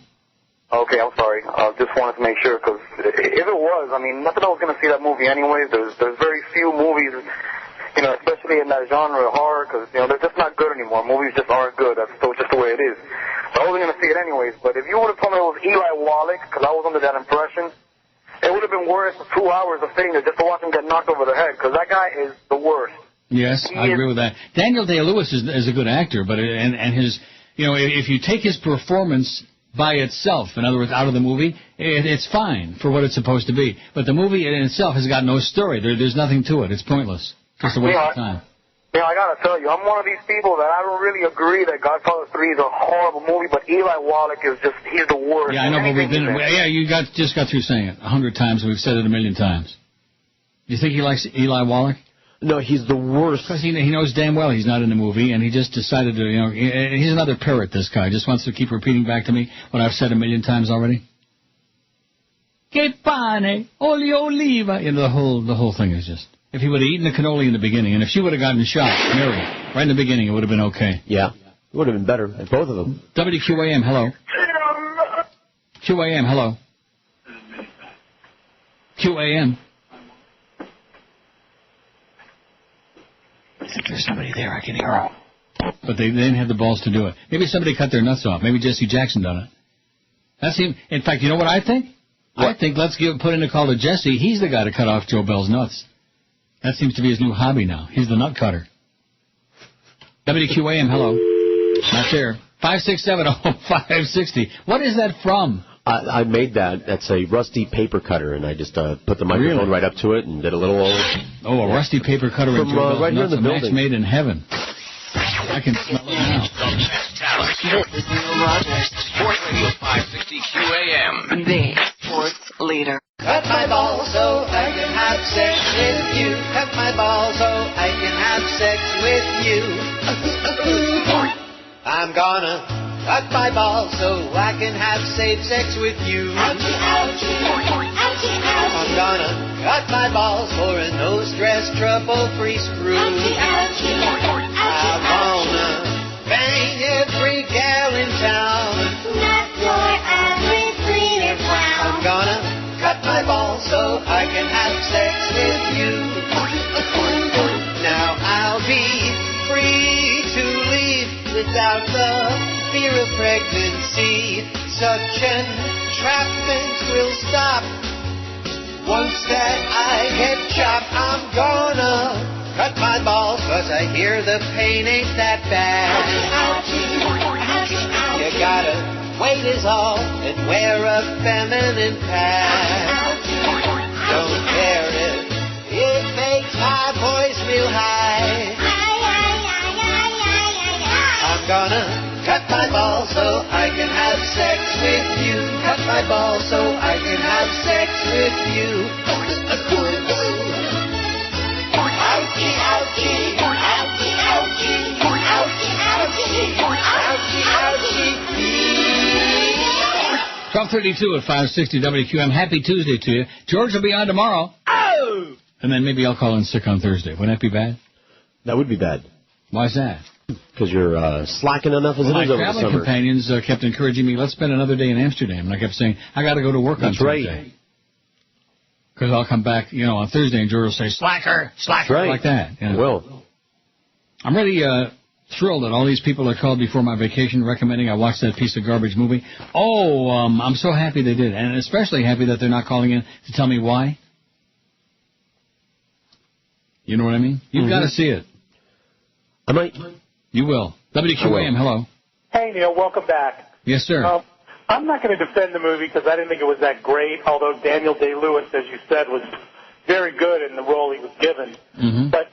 Okay, I'm sorry. I just wanted to make sure, because if it was, I mean, not that I was going to see that movie anyways. There's very few movies, especially in that genre of horror, because, they're just not good anymore. Movies just aren't good. That's just the way it is. So I wasn't going to see it anyways. But if you would have told me it was Eli Wallach, because I was under that impression, it would have been worth 2 hours of sitting there just to watch him get knocked over the head, because that guy is the worst. Yes, I agree with that. Daniel Day-Lewis is a good actor, but and his, if you take his performance by itself, in other words, out of the movie, it's fine for what it's supposed to be. But the movie in itself has got no story. There's nothing to it. It's pointless. Just a waste of time. I got to tell you, I'm one of these people that I don't really agree that Godfather 3 is a horrible movie, but Eli Wallach is he's the worst. Yeah, I know, but you just got through saying it 100 times, and we've said it 1,000,000 times. Do you think he likes Eli Wallach? No, he's the worst. Because he knows damn well he's not in the movie, and he just decided to, he's another parrot, this guy. Just wants to keep repeating back to me what I've said 1,000,000 times already. Che pane, olio oliva. The whole thing is just, if he would have eaten the cannoli in the beginning, and if she would have gotten shot, Mary, right in the beginning, it would have been okay. Yeah, it would have been better, both of them. WQAM, hello. QAM, hello. QAM. I think there's somebody there. I can hear him. But they didn't have the balls to do it. Maybe somebody cut their nuts off. Maybe Jesse Jackson done it. In fact, you know what I think? What? I think let's put in a call to Jesse. He's the guy to cut off Joe Bell's nuts. That seems to be his new hobby now. He's the nut cutter. WQAM, hello. Not there. 567-0560. What is that from? I made that. That's a rusty paper cutter, and I just put the microphone right up to it and did a little... a rusty paper cutter in Joe Bell's right nuts, here in the a match made in heaven. I can smell it now. This is Neil Rogers. Sports Radio 560 QAM. The sports leader. Cut my balls so I can have sex with you. Cut my balls so I can have sex with you. I'm gonna cut my balls so I can have safe sex with you. I'm gonna cut my balls for a no-stress, trouble-free screw. I wanna bang every gal in town. Not your average bleeder clown. I'm gonna cut my balls so I can have sex with you. Now I'll be free to leave without the fear of pregnancy. Such entrapment will stop. Once that I get chopped, I'm gonna cut my balls, 'cause I hear the pain ain't that bad. You gotta wait is all and wear a feminine pad. Don't care if it makes my voice real high. I'm gonna cut my balls so I can have sex with you. Cut my balls so I can have sex with you. Ouchie, ouchie, ouchie, ouchie, ouchie, ouchie, ouchie, ouchie. 12:32 at 560 WQAM. Happy Tuesday to you. George will be on tomorrow. Oh! And then maybe I'll call in sick on Thursday. Wouldn't that be bad? That would be bad. Why's that? Because you're slacking enough as it is over the My traveling summer. companions kept encouraging me, let's spend another day in Amsterdam. And I kept saying, I got to go to work on Tuesday. Because I'll come back, on Thursday, and George will say, slacker, like that. I will. I'm really thrilled that all these people that called before my vacation recommending I watch that piece of garbage movie. I'm so happy they did. And especially happy that they're not calling in to tell me why. You know what I mean? You've got to see it. I might. You will. WQAM, hello. Hey, Neil, welcome back. Yes, sir. I'm not going to defend the movie because I didn't think it was that great, although Daniel Day-Lewis, as you said, was very good in the role he was given. Mm-hmm. But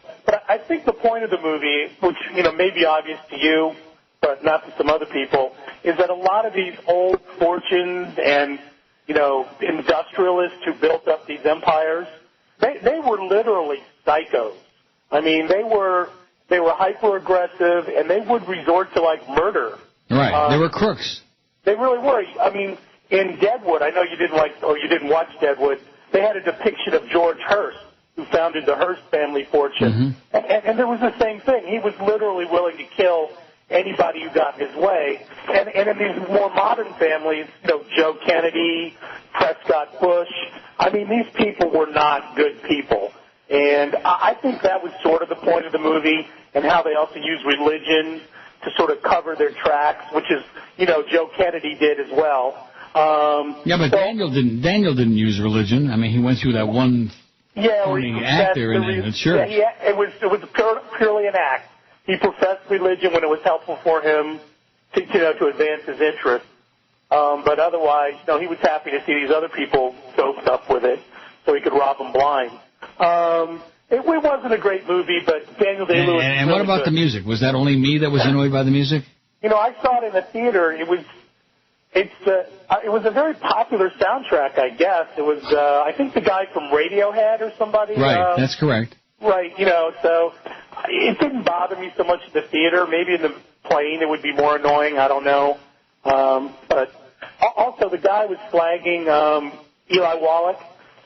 I think the point of the movie, which, may be obvious to you, but not to some other people, is that a lot of these old fortunes and, industrialists who built up these empires, they were literally psychos. I mean, they were hyper-aggressive, and they would resort to, murder. Right. They were crooks. They really were. I mean, in Deadwood, I know you didn't watch Deadwood, they had a depiction of George Hearst, who founded the Hearst family fortune. Mm-hmm. And there was the same thing. He was literally willing to kill anybody who got in his way. And in these more modern families, Joe Kennedy, Prescott Bush, I mean, these people were not good people. And I think that was sort of the point of the movie, and how they also use religion to sort of cover their tracks, which is, Joe Kennedy did as well. But Daniel didn't use religion. I mean, he went through that one act there in the church. Yeah, it was purely an act. He professed religion when it was helpful for him to advance his interests. But otherwise, he was happy to see these other people doped up with it so he could rob them blind. It wasn't a great movie, but Daniel Day-Lewis. And what about the music? Was that only me that was annoyed by the music? I saw it in the theater. It was a very popular soundtrack, I guess. It was, I think, the guy from Radiohead or somebody. Right, that's correct. Right, so it didn't bother me so much in the theater. Maybe in the plane it would be more annoying. I don't know. But also the guy was flagging Eli Wallach.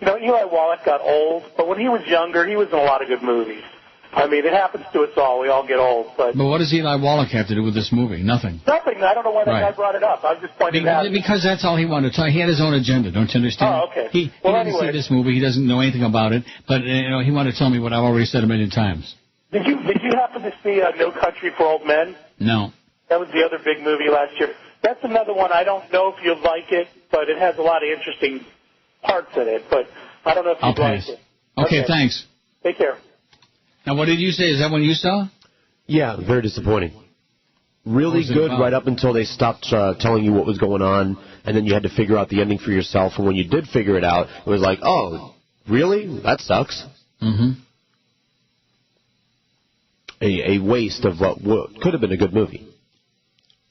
Eli Wallach got old, but when he was younger, he was in a lot of good movies. I mean, it happens to us all. We all get old. But what does Eli Wallach have to do with this movie? Nothing. Nothing. I don't know why that guy brought it up. I was just pointing it out. Because that's all he wanted to tell. He had his own agenda. Don't you understand? Oh, okay. He didn't see this movie. He doesn't know anything about it. But, he wanted to tell me what I've already said a million times. Did you happen to see No Country for Old Men? No. That was the other big movie last year. That's another one. I don't know if you'll like it, but it has a lot of interesting parts in it. But I don't know if you'd like it. Okay, thanks. Take care. Now, what did you say? Is that one you saw? Yeah, very disappointing. Really good right up until they stopped telling you what was going on, and then you had to figure out the ending for yourself. And when you did figure it out, it was like, oh, really? That sucks. Mm-hmm. A waste of what could have been a good movie.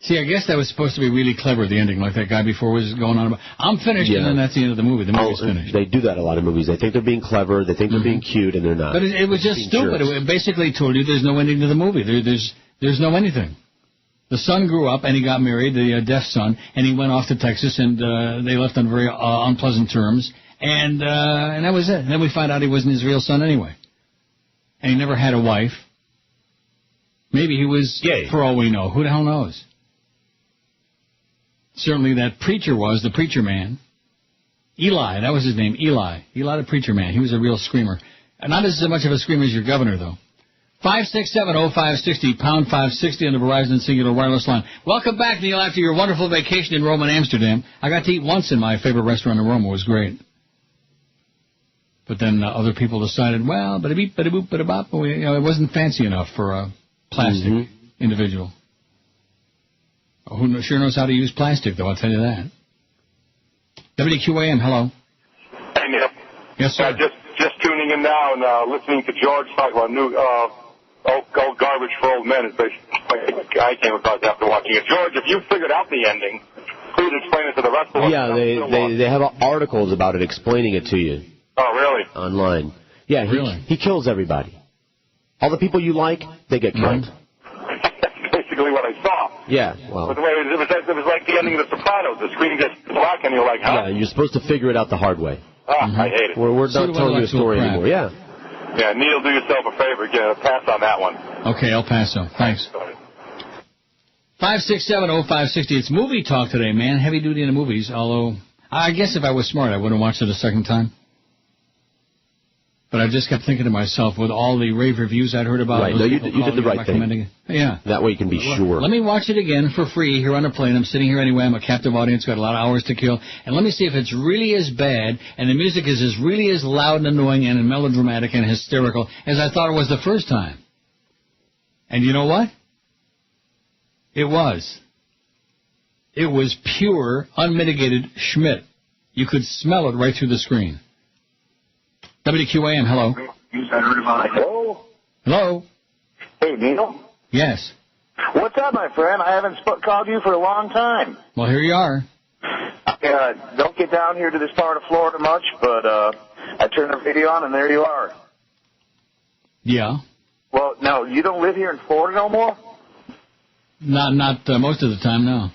See, I guess that was supposed to be really clever, the ending, like that guy before was going on about, I'm finished, and then that's the end of the movie. The movie's finished. They do that a lot of movies. They think they're being clever, they think they're being cute, and they're not. But it was just stupid. It basically told you there's no ending to the movie. There's no anything. The son grew up, and he got married, the deaf son, and he went off to Texas, and they left on very unpleasant terms, And that was it. And then we found out he wasn't his real son anyway. And he never had a wife. Maybe he was gay, for all we know. Who the hell knows? Certainly that preacher was, the preacher man. Eli, that was his name, Eli. Eli the preacher man. He was a real screamer. Not as much of a screamer as your governor, though. 5670560, pound 560 on the Verizon Singular Wireless line. Welcome back, Neil, after your wonderful vacation in Rome and Amsterdam. I got to eat once in my favorite restaurant in Rome. It was great. But then other people decided, well, bada-beep, bada-boop, bada-bop. It wasn't fancy enough for a plastic individual. Who sure knows how to use plastic, though, I'll tell you that. WQAM, hello. Hey, Neil. Yes, sir. Just tuning in now and listening to George talk about new old garbage for old men is basically I came across after watching it. George, if you figured out the ending, please explain it to the rest of us. Yeah, they have articles about it explaining it to you. Oh, really? Online. Yeah, he kills everybody. All the people you like, they get killed. That's basically what I saw. Yeah, well. But the way it was like the ending of The Sopranos. The screen gets black and you're like, huh? Yeah, you're supposed to figure it out the hard way. I hate it. We're not telling you a story anymore. Yeah. Yeah, Neil, do yourself a favor. Pass on that one. Okay, El Paso. Thanks. 5670560. It's movie talk today, man. Heavy duty in the movies. Although, I guess if I was smart, I wouldn't watch it a second time. But I just kept thinking to myself, with all the rave reviews I'd heard about it. Right, no, you did the right thing. Yeah. That way you can be sure. Let me watch it again for free here on the plane. I'm sitting here anyway. I'm a captive audience. Got a lot of hours to kill. And let me see if it's really as bad and the music is as really as loud and annoying and melodramatic and hysterical as I thought it was the first time. And you know what? It was. It was pure, unmitigated Schmidt. You could smell it right through the screen. WQAM, hello. Hello? Hello? Hey, Neil? Yes. What's up, my friend? I haven't called you for a long time. Well, here you are. Don't get down here to this part of Florida much, but I turned the radio on, and there you are. Yeah. Well, now, you don't live here in Florida no more? Not most of the time, no.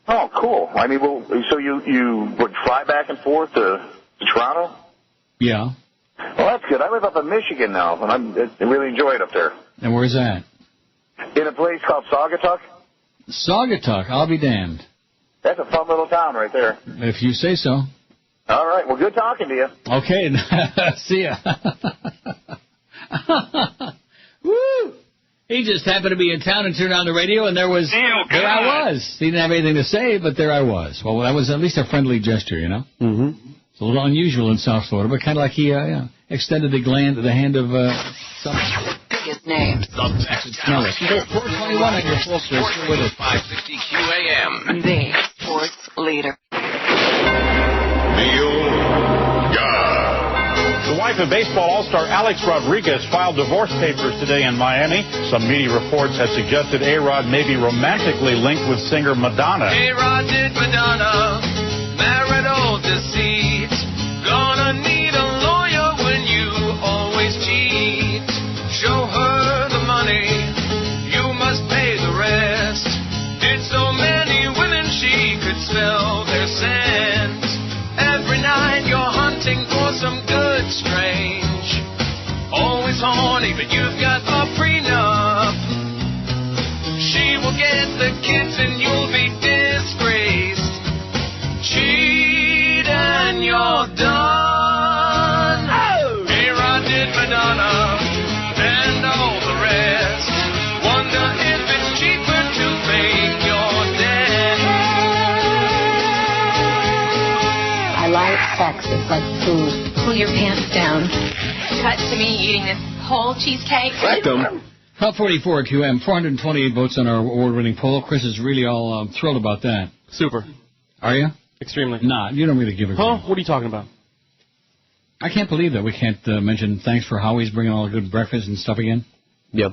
Oh, cool. I mean, well, so you would fly back and forth to Toronto? Yeah. Well, that's good. I live up in Michigan now, and I really enjoy it up there. And where's that? In a place called Saugatuck. Saugatuck, I'll be damned. That's a fun little town right there. If you say so. All right, well, good talking to you. Okay, see ya. Woo! He just happened to be in town and turned on the radio, and there I was. He didn't have anything to say, but there I was. Well, that was at least a friendly gesture, you know? Mm-hmm. It's a little unusual in South Florida, but kind of like he extended the hand of someone. Biggest names. The best Smell it. 421 on your full switch. With us. 560 QAM. The sports leader. Neil God. The wife of baseball all-star Alex Rodriguez filed divorce papers today in Miami. Some media reports have suggested A-Rod may be romantically linked with singer Madonna. A-Rod did Madonna, marital deceit. Gonna need a lawyer when you always cheat. Show her the money, you must pay the rest. Did so many women she could smell their scent. Every night you're hunting for some good strange. Always horny, but you've got a prenup. She will get the kids and you'll be disgraced. Cheat and you're done. A-Rod did Madonna and all the rest. Wonder if it's cheaper to fake your death. I like sex. It's like food. Pull your pants down. Cut to me eating this whole cheesecake. Top 44 at QM, 428 votes on our award-winning poll. Chris is really all thrilled about that. Super. Are you? Extremely. Nah, you don't really give a Huh? What are you talking about? I can't believe that we can't mention thanks for Howie's bringing all the good breakfast and stuff again. Yep.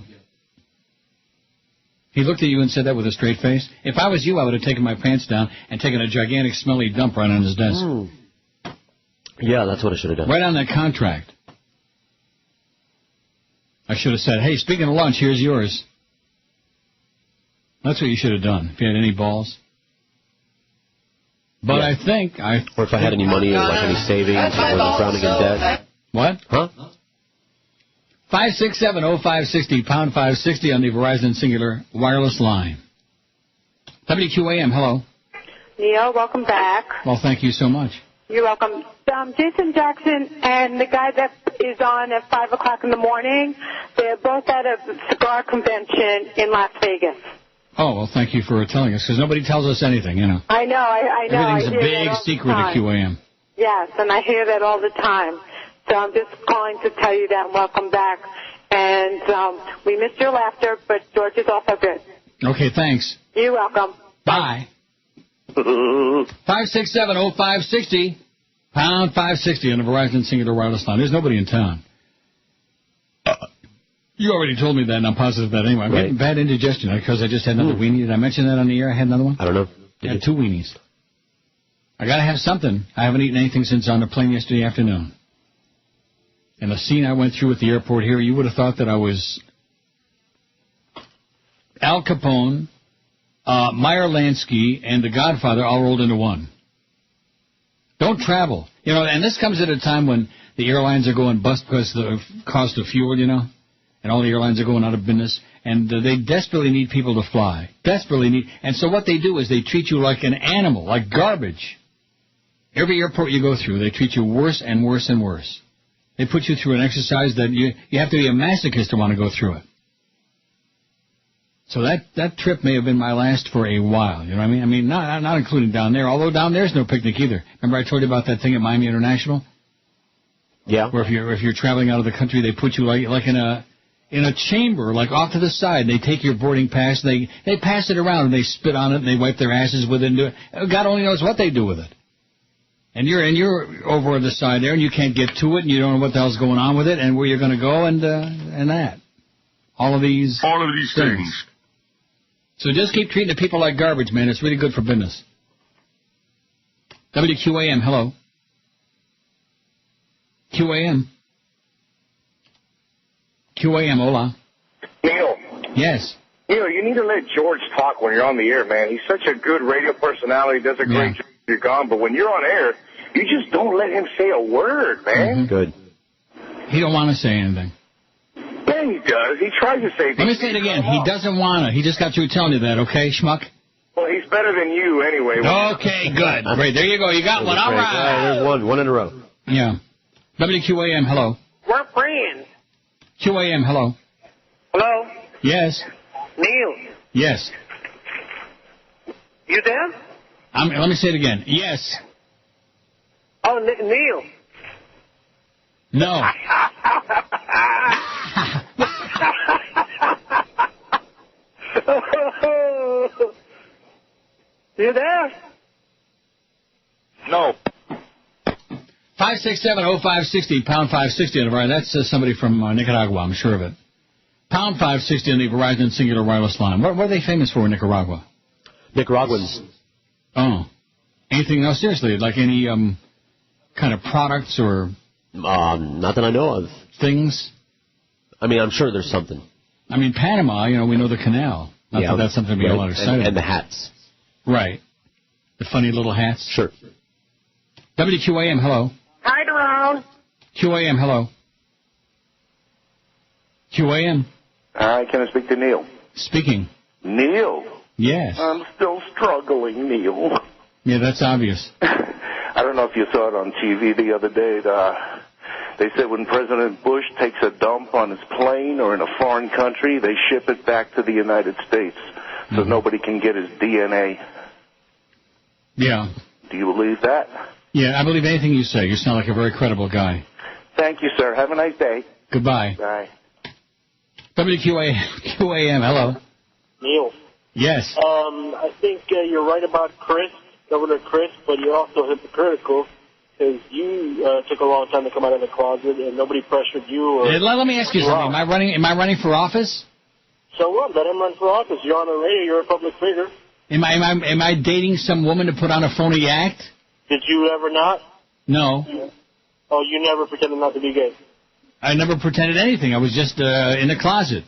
He looked at you and said that with a straight face. If I was you, I would have taken my pants down and taken a gigantic smelly dump right on his desk. Yeah, that's what I should have done. Right on that contract. I should have said, hey, speaking of lunch, here's yours. That's what you should have done, if you had any balls. But I think Or if I had any money, like any savings, or was drowning in debt. What? Huh? 567-0560, pound 560 on the Verizon Singular wireless line. WQAM, hello. Neil, welcome back. Well, thank you so much. You're welcome. Jason Jackson and the guy that is on at 5 o'clock in the morning, they're both at a cigar convention in Las Vegas. Oh, well, thank you for telling us, because nobody tells us anything, you know. I know, I know. Everything's a big secret at QAM. Yes, and I hear that all the time. So I'm just calling to tell you that. Welcome back. And we missed your laughter, but George is also good. Okay, thanks. You're welcome. Bye. 567-0560, pound 560 on the Verizon Singular wireless line. There's nobody in town. You already told me that, and I'm positive that anyway. I'm getting bad indigestion because I just had another weenie. Did I mention that on the air? I had another one? I don't know. I had 2 weenies. I got to have something. I haven't eaten anything since on the plane yesterday afternoon. And the scene I went through at the airport here, you would have thought that I was Al Capone, Meyer Lansky, and The Godfather all rolled into one. Don't travel. You know, and this comes at a time when the airlines are going bust because of the cost of fuel, you know, and all the airlines are going out of business, and they desperately need people to fly. Desperately need. And so what they do is they treat you like an animal, like garbage. Every airport you go through, they treat you worse and worse and worse. They put you through an exercise that you have to be a masochist to want to go through it. So that trip may have been my last for a while, you know what I mean? I mean, not including down there, although down there's no picnic either. Remember I told you about that thing at Miami International? Yeah. Where if you're traveling out of the country, they put you like in a chamber, like off to the side. They take your boarding pass, they pass it around, and they spit on it, and they wipe their asses with it, and do it. God only knows what they do with it. And you're over on the side there, and you can't get to it, and you don't know what the hell's going on with it, and where you're going to go, and that. All of these things. So just keep treating the people like garbage, man. It's really good for business. WQAM, hello. QAM. QAM, hola. Neil. Yes. Neil, you need to let George talk when you're on the air, man. He's such a good radio personality, does a great job. You're gone, but when you're on air, you just don't let him say a word, man. Mm-hmm. Good. He don't want to say anything. Yeah, he does. He tries to say things. Let me say it again. He doesn't want to. He just got through telling you that, okay, schmuck? Well, he's better than you anyway. Okay, good. Great. There you go. You got one. All right. There's one in a row. Yeah. WQAM, hello. We're friends. QAM, hello. Hello? Yes. Neil. Yes. You there? Let me say it again. Yes. Oh, Neil. No. You there? No. 567-0560, pound 560 on the Verizon. That's somebody from Nicaragua, I'm sure of it. Pound 560 on the Verizon Singular Wireless line. What are they famous for in Nicaragua? Nicaraguans. Oh. Anything? No, seriously, like any kind of products or... Not that I know of. Things? I mean, I'm sure there's something. I mean, Panama, you know, we know the canal. Not that that's something to be a lot excited and the hats. Right. The funny little hats. Sure. WQAM, hello. Hi, Ron. QAM, hello. QAM. Hi, can I speak to Neil? Speaking. Neil? Yes. I'm still struggling, Neil. Yeah, that's obvious. I don't know if you saw it on TV the other day. They said when President Bush takes a dump on his plane or in a foreign country, they ship it back to the United States so nobody can get his DNA. Yeah. Do you believe that? Yeah, I believe anything you say. You sound like a very credible guy. Thank you, sir. Have a nice day. Goodbye. Bye. WQAM, hello. Neil. Yes. I think you're right about Governor Chris, but you're also hypocritical because you took a long time to come out of the closet and nobody pressured you. Let me ask you something. Am I running for office? So what? Let him run for office. You're on the radio. You're a public figure. Am I dating some woman to put on a phony act? Did you ever not? No. Oh, you never pretended not to be gay? I never pretended anything. I was just in the closet.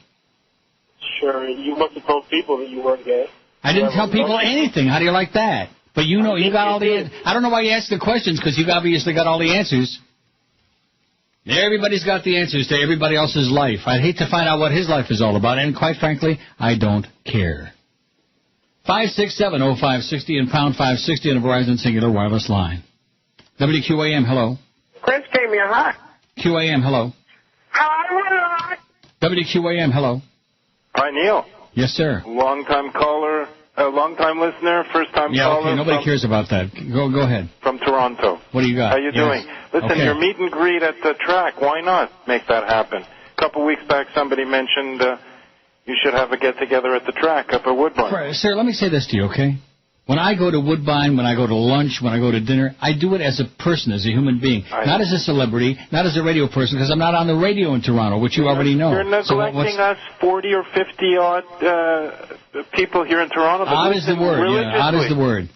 Sure. You must have told people that you weren't gay. I didn't tell people anything. How do you like that? But you know, you got all the... I don't know why you ask the questions, because you obviously got all the answers. Everybody's got the answers to everybody else's life. I'd hate to find out what his life is all about, and quite frankly, I don't care. 5670560 and pound 560 on the Verizon Singular Wireless line. WQAM, hello. Chris gave me a hot. QAM, hello. Hi. WQAM, hello. Hi, Neil. Yes, sir. Long-time caller, long-time listener, first-time caller. Okay, nobody cares about that. Go ahead. From Toronto. What do you got? How you doing? Listen, your meet and greet at the track, why not make that happen? A couple weeks back, somebody mentioned you should have a get-together at the track up at Woodbine. Right, sir, let me say this to you, okay? When I go to Woodbine, when I go to lunch, when I go to dinner, I do it as a person, as a human being, not as a celebrity, not as a radio person, because I'm not on the radio in Toronto, which you already know. You're neglecting us 40 or 50-odd people here in Toronto. Odd is the word, yeah, odd is the word.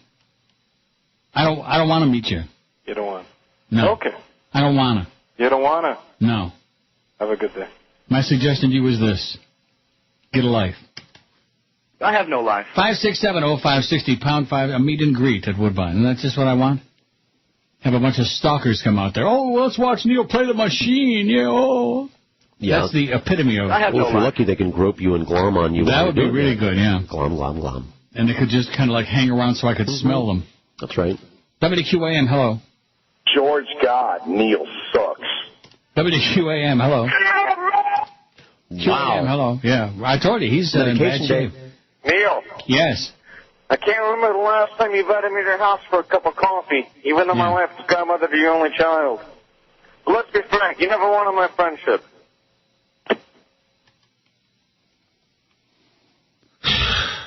I don't want to meet you. You don't want to? No. Okay. I don't want to. You don't want to? No. Have a good day. My suggestion to you is this. Get a life. I have no life. 5670560, pound 5, a meet and greet at Woodbine. And that's just what I want? Have a bunch of stalkers come out there. Oh, let's watch Neil play the machine. Yeah, oh. Yeah. That's the epitome of it. Well, if you're lucky, they can grope you and glom on you. That would be really good, yeah. Glom, glom, glom. And they could just kind of like hang around so I could smell them. That's right. WQAM, hello. George God, Neil sucks. WQAM, hello. Wow. QAM, hello. Yeah, I told you, he's in bad shape. Neil. Yes. I can't remember the last time you invited me to your house for a cup of coffee, even though my wife's godmother to your only child. But let's be frank, you never wanted my friendship.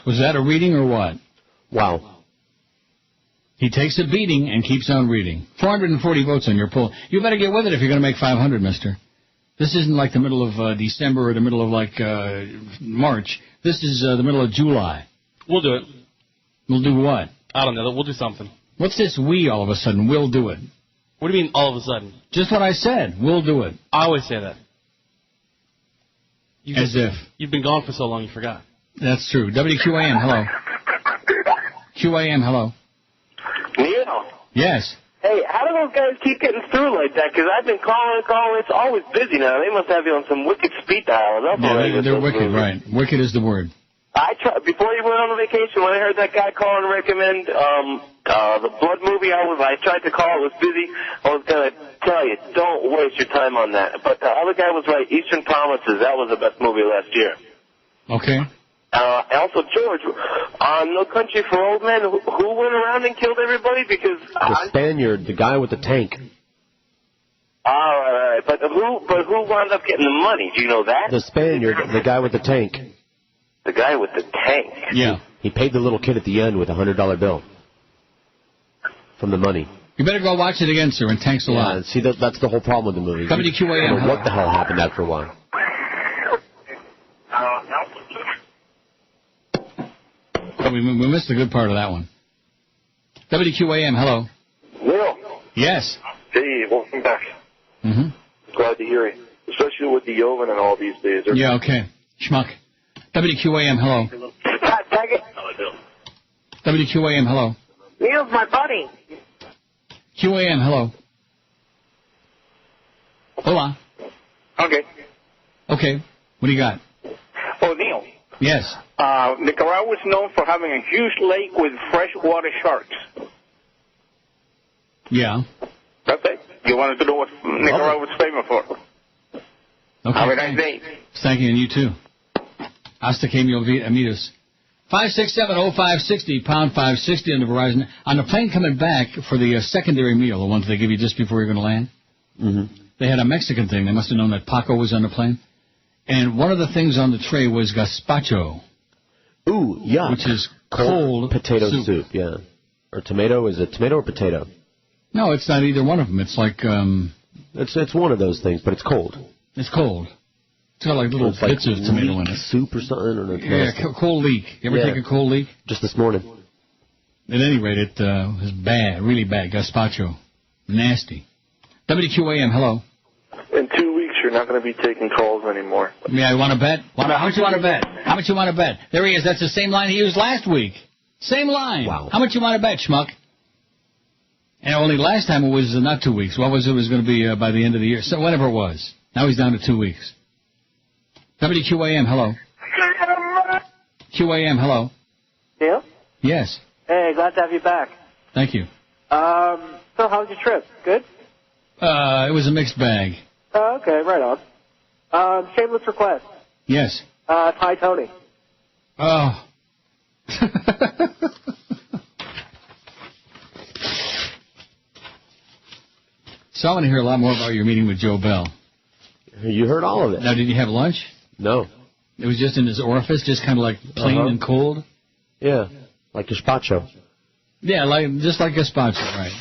Was that a reading or what? Wow. He takes a beating and keeps on reading. 440 votes on your poll. You better get with it if you're going to make 500, mister. This isn't like the middle of December or the middle of like March. This is the middle of July. We'll do it. We'll do what? I don't know. We'll do something. What's this we all of a sudden? We'll do it. What do you mean all of a sudden? Just what I said. We'll do it. I always say that. If. You've been gone for so long you forgot. That's true. WQAM, hello. QAM, hello. Neil. Yes. Hey, how do those guys keep getting through like that? Because I've been calling. It's always busy now. They must have you on some wicked speed dial. Yeah, they're wicked, right. Wicked is the word. I tried, before you went on vacation, when I heard that guy call and recommend the Blood movie, I tried to call. It was busy. I was going to tell you, don't waste your time on that. But the other guy was right. Eastern Promises, that was the best movie last year. Okay. Also, George, No Country for Old Men, who went around and killed everybody? Because the Spaniard, the guy with the tank. All right. But who wound up getting the money? Do you know that? The Spaniard, the guy with the tank. The guy with the tank? Yeah. He paid the little kid at the end with a $100 bill from the money. You better go watch it again, sir, and thanks a lot. See, that's the whole problem with the movie. WQAM. I don't know what the hell happened after a while. Oh, we missed a good part of that one. WQAM, hello. Neil. Yes. Hey, welcome back. Mm-hmm. Glad to hear it. Especially with the Yovan and all these days. Yeah, okay. Schmuck. WQAM, hello. Tag it. WQAM, hello. Neil's my buddy. QAM, hello. Hola. Okay. Okay. What do you got? Oh, Neil. Yes. Nicaragua is known for having a huge lake with freshwater sharks. Yeah. That's it. You wanted to know what Nicaragua is famous for. Okay. Have a nice day. Thank you, and you too. Hasta que me amigos. 5670560, pound 560 on the Verizon. On the plane coming back for the secondary meal, the ones they give you just before you're going to land, they had a Mexican thing. They must have known that Paco was on the plane. And one of the things on the tray was gazpacho. Ooh, yeah. Which is cold potato soup, yeah. Or tomato. Is it tomato or potato? No, it's not either one of them. It's like... It's one of those things, but it's cold. It's cold. It's got like little bits of tomato in it. Soup or something? Or yeah, cold leek. You ever take a cold leek? Just this morning. At any rate, it was bad, really bad. Gazpacho. Nasty. WQAM, hello. In 2 weeks, you're not going to be taking calls anymore. Yeah, you want to bet? How much you want to bet? How much you want to bet? There he is. That's the same line he used last week. Same line. Wow. How much you want to bet, schmuck? And only last time it was not 2 weeks. What was it was going to be by the end of the year? So whatever it was. Now he's down to 2 weeks. WQAM, hello. QAM, hello. Yeah? Yes. Hey, glad to have you back. Thank you. So how was your trip? Good? It was a mixed bag. Oh, okay, right on. Shameless request. Yes. Ty Tony. Oh. So I want to hear a lot more about your meeting with Joe Bell. You heard all of it. Now, did you have lunch? No. It was just in his orifice, just kind of like plain and cold? Yeah, like gazpacho. Yeah, just like gazpacho, right.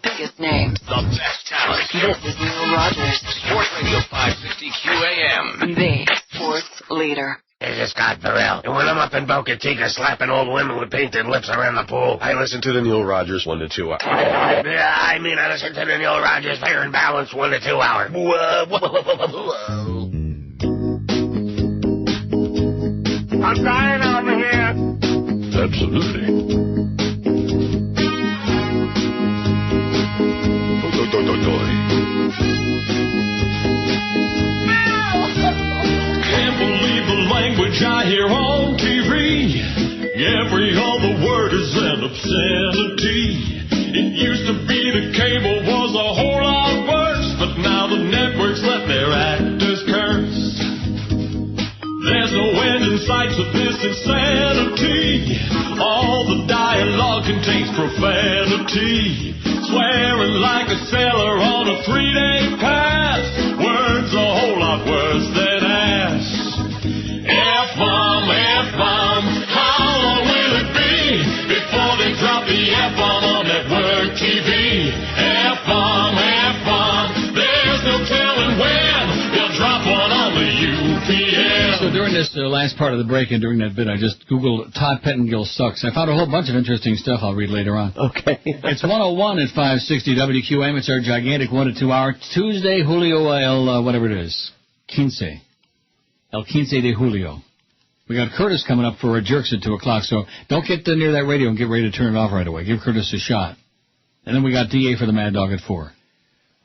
Biggest names. The best talent. This is Neil Rogers. Sports Radio 560 QAM. The sports leader. Hey, this Scott Burrell. And when I'm up in Boca Chica slapping old women with painted lips around the pool, I listen to the Neil Rogers 1 to 2 hour. Yeah, I mean I listen to the Neil Rogers Fair and Balanced 1 to 2 hour. I'm dying over here. Absolutely. Can't believe the language I hear on TV. Every other word is an obscenity. It used to be the cable was a whole lot worse, but now the networks let their actors curse. There's no end in sight to this insanity. All the dialogue contains profanity. Swearing like a sailor on a 3-day pass. Words a whole lot worse than ass. F-bomb, F-bomb, how long will it be before they drop the F-bomb on network TV? F-bomb, F-bomb, there's no telling when they'll drop one on the UPN. So during this last part of the break and during that bit, I just Googled Todd Pettengill sucks. I found a whole bunch of interesting stuff I'll read later on. Okay. It's 101 at 560 WQAM. It's our gigantic 1 to 2 hour Tuesday, Julio El, whatever it is. Quince. El Quince de Julio. We got Curtis coming up for Jerks at 2 o'clock, so don't get near that radio and get ready to turn it off right away. Give Curtis a shot. And then we got DA for the Mad Dog at 4.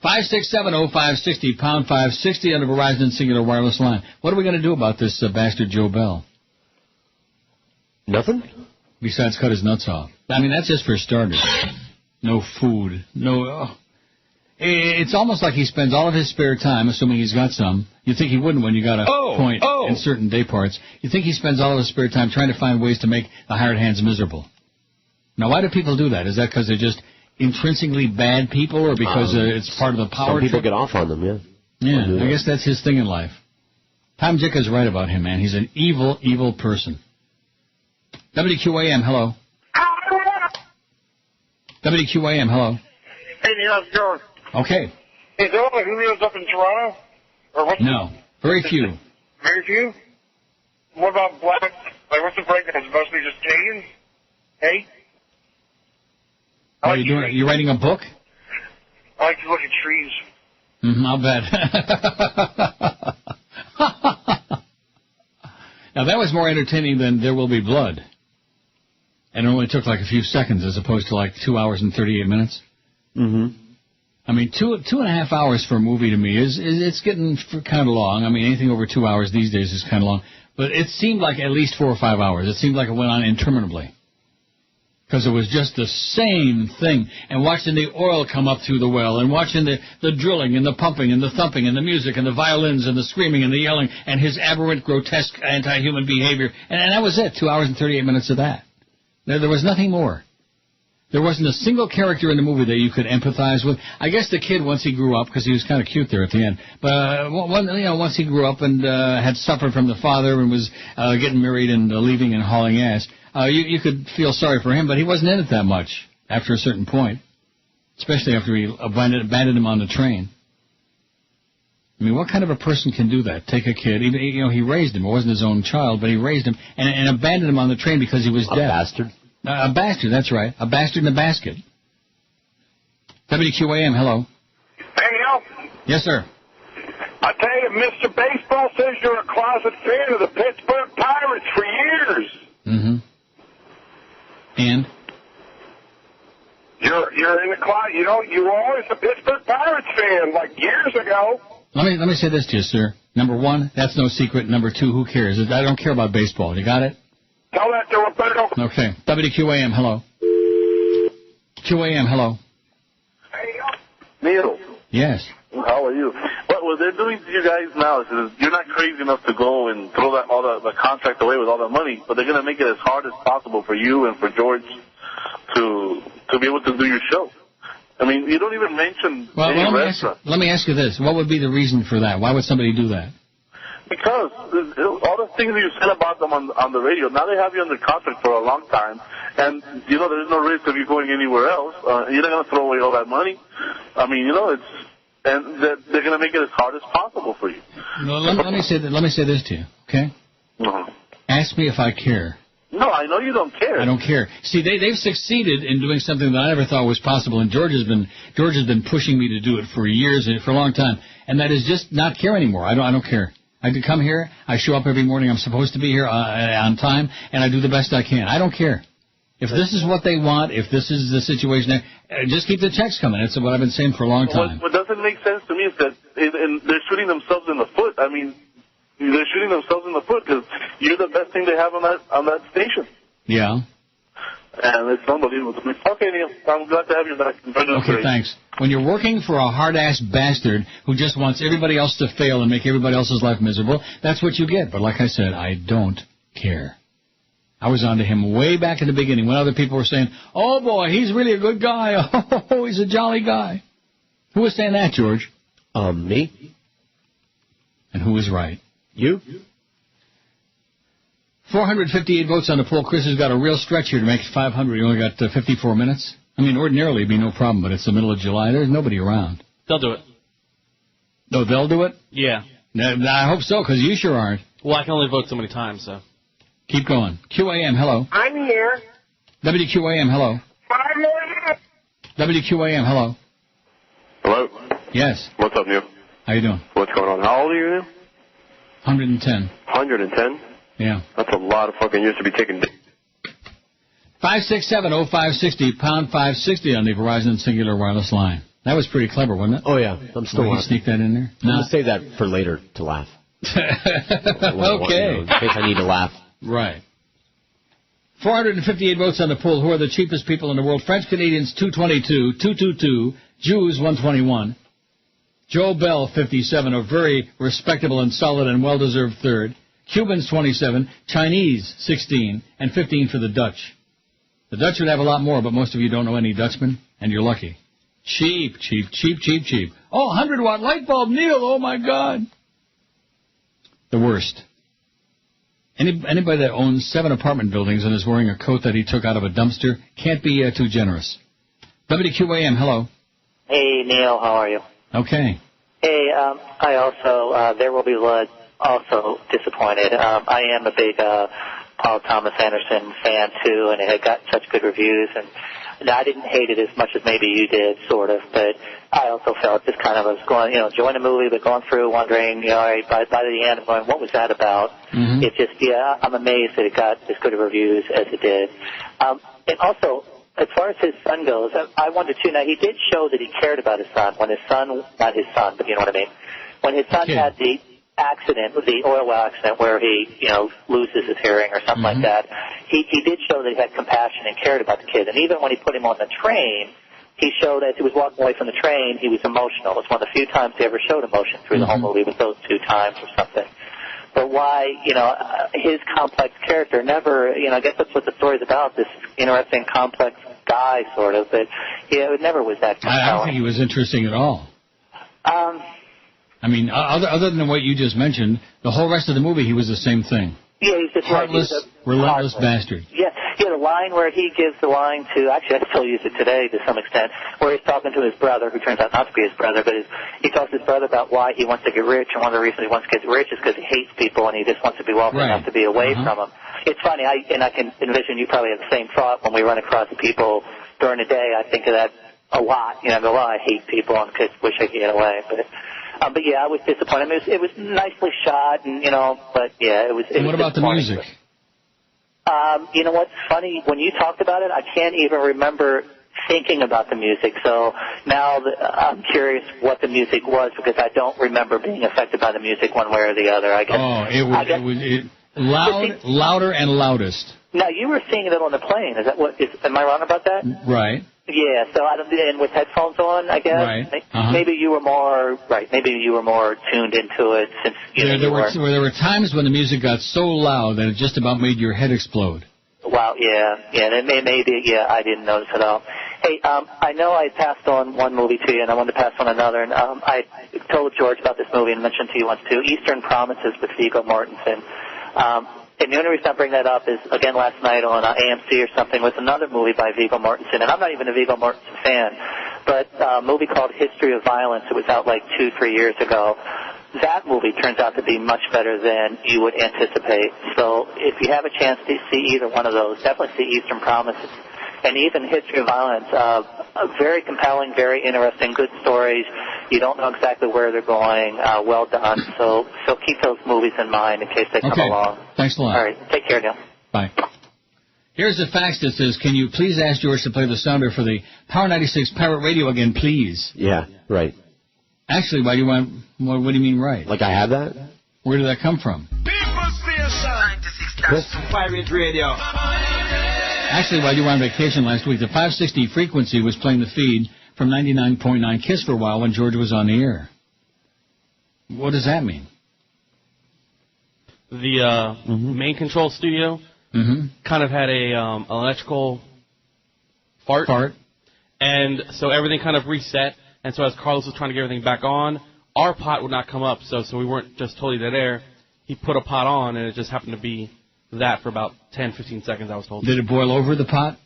5670560, pound 560 on the Verizon Singular Wireless line. What are we going to do about this bastard Joe Bell? Nothing? Besides cut his nuts off. I mean, that's just for starters. No food. No... It's almost like he spends all of his spare time, assuming he's got some. You think he wouldn't when you got a point in certain day parts. You think he spends all of his spare time trying to find ways to make the hired hands miserable. Now, why do people do that? Is that because they're just intrinsically bad people, or because it's part of the power? Some people get off on them, yeah. Yeah, I guess that's his thing in life. Tom Jicka's right about him, man. He's an evil, evil person. WQAM, hello. WQAM, hello. Hey, Neil, how's it going? Okay. Hey, there are Julios up in Toronto? Or what's No, very few. Very few? What about black? Like, what's the breakdown? It's mostly just Canadians? Hey? What are you doing? You writing a book? I like to look at trees. I'll bet. Now, that was more entertaining than There Will Be Blood. And it only took like a few seconds as opposed to like 2 hours and 38 minutes. Mm-hmm. I mean, 2.5 hours for a movie to me it's getting kind of long. I mean, anything over 2 hours these days is kind of long. But it seemed like at least 4 or 5 hours. It seemed like it went on interminably. Because it was just the same thing. And watching the oil come up through the well, and watching the drilling and the pumping and the thumping and the music and the violins and the screaming and the yelling and his aberrant, grotesque, anti-human behavior. And that was it, 2 hours and 38 minutes of that. There was nothing more. There wasn't a single character in the movie that you could empathize with. I guess the kid, once he grew up, because he was kind of cute there at the end, but once he grew up and had suffered from the father and was getting married and leaving and hauling ass, you could feel sorry for him, but he wasn't in it that much after a certain point, especially after he abandoned him on the train. I mean, what kind of a person can do that? Take a kid, he raised him. It wasn't his own child, but he raised him and abandoned him on the train because he was dead. A bastard. A bastard, that's right. A bastard in a basket. WQAM, hello. Hey, Neil. Yes, sir. I tell you, Mr. Baseball says you're a closet fan of the Pittsburgh Pirates for years. Mm-hmm. You're in the closet. You know, you were always a Pittsburgh Pirates fan, like years ago. Let me say this to you, sir. Number one, that's no secret. Number two, who cares? I don't care about baseball. You got it? Tell that to Roberto. Okay. WQAM, hello. QAM, hello. Neil. Yes. How are you? What they're doing to you guys now is you're not crazy enough to go and throw the contract away with all that money, but they're going to make it as hard as possible for you and for George to be able to do your show. I mean, you don't even mention any restaurant. Let me ask you this. What would be the reason for that? Why would somebody do that? Because all the things that you said about them on the radio, now they have you under contract for a long time, and, you know, there's no risk of you going anywhere else. You're not going to throw away all that money. I mean, you know, and they're going to make it as hard as possible for you. No, let me say this to you, okay? Uh-huh. Ask me if I care. No, I know you don't care. I don't care. See, they've succeeded in doing something that I never thought was possible, and George has been pushing me to do it for years and for a long time, and that is just not care anymore. I don't care. I come here, I show up every morning, I'm supposed to be here on time, and I do the best I can. I don't care. If this is what they want, if this is the situation, just keep the checks coming. That's what I've been saying for a long time. What doesn't make sense to me is that they're shooting themselves in the foot. I mean, they're shooting themselves in the foot because you're the best thing they have on that station. Yeah. And it's unbelievable to me. Okay, Neil, I'm glad to have you back. Okay, thanks. When you're working for a hard-ass bastard who just wants everybody else to fail and make everybody else's life miserable, that's what you get. But like I said, I don't care. I was on to him way back in the beginning when other people were saying, oh, boy, he's really a good guy. Oh, he's a jolly guy. Who was saying that, George? Me. And who was right? You. 458 votes on the poll. Chris has got a real stretch here to make 500. He only got 54 minutes. I mean, ordinarily it'd be no problem, but it's the middle of July. There's nobody around. They'll do it. No, they'll do it? Yeah. I hope so, because you sure aren't. Well, I can only vote so many times, so. Keep going. QAM, hello. I'm here. WQAM, hello. 5 more minutes. WQAM, hello. Hello? Yes. What's up, Neil? How you doing? What's going on? How old are you now? 110. 110? Yeah. That's a lot of fucking years to be taking. 567-0560, pound 560 on the Verizon Singular Wireless line. That was pretty clever, wasn't it? Oh, yeah. I'm still laughing. You sneak that in there? I'm going to save that for later to laugh. Okay. In case I need to laugh. Right. 458 votes on the poll. Who are the cheapest people in the world? French Canadians, 222. 222. Jews, 121. Joe Bell, 57, a very respectable and solid and well-deserved third. Cubans, 27. Chinese, 16. And 15 for the Dutch. The Dutch would have a lot more, but most of you don't know any Dutchmen, and you're lucky. Cheap, cheap, cheap, cheap, cheap. Oh, 100-watt light bulb, Neil, oh, my God. The worst. Anybody that owns 7 apartment buildings and is wearing a coat that he took out of a dumpster can't be too generous. WQAM, hello. Hey, Neil, how are you? Okay. Hey, I also, There Will Be Blood, also disappointed. I am a big Paul Thomas Anderson fan, too, and it had got such good reviews, and I didn't hate it as much as maybe you did, sort of, but I also felt just kind of was going, enjoying the movie, but going through wondering, by the end, I'm going, what was that about? Mm-hmm. It just, I'm amazed that it got as good of reviews as it did. And also, as far as his son goes, I wondered, too, now he did show that he cared about his son when his son, not his son, but you know what I mean, when his son had the accident, the oil well accident where he, loses his hearing or something like that, he did show that he had compassion and cared about the kid. And even when he put him on the train, he showed as he was walking away from the train, he was emotional. It was one of the few times he ever showed emotion through the whole movie, was those 2 times or something. But why, his complex character never, I guess that's what the story's about, this interesting, complex guy, sort of, but, it never was that compelling. I don't think he was interesting at all. I mean, other than what you just mentioned, the whole rest of the movie, he was the same thing. Yeah, he's just heartless, relentless bastard. Yeah, the line where he gives the line to, actually I still use it today to some extent, where he's talking to his brother, who turns out not to be his brother, but he talks to his brother about why he wants to get rich, and one of the reasons he wants to get rich is because he hates people and he just wants to be wealthy enough to be away from them. It's funny, I can envision you probably have the same thought when we run across people during the day. I think of that a lot. I go, well, I hate people and wish I could get away, but yeah, I was disappointed. I mean, it was nicely shot, and but yeah, it was. And what about the music? You know what's funny? When you talked about it, I can't even remember thinking about the music. So now I'm curious what the music was, because I don't remember being affected by the music one way or the other. I guess. Oh, it was louder and loudest. Now, you were seeing it on the plane. Is that what? Am I wrong about that? Right. Yeah. So and with headphones on, I guess. Right. Maybe you were more Maybe you were more tuned into it since there were times when the music got so loud that it just about made your head explode. Wow. Yeah. Maybe. Yeah. I didn't notice it all. Hey, I know I passed on one movie to you, and I wanted to pass on another. And I told George about this movie and mentioned to you once too. Eastern Promises with Viggo Mortensen. And the only reason I bring that up is, again, last night on AMC or something was another movie by Viggo Mortensen. And I'm not even a Viggo Mortensen fan, but a movie called History of Violence. It was out like 2-3 years ago. That movie turns out to be much better than you would anticipate. So if you have a chance to see either one of those, definitely see Eastern Promises. And even History of Violence, very compelling, very interesting, good stories. You don't know exactly where they're going. Well done. So keep those movies in mind in case they come along. Thanks a lot. All right. Take care, Neil. Bye. Here's a fax that says, can you please ask George to play the sounder for the Power 96 Pirate Radio again, please? Yeah, right. Actually, why do you want, what do you mean right? Like I have that? Where did that come from? Pirate Radio. Actually, while you were on vacation last week, the 560 frequency was playing the feed from 99.9 KISS for a while when George was on the air. What does that mean? The main control studio kind of had a electrical fart. And so everything kind of reset. And so as Carlos was trying to get everything back on, our pot would not come up. So we weren't just totally dead air. He put a pot on, and it just happened to be that for about 10, 15 seconds, I was told. Did it boil over the pot?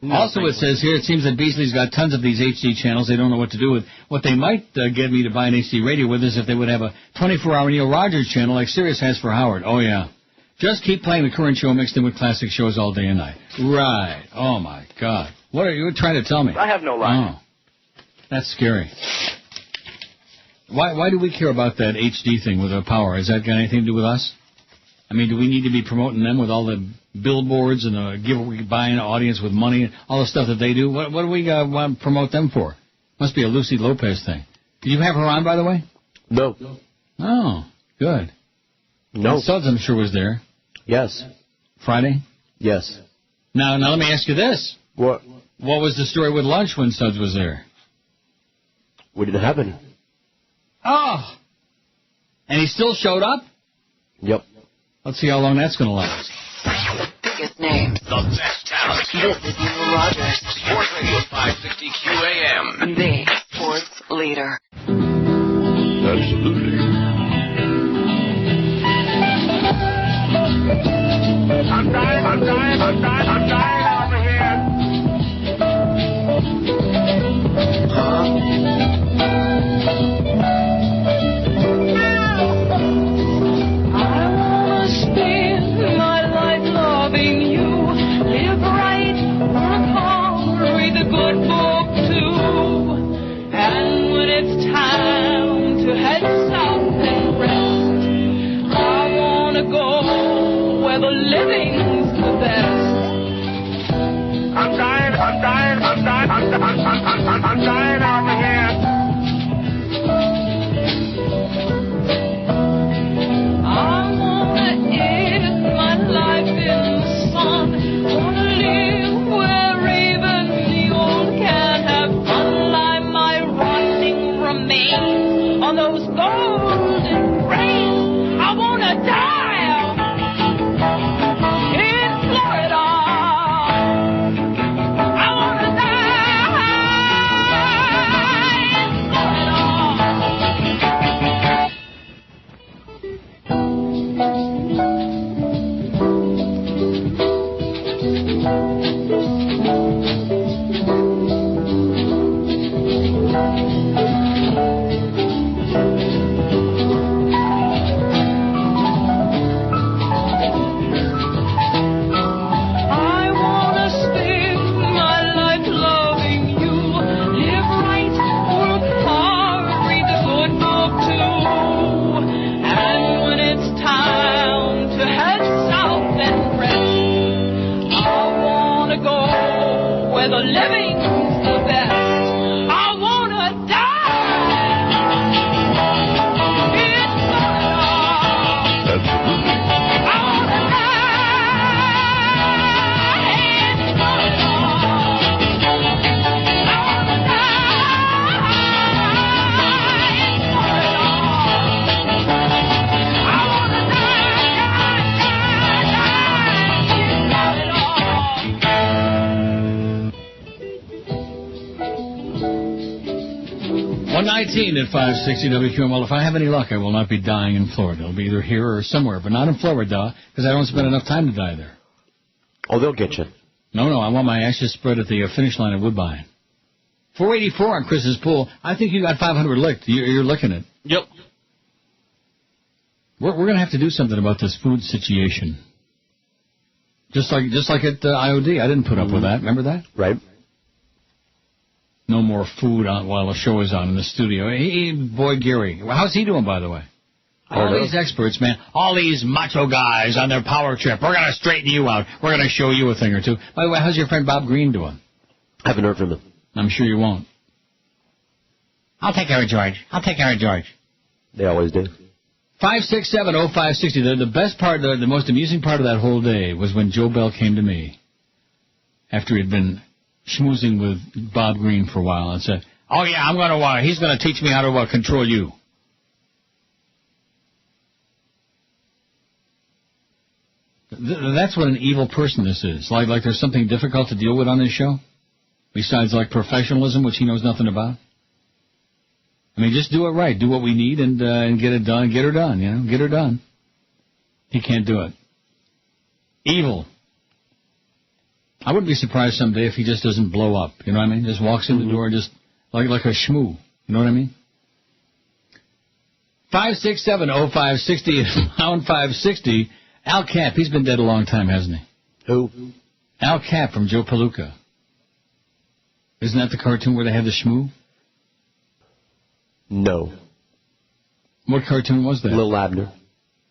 No, also, it says here, it seems that Beasley's got tons of these HD channels they don't know what to do with. What they might get me to buy an HD radio with is if they would have a 24-hour Neil Rogers channel like Sirius has for Howard. Oh, yeah. Just keep playing the current show mixed in with classic shows all day and night. Right. Oh, my God. What are you trying to tell me? I have no line. Oh. That's scary. Why do we care about that HD thing with our power? Has that got anything to do with us? I mean, do we need to be promoting them with all the billboards and buying an audience with money and all the stuff that they do? What do we want to promote them for? Must be a Lucy Lopez thing. Did you have her on, by the way? No. Oh, good. No. And Suds, I'm sure, was there. Yes. Friday? Yes. Now let me ask you this. What? What was the story with lunch when Suds was there? We didn't have any. Oh. And he still showed up? Yep. Let's see how long that's going to last. The biggest names. The best talent. This is Neil Rogers. Sports Radio 560 QAM. The sports leader. Absolutely. I'm dying over here. I'm dying over here. I wanna end my life in the sun. Wanna live where even the old can have fun. Like my rotting remains on those golden graves. I wanna die in Florida. I wanna die. 19 at 560 WQAM. Well, if I have any luck, I will not be dying in Florida. It'll be either here or somewhere, but not in Florida, because I don't spend enough time to die there. Oh, they'll get you. No, I want my ashes spread at the finish line at Woodbine. 484 on Chris's pool. I think you got 500 licked. You're licking it. Yep. We're going to have to do something about this food situation. Just like at IOD. I didn't put up with that. Remember that? Right. No more food on while the show is on in the studio. Boy, Gary. Well, how's he doing, by the way? All these experts, man. All these macho guys on their power trip. We're going to straighten you out. We're going to show you a thing or two. By the way, how's your friend Bob Green doing? I haven't heard from him. I'm sure you won't. I'll take care of George. They always do. 5670560. The best part, the most amusing part of that whole day was when Joe Bell came to me after he'd been schmoozing with Bob Green for a while and said, "Oh yeah, he's going to teach me how to control you." That's what an evil person this is. Like there's something difficult to deal with on this show, besides like professionalism, which he knows nothing about. I mean, just do it right. Do what we need and get it done. Get her done, Get her done. He can't do it. Evil. I wouldn't be surprised someday if he just doesn't blow up. You know what I mean? Just walks in the door just like a shmoo. You know what I mean? 5670560 pound 560. Al Cap, he's been dead a long time, hasn't he? Who? Al Cap from Joe Palooka. Isn't that the cartoon where they had the shmoo? No. What cartoon was that? Lil Abner.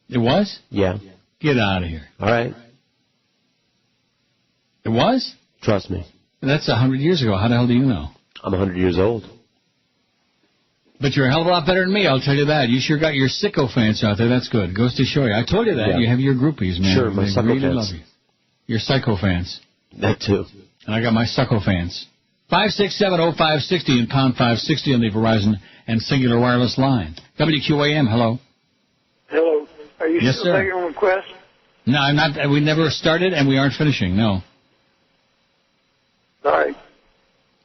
It was? Yeah. Get out of here. All right. It was? Trust me. That's 100 years ago. How the hell do you know? I'm 100 years old. But you're a hell of a lot better than me, I'll tell you that. You sure got your sicko fans out there. That's good. Goes to show you. I told you that. Yeah. You have your groupies, man. Sure, my they sucko really fans. love you. Your psycho fans. That too. And I got my sucko fans. 5670560 and pound 560 on the Verizon and Singular Wireless line. WQAM, hello. Hello. Are you Yes, still sir. taking requests? No, I'm not. We never started and we aren't finishing, no.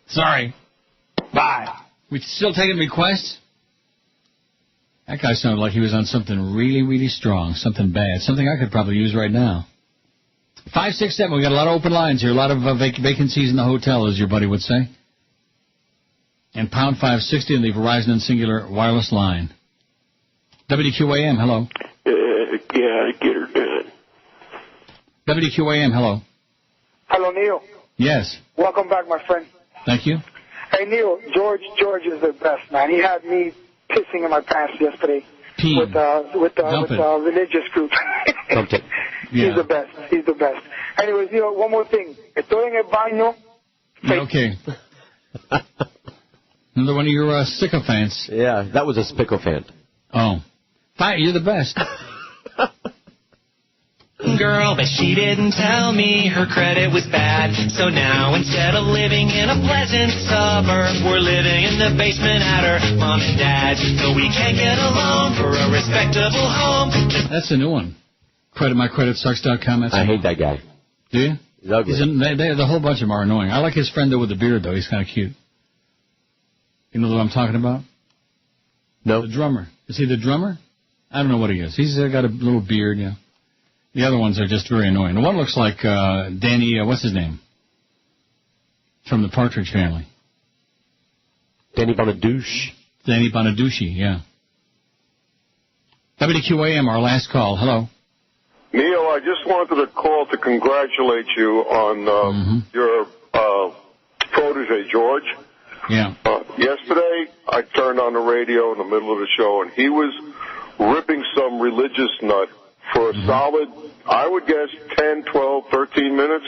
Sorry. Bye. We still taking requests? That guy sounded like he was on something really, really strong, something bad, something I could probably use right now. 567, we got a lot of open lines here, a lot of vacancies in the hotel, as your buddy would say. And pound 560 on the Verizon and Singular Wireless line. WQAM, hello. Yeah, get her done. WQAM, hello. Hello, Neil. Yes. Welcome back, my friend. Thank you. Hey, Neil, George is the best, man. He had me pissing in my pants yesterday with religious group. Yeah. He's the best. He's the best. Anyways, Neil, one more thing. Estoy en el baño. Okay. Another one of your sycophants. Yeah, that was a spicophant. Oh. Fine, you're the best. Girl, but she didn't tell me her credit was bad. So now instead of living in a pleasant suburb, we're living in the basement at her mom and dad's. So we can't get a loan for a respectable home. That's a new one. MyCreditSucks.com. I hate that guy. Do you? He's ugly. The whole bunch of them are annoying. I like his friend though with the beard though. He's kind of cute. You know what I'm talking about? No. The drummer. Is he the drummer? I don't know what he is. He's got a little beard, yeah. The other ones are just very annoying. The one looks like Danny, what's his name? From the Partridge Family. Danny Bonaduce. Danny Bonaducci, yeah. WQAM, our last call. Hello. Neil, I just wanted to call to congratulate you on your protege, George. Yeah. Yesterday, I turned on the radio in the middle of the show, and he was ripping some religious nut for a solid, I would guess, 10, 12, 13 minutes.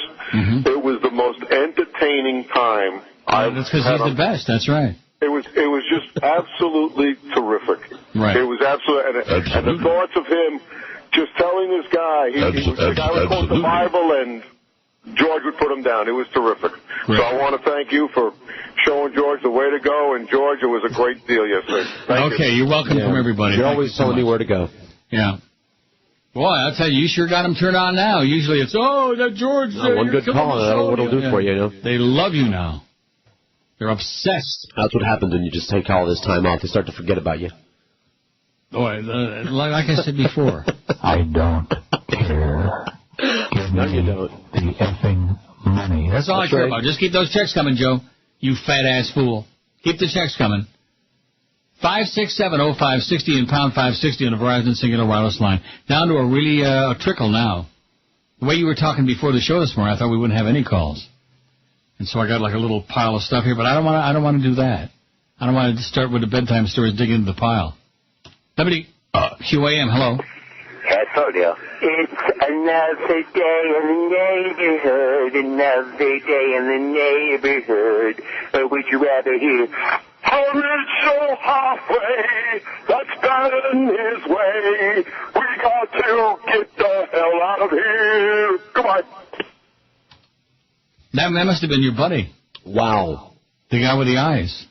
It was the most entertaining time I've That's because he's the best. That's right. It was just absolutely terrific. Right. It was absolutely, and the thoughts of him just telling this guy, the guy would quote the Bible and George would put him down. It was terrific. Right. So I want to thank you for showing George the way to go, and George, it was a great deal yesterday. Thank you. You're welcome from everybody. You're always telling me where to go. Yeah. Boy, I'll tell you, you sure got him turned on now. Usually it's, that George. One good call, and that'll do for you, you know. They love you now. They're obsessed. That's what happens when you just take all this time off. They start to forget about you. Boy, like I said before. I don't care. No, you don't. The effing money. That's all I care about. Just keep those checks coming, Joe. You fat-ass fool. Keep the checks coming. 5670560 and pound 560 on the Verizon Singular Wireless line. Down to a really a trickle now. The way you were talking before the show this morning, I thought we wouldn't have any calls. And so I got like a little pile of stuff here, but I don't want to do that. I don't want to start with the bedtime stories, dig into the pile. WQAM, hello. I told you. It's another day in the neighborhood, another day in the neighborhood. Or would you rather hear, hurry so halfway, that's better than his way. We got to get the hell out of here. Goodbye. That must have been your buddy. Wow. The guy with the eyes.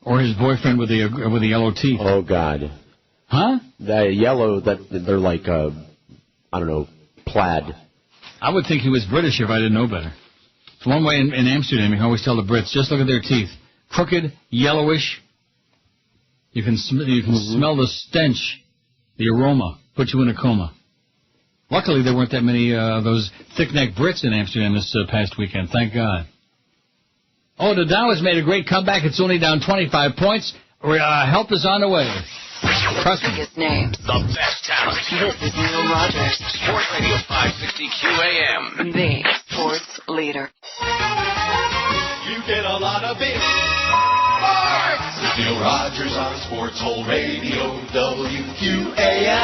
Or his boyfriend with the yellow teeth. Oh, God. Huh? The yellow, they're like, I don't know, plaid. I would think he was British if I didn't know better. It's one way in Amsterdam, you can always tell the Brits, just look at their teeth. Crooked, yellowish. You can smell the stench, the aroma, put you in a coma. Luckily, there weren't that many of those thick-necked Brits in Amsterdam this past weekend, thank God. Oh, the Dow has made a great comeback. It's only down 25 points. Help is on the way. Trust me. Biggest names. The best talent. This is Neil Rogers. Sports Radio 560 QAM. The sports leader. You get a lot of it. Sports! With Neil Rogers on Sports Hole Radio, WQAM.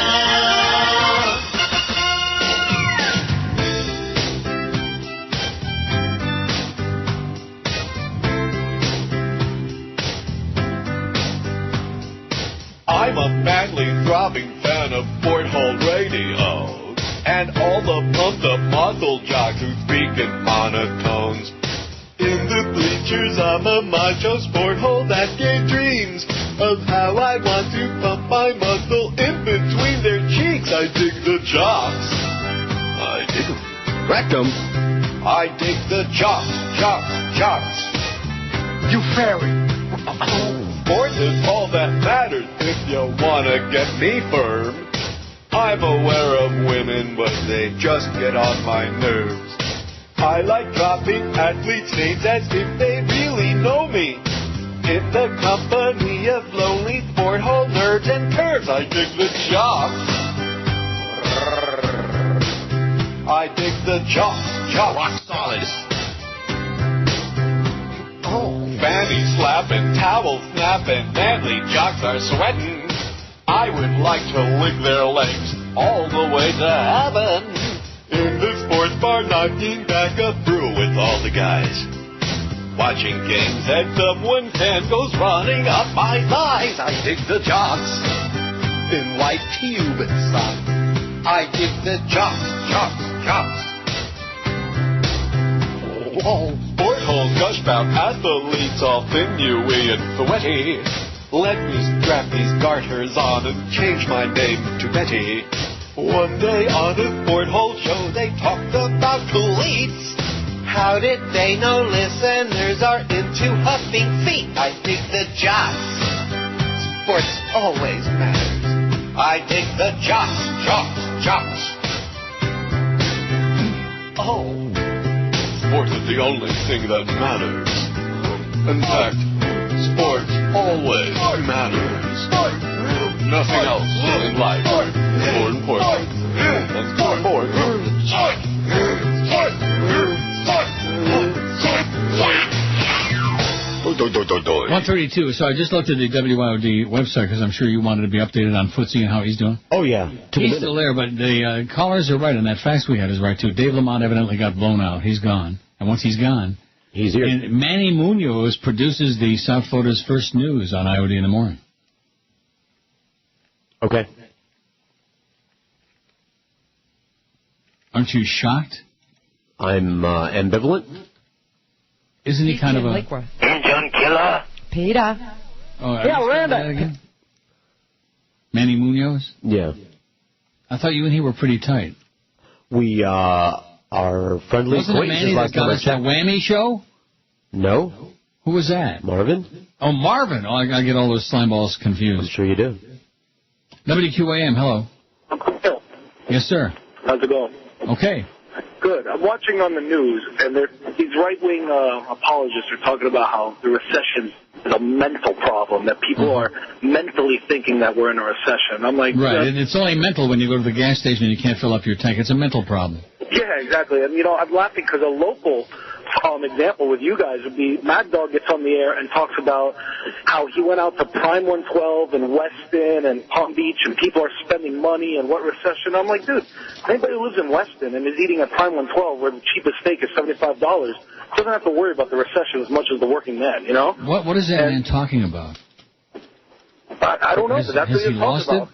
I'm a manly, throbbing fan of Sport Hole Radio, and all the pumped-up muscle jocks who speak in monotones. In the bleachers, I'm a macho sport hole that gave dreams of how I want to pump my muscle in between their cheeks. I dig the jocks. I dig them. Rectum. I dig the jocks. You fairy. Sports is all that matters if you want to get me firm. I'm aware of women, but they just get on my nerves. I like dropping athletes' names as if they really know me. In the company of lonely sport hole nerds and curves, I dig the jocks. I dig the jocks. Rock solid. Fanny slapping, towel snapping, manly jocks are sweating. I would like to lick their legs all the way to heaven. In the sports bar, knocking back a brew with all the guys. Watching games and someone's hand goes running up my thighs. I dig the jocks in white Cuban socks. I dig the jocks. Oh, sport holes gush about athletes all sinewy and sweaty. Let me strap these garters on and change my name to Betty. One day on a sport hole show they talked about cleats. How did they know listeners are into huffing feet? I dig the jocks. Sports always matters. I dig the jocks. Oh. Sports is the only thing that matters. In fact, sports always matters. Nothing else in life is more important than sport. 132. So I just looked at the WIOD website because I'm sure you wanted to be updated on Footsie and how he's doing. Oh, yeah. He's still there, but the callers are right, and that fax we had is right, too. Dave LaMon evidently got blown out. He's gone. And once he's gone, he's here. And Manny Munoz produces the South Florida's First News on IOD in the morning. Okay. Aren't you shocked? I'm ambivalent. Isn't he kind of a... John Killer. Peter. Oh, yeah, Randa. Manny Munoz? Yeah. I thought you and he were pretty tight. We are friendly. Wasn't it Manny that got us that whammy show? No. Who was that? Marvin. Oh, Marvin. Oh, I get all those slime balls confused. I'm sure you do. WQAM, hello. Uncle Phil. Yes, sir. How's it going? Okay. Good. I'm watching on the news, and these right-wing apologists are talking about how the recession is a mental problem, that people are mentally thinking that we're in a recession. I'm like... Right, and it's only mental when you go to the gas station and you can't fill up your tank. It's a mental problem. Yeah, exactly. And, I'm laughing because a local example with you guys would be Mad Dog gets on the air and talks about how he went out to Prime 112 and Weston and Palm Beach and people are spending money and what recession. I'm like, dude, anybody who lives in Weston and is eating at Prime 112 where the cheapest steak is $75 doesn't have to worry about the recession as much as the working man, What is that man talking about? I don't know, but that's what he's talking about.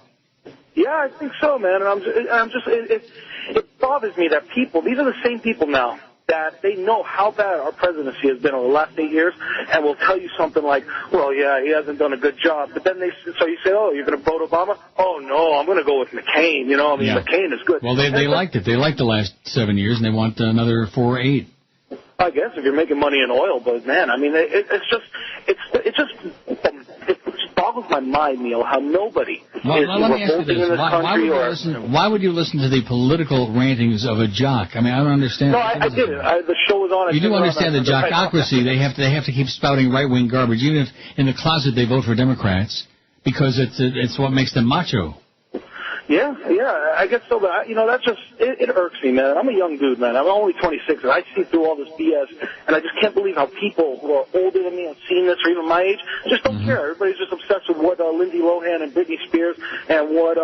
Yeah, I think so, man. And it bothers me that these are the same people now that they know how bad our presidency has been over the last 8 years and will tell you something like, well, yeah, he hasn't done a good job. But then so you say, oh, you're going to vote Obama? Oh, no, I'm going to go with McCain. McCain is good. Well, they liked it. They liked the last 7 years, and they want another 4 or 8. I guess if you're making money in oil, but man, I mean, it just boggles my mind, Neil, how nobody is revolting in this country. Why would you listen to the political rantings of a jock? I mean, I don't understand. No, I did it. The show was on. You do understand the jockocracy. They have to keep spouting right-wing garbage, even if in the closet they vote for Democrats, because it's what makes them macho. Yeah, I guess so, but that's just, it irks me, man. I'm a young dude, man. I'm only 26, and I see through all this BS, and I just can't believe how people who are older than me have seen this, or even my age, just don't care. Everybody's just obsessed with what Lindsay Lohan and Britney Spears and what,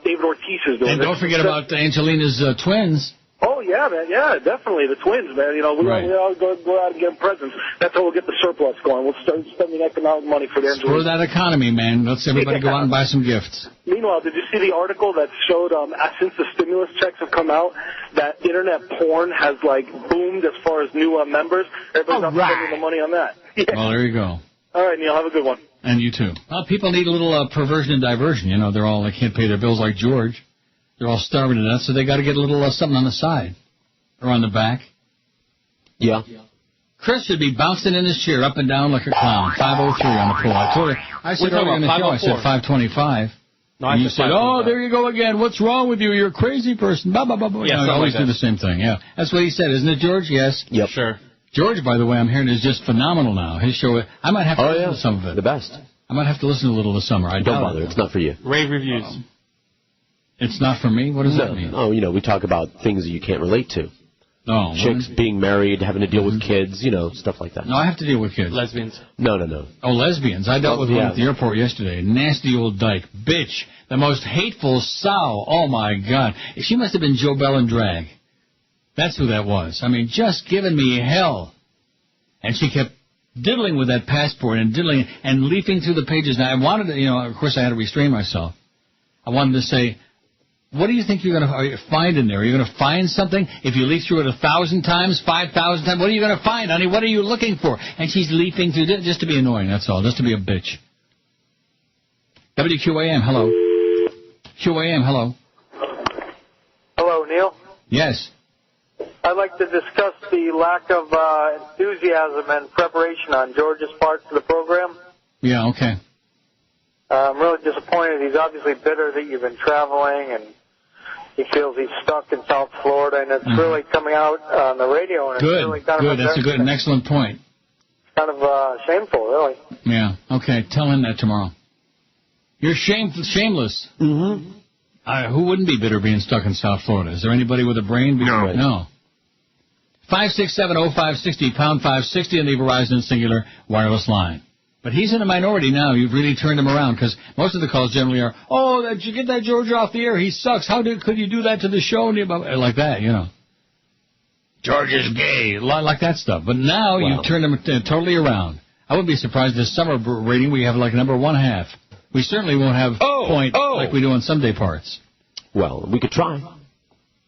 David Ortiz is doing. And don't forget about Angelina's twins. Oh, yeah, man. Yeah, definitely. The twins, man. We all go out and get them presents. That's how we'll get the surplus going. We'll start spending economic money for the Angelinas. Spur that economy, man. Let's everybody go out and buy some gifts. Meanwhile, did you see the article that showed since the stimulus checks have come out that internet porn has, boomed as far as new members? Everybody's not spending the money on that. Yeah. Well, there you go. All right, Neil. Have a good one. And you too. Well, people need a little perversion and diversion. They can't pay their bills like George. They're all starving to death, so they got to get a little something on the side or on the back. Yeah. Chris should be bouncing in his chair up and down like a clown. 503 on the poll. I told you. I said earlier in the show, I said 525. No, and you said, oh, there you go again. What's wrong with you? You're a crazy person. Blah, blah, blah, blah. Yeah, I always do the same thing. Yeah. That's what he said, isn't it, George? Yes. Yep. Sure. George, by the way, I'm hearing is just phenomenal now. His show, I might have to listen to some of it. The best. I might have to listen a little this summer. Don't bother. It's not for you. Rave reviews. It's not for me? What does that mean? Oh, we talk about things that you can't relate to. Oh, chicks being married, having to deal with kids, stuff like that. No, I have to deal with kids. Lesbians. No. Oh, lesbians. I dealt with one at the airport yesterday. Nasty old dyke. Bitch. The most hateful sow. Oh, my God. She must have been Joe Bell in drag. That's who that was. I mean, just giving me hell. And she kept diddling with that passport and diddling and leafing through the pages. Now, I wanted to, of course I had to restrain myself. I wanted to say, what do you think you're going to find in there? Are you going to find something? If you leaf through it 1,000 times, 5,000 times, what are you going to find, honey? What are you looking for? And she's leafing through just to be annoying, that's all, just to be a bitch. WQAM, hello. QAM, hello. Hello, Neil. Yes. I'd like to discuss the lack of enthusiasm and preparation on George's part for the program. Yeah, okay. I'm really disappointed. He's obviously bitter that you've been traveling, and he feels he's stuck in South Florida, and it's really coming out on the radio. And it's really kind of That's an excellent point. It's kind of shameful, really. Yeah, okay. Tell him that tomorrow. You're shameless. Mm-hmm. Who wouldn't be bitter being stuck in South Florida? Is there anybody with a brain? No. 5670560, pound 560 on the Verizon Singular wireless line. But he's in a minority now. You've really turned him around, because most of the calls generally are, did you get that George off the air? He sucks. Could you do that to the show? Like that, George is gay. Like that stuff. But now you've turned him totally around. I wouldn't be surprised this summer rating we have number 1/2. We certainly won't have point like we do on Sunday parts. Well, we could try.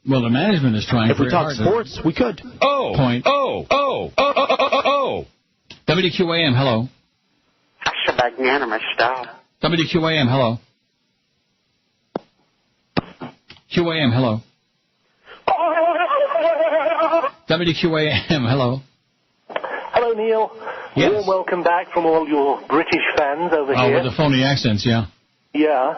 Well, the management is trying. If we talk sports, we could. Point. WQAM, hello. That's a magnanimous style. WQAM, hello. QAM, hello. Oh, WQAM, hello. Hello, Neil. Yes. Warm welcome back from all your British fans over here. Oh, with the phony accents, yeah. Yeah.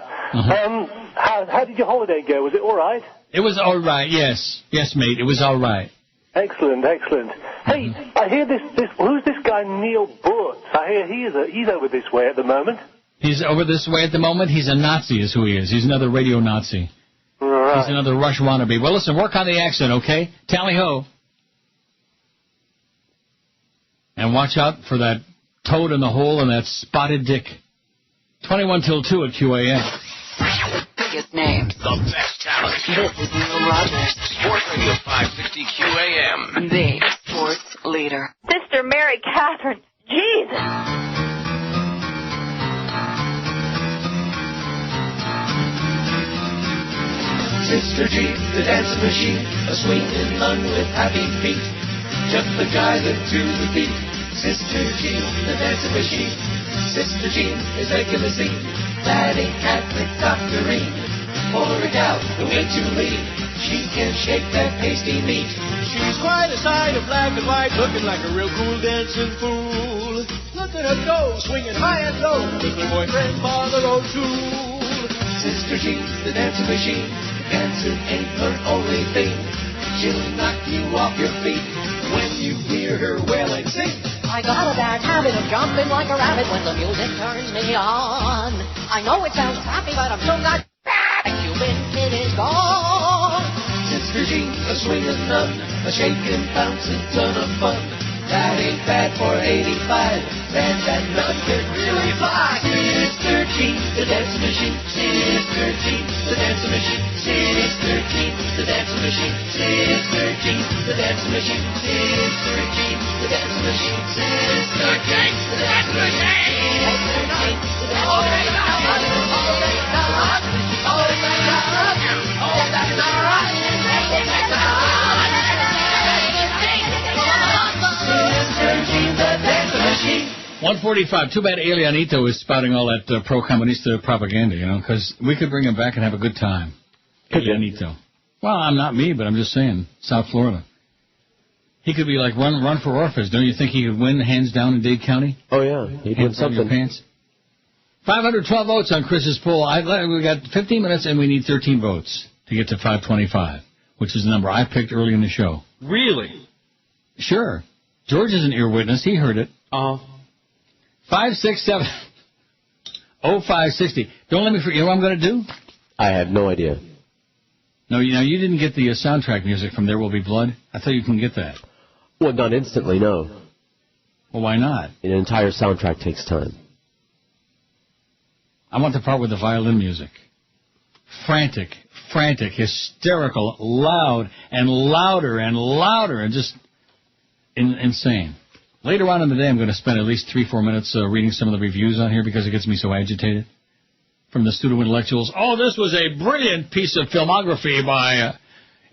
How did your holiday go? Was it all right? It was all right, yes. Yes, mate, it was all right. Excellent, excellent. Hey, I hear this. Who's this guy, Neil Butz? I hear he's over this way at the moment. He's over this way at the moment? He's a Nazi is who he is. He's another radio Nazi. Right. He's another Rush wannabe. Well, listen, work on the accent, okay? Tally-ho. And watch out for that toad in the hole and that spotted dick. 21 till 2 at QAM. Biggest names. The best talent. This is Neil Rogers. Sports Radio 560 QAM. The sports leader. Sister Mary Catherine. Jesus. Sister Jean, the dancing machine, a swinging nun with happy feet. Just the guy that to the beat. Sister Jean, the dancing machine. Sister Jean is making the scene. That ain't Catholic doctorine. Pull her out the way to lead. She can shake that pasty meat. She's quite a sight of black and white, looking like a real cool dancing fool. Look at her go, swinging high and low, with her boyfriend Father O'Toole. Sister Jean, the dancing machine. Dancing ain't her only thing. She'll knock you off your feet when you hear her wail and sing. I got a bad habit of jumping like a rabbit when the music turns me on. I know it sounds happy, but I'm so not bad. The Cuban kid is gone. Sister Jean, a swinging nun, a shaking, bouncing ton of fun. That ain't bad for 85. Man, that nun can really fly. Sister Jean, the dancing machine. Sister Jean, the dancing machine. Sister Jean, the dancing machine. Sister Jean, the dancing machine. Sister Jean, the dancing machine. Sister Jean, the dancing machine. Sister Jean, the dancing machine. 145. Too bad Elianito is spouting all that pro-comunista propaganda, you know, because we could bring him back and have a good time. Elianito. Well, I'm not me, but I'm just saying, South Florida. He could be like run for office. Don't you think he could win hands down in Dade County? Oh, yeah. He'd win something. Pants. 512 votes on Chris's poll. We got 15 minutes, and we need 13 votes to get to 525, which is the number I picked early in the show. Really? Sure. George is an ear witness. He heard it. 567 0560. Don't let me forget. You know what I'm going to do? I have no idea. No, you didn't get the soundtrack music from There Will Be Blood? I thought you can get that. Well, not instantly, no. Well, why not? An entire soundtrack takes time. I want the part with the violin music. Frantic, hysterical, loud, and louder, and just insane. Later on in the day, I'm going to spend at least 3-4 minutes reading some of the reviews on here because it gets me so agitated. From the pseudo intellectuals. Oh, this was a brilliant piece of filmography by.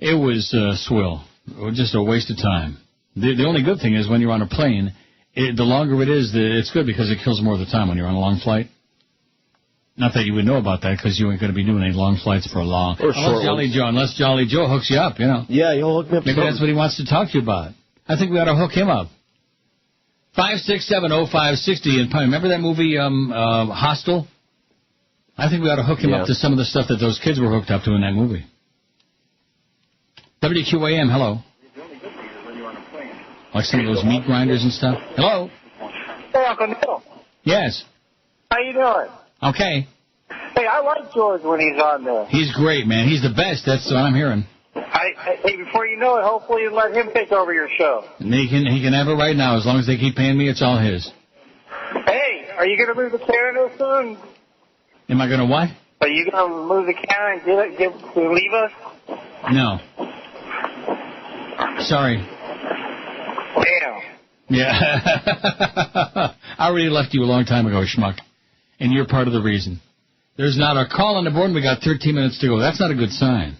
It was swill. It was just a waste of time. The only good thing is when you're on a plane, the longer it is, it's good because it kills more of the time when you're on a long flight. Not that you would know about that because you ain't going to be doing any long flights for a long. Or short Unless Jolly Joe hooks you up, you know. Yeah, he'll hook me up. Maybe that's what he wants to talk to you about. I think we ought to hook him up. 5670560. And remember that movie Hostel? I think we ought to hook him up to some of the stuff that those kids were hooked up to in that movie. WQAM, hello. Like some of those meat grinders and stuff. Hello. Hey, Uncle Neil. Yes. How you doing? Okay. Hey, I like George when he's on there. He's great, man. He's the best. That's what I'm hearing. Hey, before you know it, hopefully you let him take over your show. He can have it right now. As long as they keep paying me, it's all his. Hey, are you going to move to Canada soon? Am I going to what? Are you going to move to Canada and leave us? No. Sorry. Damn. Yeah. I already left you a long time ago, schmuck. And you're part of the reason. There's not a call on the board and we got 13 minutes to go. That's not a good sign.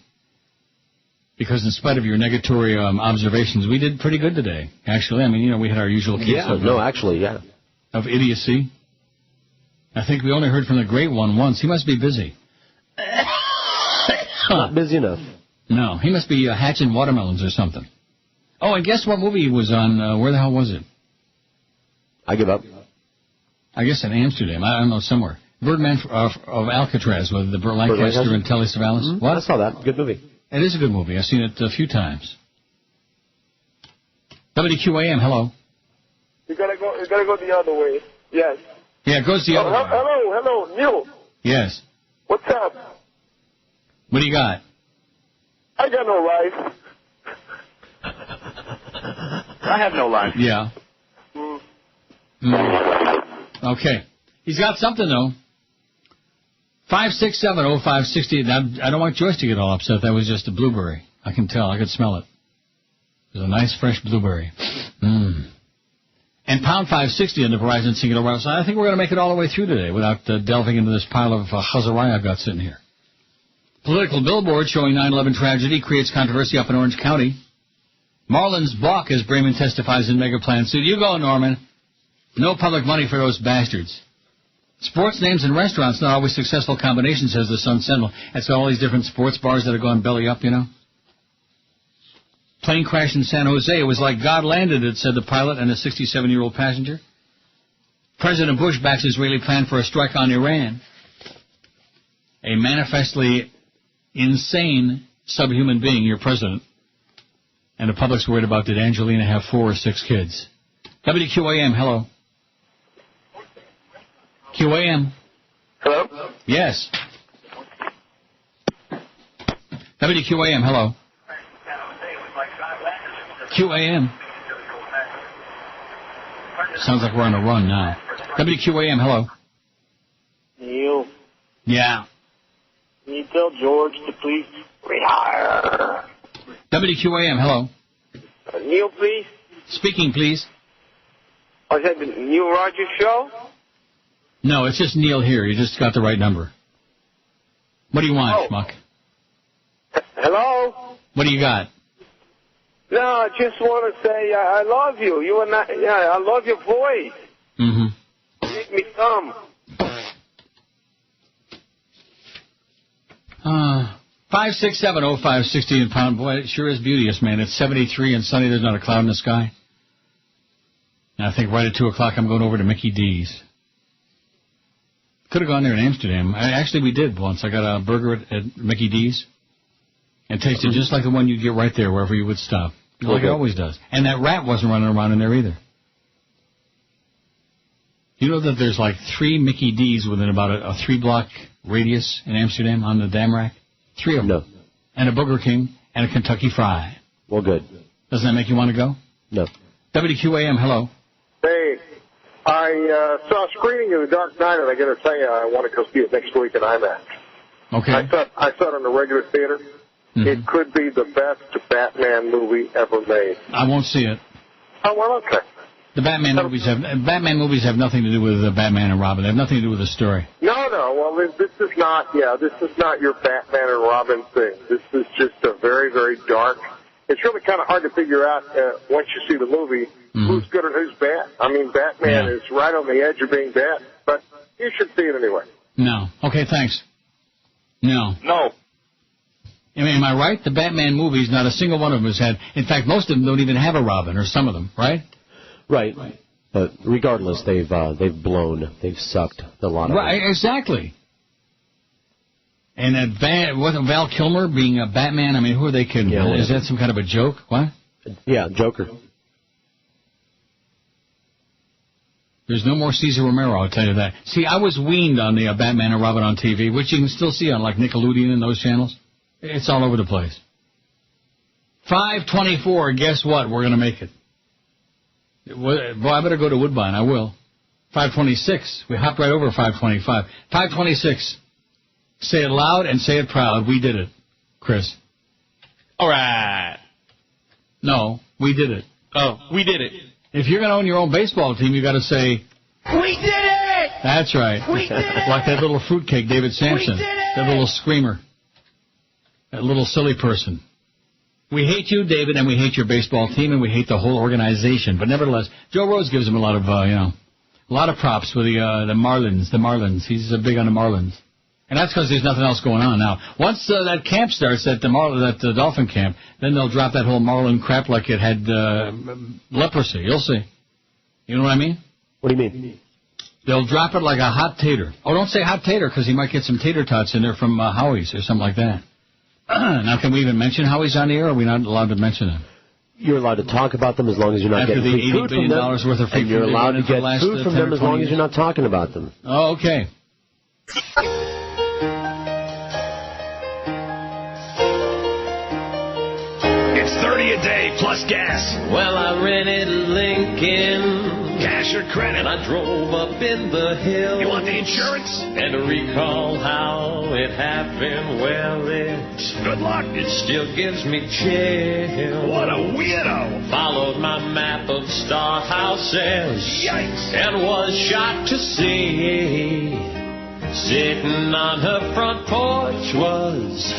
Because in spite of your negatory observations, we did pretty good today. Actually, I mean, we had our usual case of idiocy. I think we only heard from the great one once. He must be busy. Not busy enough. No, he must be hatching watermelons or something. Oh, and guess what movie he was on? Where the hell was it? I give up. I guess in Amsterdam. I don't know, somewhere. Birdman of Alcatraz with the Lancaster and Telly Savalas. Mm-hmm. What? I saw that. Good movie. It is a good movie. I've seen it a few times. WQAM, hello. You gotta go the other way. Yes. Yeah, it goes the other way. Hello, Neil. Yes. What's up? What do you got? I got no life. I have no life. Yeah. Okay. He's got something, though. 5670560. Now, I don't want Joyce to get all upset. That was just a blueberry. I can tell. I could smell it. It was a nice, fresh blueberry. And pound 560 on the Verizon singular wireless. I think we're going to make it all the way through today without delving into this pile of Hazarai I've got sitting here. Political billboard showing 9/11 tragedy creates controversy up in Orange County. Marlins balk as Bremen testifies in mega plan suit. You go, Norman. No public money for those bastards. Sports names and restaurants, not always successful combinations, says the Sun Sentinel. It's got all these different sports bars that are going belly up, you know. Plane crash in San Jose. It was like God landed it, said the pilot and a 67-year-old passenger. President Bush backs Israeli plan for a strike on Iran. A manifestly insane subhuman being, your president. And the public's worried about, did Angelina have 4 or 6 kids? WQAM, hello. QAM. Hello? Yes. WQAM, hello. QAM. Sounds like we're on a run now. WQAM, hello. Neil, Yeah. can you tell George to please retire? WQAM, hello. Neil, please. Speaking, please. Oh, is that the Neil Rogers show? No, it's just Neil here. You just got the right number. What do you want, schmuck? Hello? What do you got? No, I just want to say I love you. You and I love your voice. Mm-hmm. Make me come. 5670560 in pound. Boy, it sure is beauteous, man. It's 73 and sunny. There's not a cloud in the sky. And I think right at 2 o'clock I'm going over to Mickey D's. Could have gone there in Amsterdam. Actually, we did once. I got a burger at Mickey D's. It tasted just like the one you'd get right there wherever you would stop. Like it always does. And that rat wasn't running around in there either. You know that there's like 3 Mickey D's within about a 3-block radius in Amsterdam on the dam rack? 3 of them. No. And a Burger King and a Kentucky Fry. Well, good. Doesn't that make you want to go? No. WQAM, hello. Hey, I saw a screening of The Dark Knight, and I got to tell you, I want to go see it next week in IMAX. Okay. I saw it in the regular theater. Mm-hmm. It could be the best Batman movie ever made. I won't see it. Oh, well, okay. The Batman movies have nothing to do with Batman and Robin. They have nothing to do with the story. No. Well, this is not your Batman and Robin thing. This is just a very, very dark. It's really kind of hard to figure out once you see the movie who's good and who's bad. I mean, Batman is right on the edge of being bad, but you should see it anyway. No. Okay, thanks. No. I mean, am I right? The Batman movies, not a single one of them has had. In fact, most of them don't even have a Robin, or some of them, right? Right. But regardless, they've blown. They've sucked a lot of Right, exactly. And that wasn't Val Kilmer being a Batman? I mean, who are they kidding? Yeah, is that some kind of a joke? What? Yeah, Joker. There's no more Cesar Romero, I'll tell you that. See, I was weaned on the Batman and Robin on TV, which you can still see on, like, Nickelodeon and those channels. It's all over the place. 524, guess what? We're going to make it. Boy, I better go to Woodbine. I will. 526. We hopped right over 525. 526. Say it loud and say it proud. We did it, Chris. All right. No, we did it. Oh, we did it. If you're going to own your own baseball team, you got to say, we did it! That's right. We did it! Like that little fruitcake, David Sampson. We did it! That little screamer. That little silly person. We hate you, David, and we hate your baseball team, and we hate the whole organization. But nevertheless, Joe Rose gives him a lot of, a lot of props with the Marlins. The Marlins. He's big on the Marlins. And that's because there's nothing else going on now. Once that camp starts at the Dolphin camp, then they'll drop that whole Marlin crap like it had leprosy. You'll see. You know what I mean? What do you mean? They'll drop it like a hot tater. Oh, don't say hot tater, because he might get some tater tots in there from Howie's or something like that. Now, can we even mention Howie's on the air, or are we not allowed to mention them? You're allowed to talk about them as long as you're not getting free food from them. After the $80 billion worth of free food, you're allowed to get food from them as long as you're not talking about them. Oh, okay. It's 30 a day plus gas. Well, I rented Lincoln. Cash or credit. And I drove up in the hills. You want the insurance? And to recall how it happened, well, good luck. It still gives me chills. What a weirdo. Followed my map of star houses. Yikes. And was shocked to see sitting on her front porch was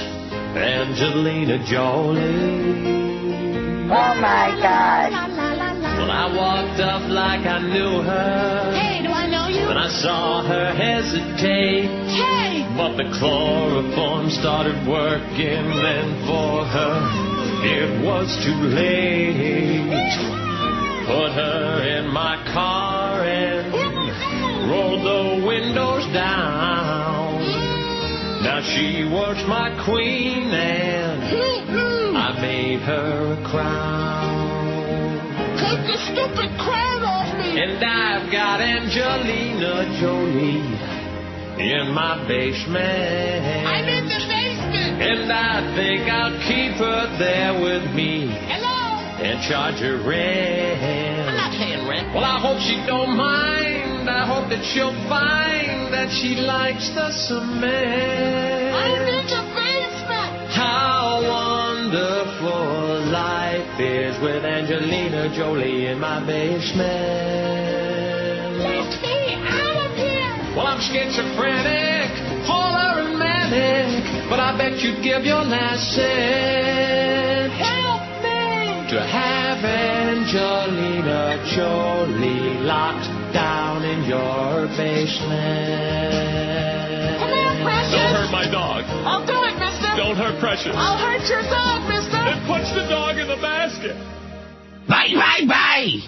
Angelina Jolie. Oh, my God. Well, I walked up like I knew her. Hey, do I know you? When I saw her hesitate. Hey! But the chloroform started working, and for her, it was too late. Put her in my car and rolled the windows down. Now she was my queen, and I made her a crown. Take the stupid crown off me! And I've got Angelina Jolie in my basement. I'm in the basement! And I think I'll keep her there with me. Hello? And charge her rent. I'm not paying rent. Well, I hope she don't mind. I hope that she'll find that she likes the cement. I'm in the basement! How wonderful life is with Angelina Jolie in my basement. Let me out of here! Well, I'm schizophrenic, polar and manic, but I bet you'd give your last cent. Help me! To have Angelina Jolie locked down in your basement. Come here, Precious! Don't hurt my dog. I'll do it, mister! Don't hurt Precious. I'll hurt your dog, mister! Then punch the dog in the basket. Bye, bye, bye!